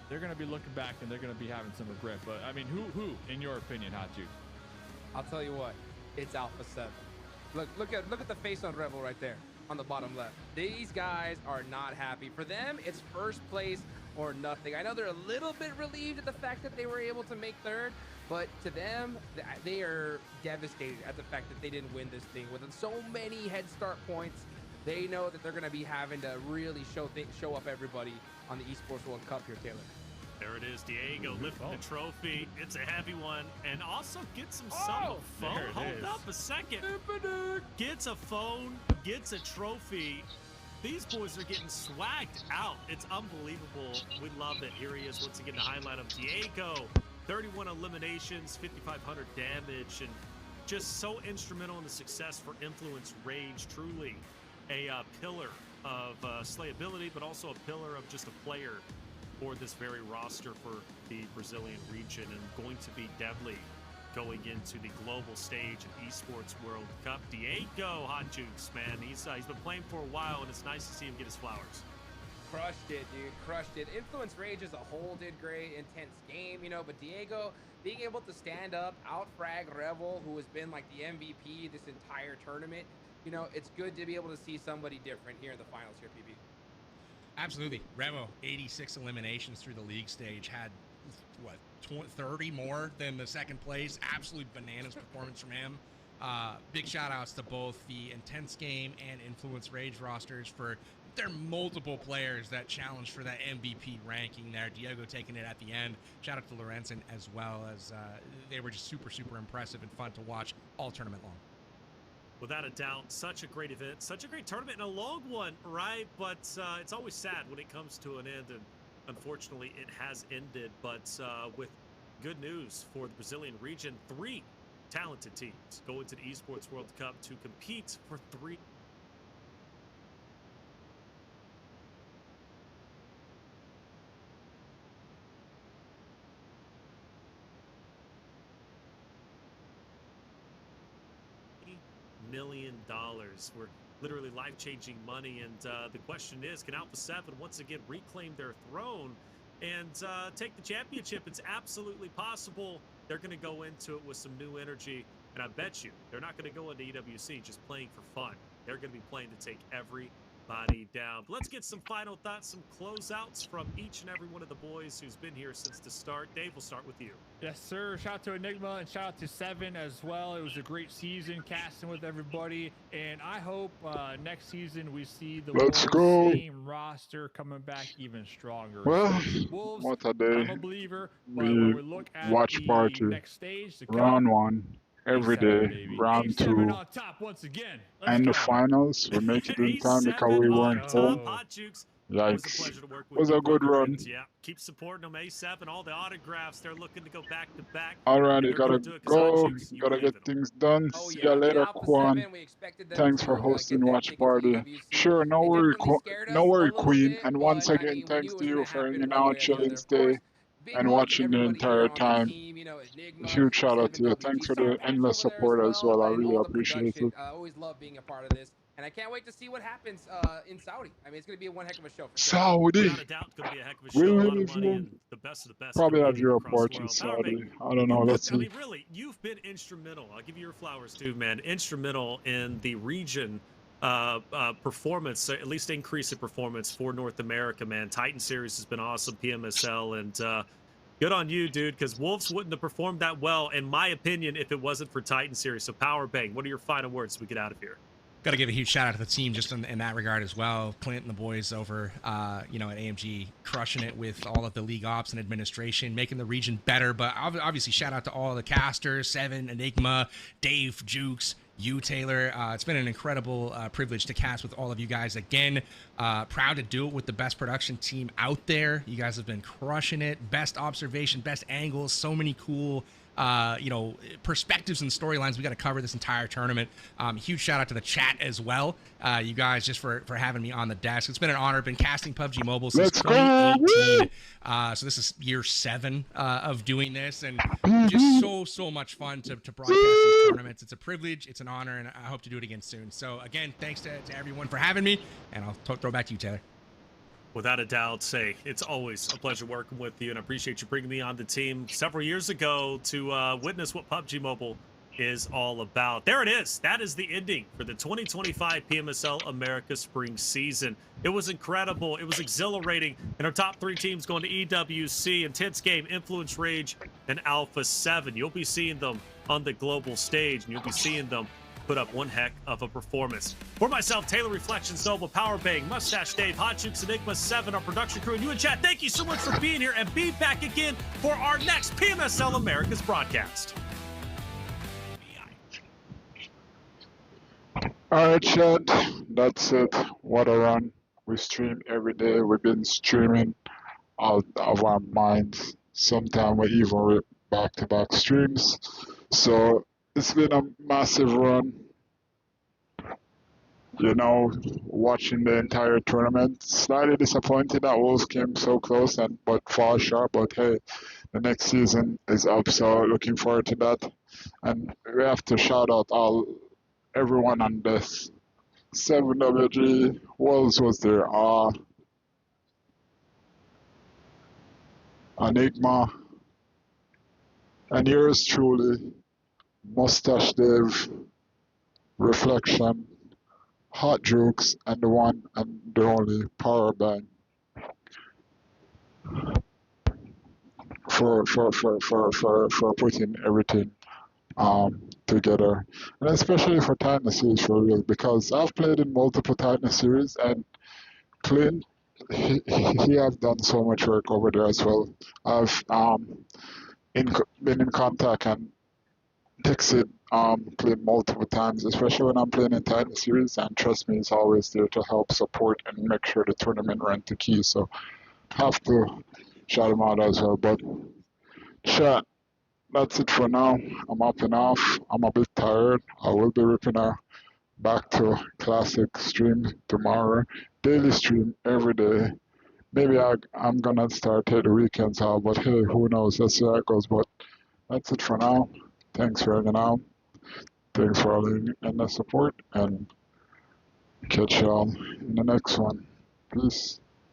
They're going to be looking back and they're going to be having some regret. But I mean, who in your opinion, Hot Jukes? I'll tell you what, it's Alpha 7. Look at the face on Rebel right there on the bottom left. These guys are not happy. For them, it's first place or nothing. I know they're a little bit relieved at the fact that they were able to make third, but to them, they are devastated at the fact that they didn't win this thing. With so many head start points, they know that they're going to be having to really show up everybody on the Esports World Cup here, Taylor. There it is, Diego lifting the trophy. It's a heavy one, and also gets himself a phone. Hold up a second. Gets a phone, gets a trophy. These boys are getting swagged out. It's unbelievable. We love it. Here he is once again, the highlight of Diego. 31 eliminations, 5,500 damage, and just so instrumental in the success for Influence Rage. Truly a pillar of slayability, but also a pillar of just a player for this very roster for the Brazilian region, and going to be deadly going into the global stage of Esports World Cup. Diego, Hot Jukes, man, he's been playing for a while, and it's nice to see him get his flowers. Crushed it, dude. Crushed it. Influence Rage as a whole did great. Intense game, you know, but Diego being able to stand up, out-frag Revel, who has been like the MVP this entire tournament, you know, it's good to be able to see somebody different here in the finals here, PB. Absolutely. Remo, 86 eliminations through the league stage, had, what, 30 more than the second place. Absolute bananas performance from him. Big shout outs to both the Intense Game and Influence Rage rosters for their multiple players that challenged for that MVP ranking there. Diego taking it at the end. Shout out to Lorenzen as well, as they were just super, super impressive and fun to watch all tournament long. Without a doubt, such a great event, such a great tournament, and a long one, right? But it's always sad when it comes to an end, and unfortunately it has ended. But with good news for the Brazilian region, 3 talented teams go into the Esports World Cup to compete for 3. $million. We're literally life-changing money, and the question is, can Alpha 7 once again reclaim their throne and take the championship? It's absolutely possible. They're going to go into it with some new energy, and I bet you they're not going to go into EWC just playing for fun. They're going to be playing to take every Body down. But let's get some final thoughts, some closeouts from each and every one of the boys who's been here since the start. Dave, we'll start with you. Yes, sir. Shout out to Enigma and shout out to Seven as well. It was a great season casting with everybody. And I hope next season we see the Let's Wolves go. same roster coming back even stronger. Well, So, Wolves, what a day. I'm a believer. But We when we look at watch the party. next stage, the Round cup, 1 every A7, day. baby. Round A7 2 on top once again. Let's and go. the finals. We make it in time because A7 we on weren't home. top. Hot Jukes. Always a Yikes. pleasure to work with Was you, a good brother. run. And, yeah, keep supporting them. A7, all the autographs. They're looking to go back to back. Alright, And you they're gonna gotta do it 'cause Hot go. Jukes, you Gotta believe get in 'em. things done. Oh See yeah, ya the later, Alpha Quan. 7, we expected them Thanks to for hosting get their Watch ticket Party. to EWC. Sure, no They worry, definitely scared no us worry, a little Queen. bit, And once but, I again, mean, we thanks knew it to was you gonna for happen hanging one way out, or the chilling, other. Of stay, course, big and love to watching the everybody here entire on the time. team, you know, Enigma, Huge shout out to you. Seven, Thanks WG, for the Patch endless over there support as well. I and really all the appreciate production. it. I always love being a part of this, and I can't wait to see what happens in Saudi. I mean, it's gonna be one heck of a show for sure. Saudi. Without a doubt, it's going to be a heck of a show. We A lot will of money and the best of the best probably have competing your across the porch in world. Power Bang, Saudi. I don't know. Let's I see. mean, really, you've been instrumental. I'll give you your flowers too, man. Instrumental in the region performance, at least increase in performance for North America, man. Titan Series has been awesome, PMSL, and good on you, dude, because Wolves wouldn't have performed that well, in my opinion, if it wasn't for Titan Series. So, Power Bang, what are your final words as we get out of here? Got to give a huge shout out to the team just in that regard as well. Clint and the boys over, at AMG, crushing it with all of the league ops and administration, making the region better. But obviously, shout out to all the casters, Seven, Enigma, Dave, Jukes, you, Taylor. It's been an incredible privilege to cast with all of you guys again. Proud to do it with the best production team out there. You guys have been crushing it. Best observation, best angles, so many cool perspectives and storylines we got to cover this entire tournament. Huge shout out to the chat as well, you guys, just for having me on the desk. It's been an honor. Been casting PUBG Mobile since 2018, so this is year 7 of doing this, and just so much fun to broadcast these tournaments. It's a privilege, it's an honor, and I hope to do it again soon. So again, thanks to everyone for having me, and I'll throw back to you, Taylor. Without a doubt, it's always a pleasure working with you, and I appreciate you bringing me on the team several years ago to witness what PUBG Mobile is all about. There it is. That is the ending for the 2025 PMSL America Spring Season. It was incredible. It was exhilarating. And our top 3 teams going to EWC, Intense Game, Influence Rage, and Alpha 7. You'll be seeing them on the global stage, and you'll be seeing them put up one heck of a performance. For myself, Taylor Reflections, Nova, Power Bang, Mustache Dave, Hot Chicks, Enigma 7, our production crew, and you in chat, thank you so much for being here, and be back again for our next PMSL America's broadcast. Alright, chat. That's it. What a run. We stream every day. We've been streaming out of our minds. Sometimes we even rip back-to-back streams. So it's been a massive run. Watching the entire tournament. Slightly disappointed that Wolves came so close but fall short. But hey, the next season is up, so looking forward to that. And we have to shout out everyone on this. 7WG, Wolves was there. Enigma, and yours truly, Mustache Dave, Reflection, Hot Jukes, and the one and the only Power Bang for putting everything together, and especially for Titan Series for real, because I've played in multiple Titan Series, and Clint, he have done so much work over there as well. I've been in contact and texted Clint multiple times, especially when I'm playing in Titan Series, and trust me, he's always there to help support and make sure the tournament ran to key. So have to shout him out as well. But chat, that's it for now. I'm up and off. I'm a bit tired. I will be ripping back to classic stream tomorrow. Daily stream every day. Maybe I'm gonna start take the weekends out, but hey, who knows? Let's see how it goes. But that's it for now. Thanks for hanging out. Thanks for all the support, and catch y'all in the next one. Peace.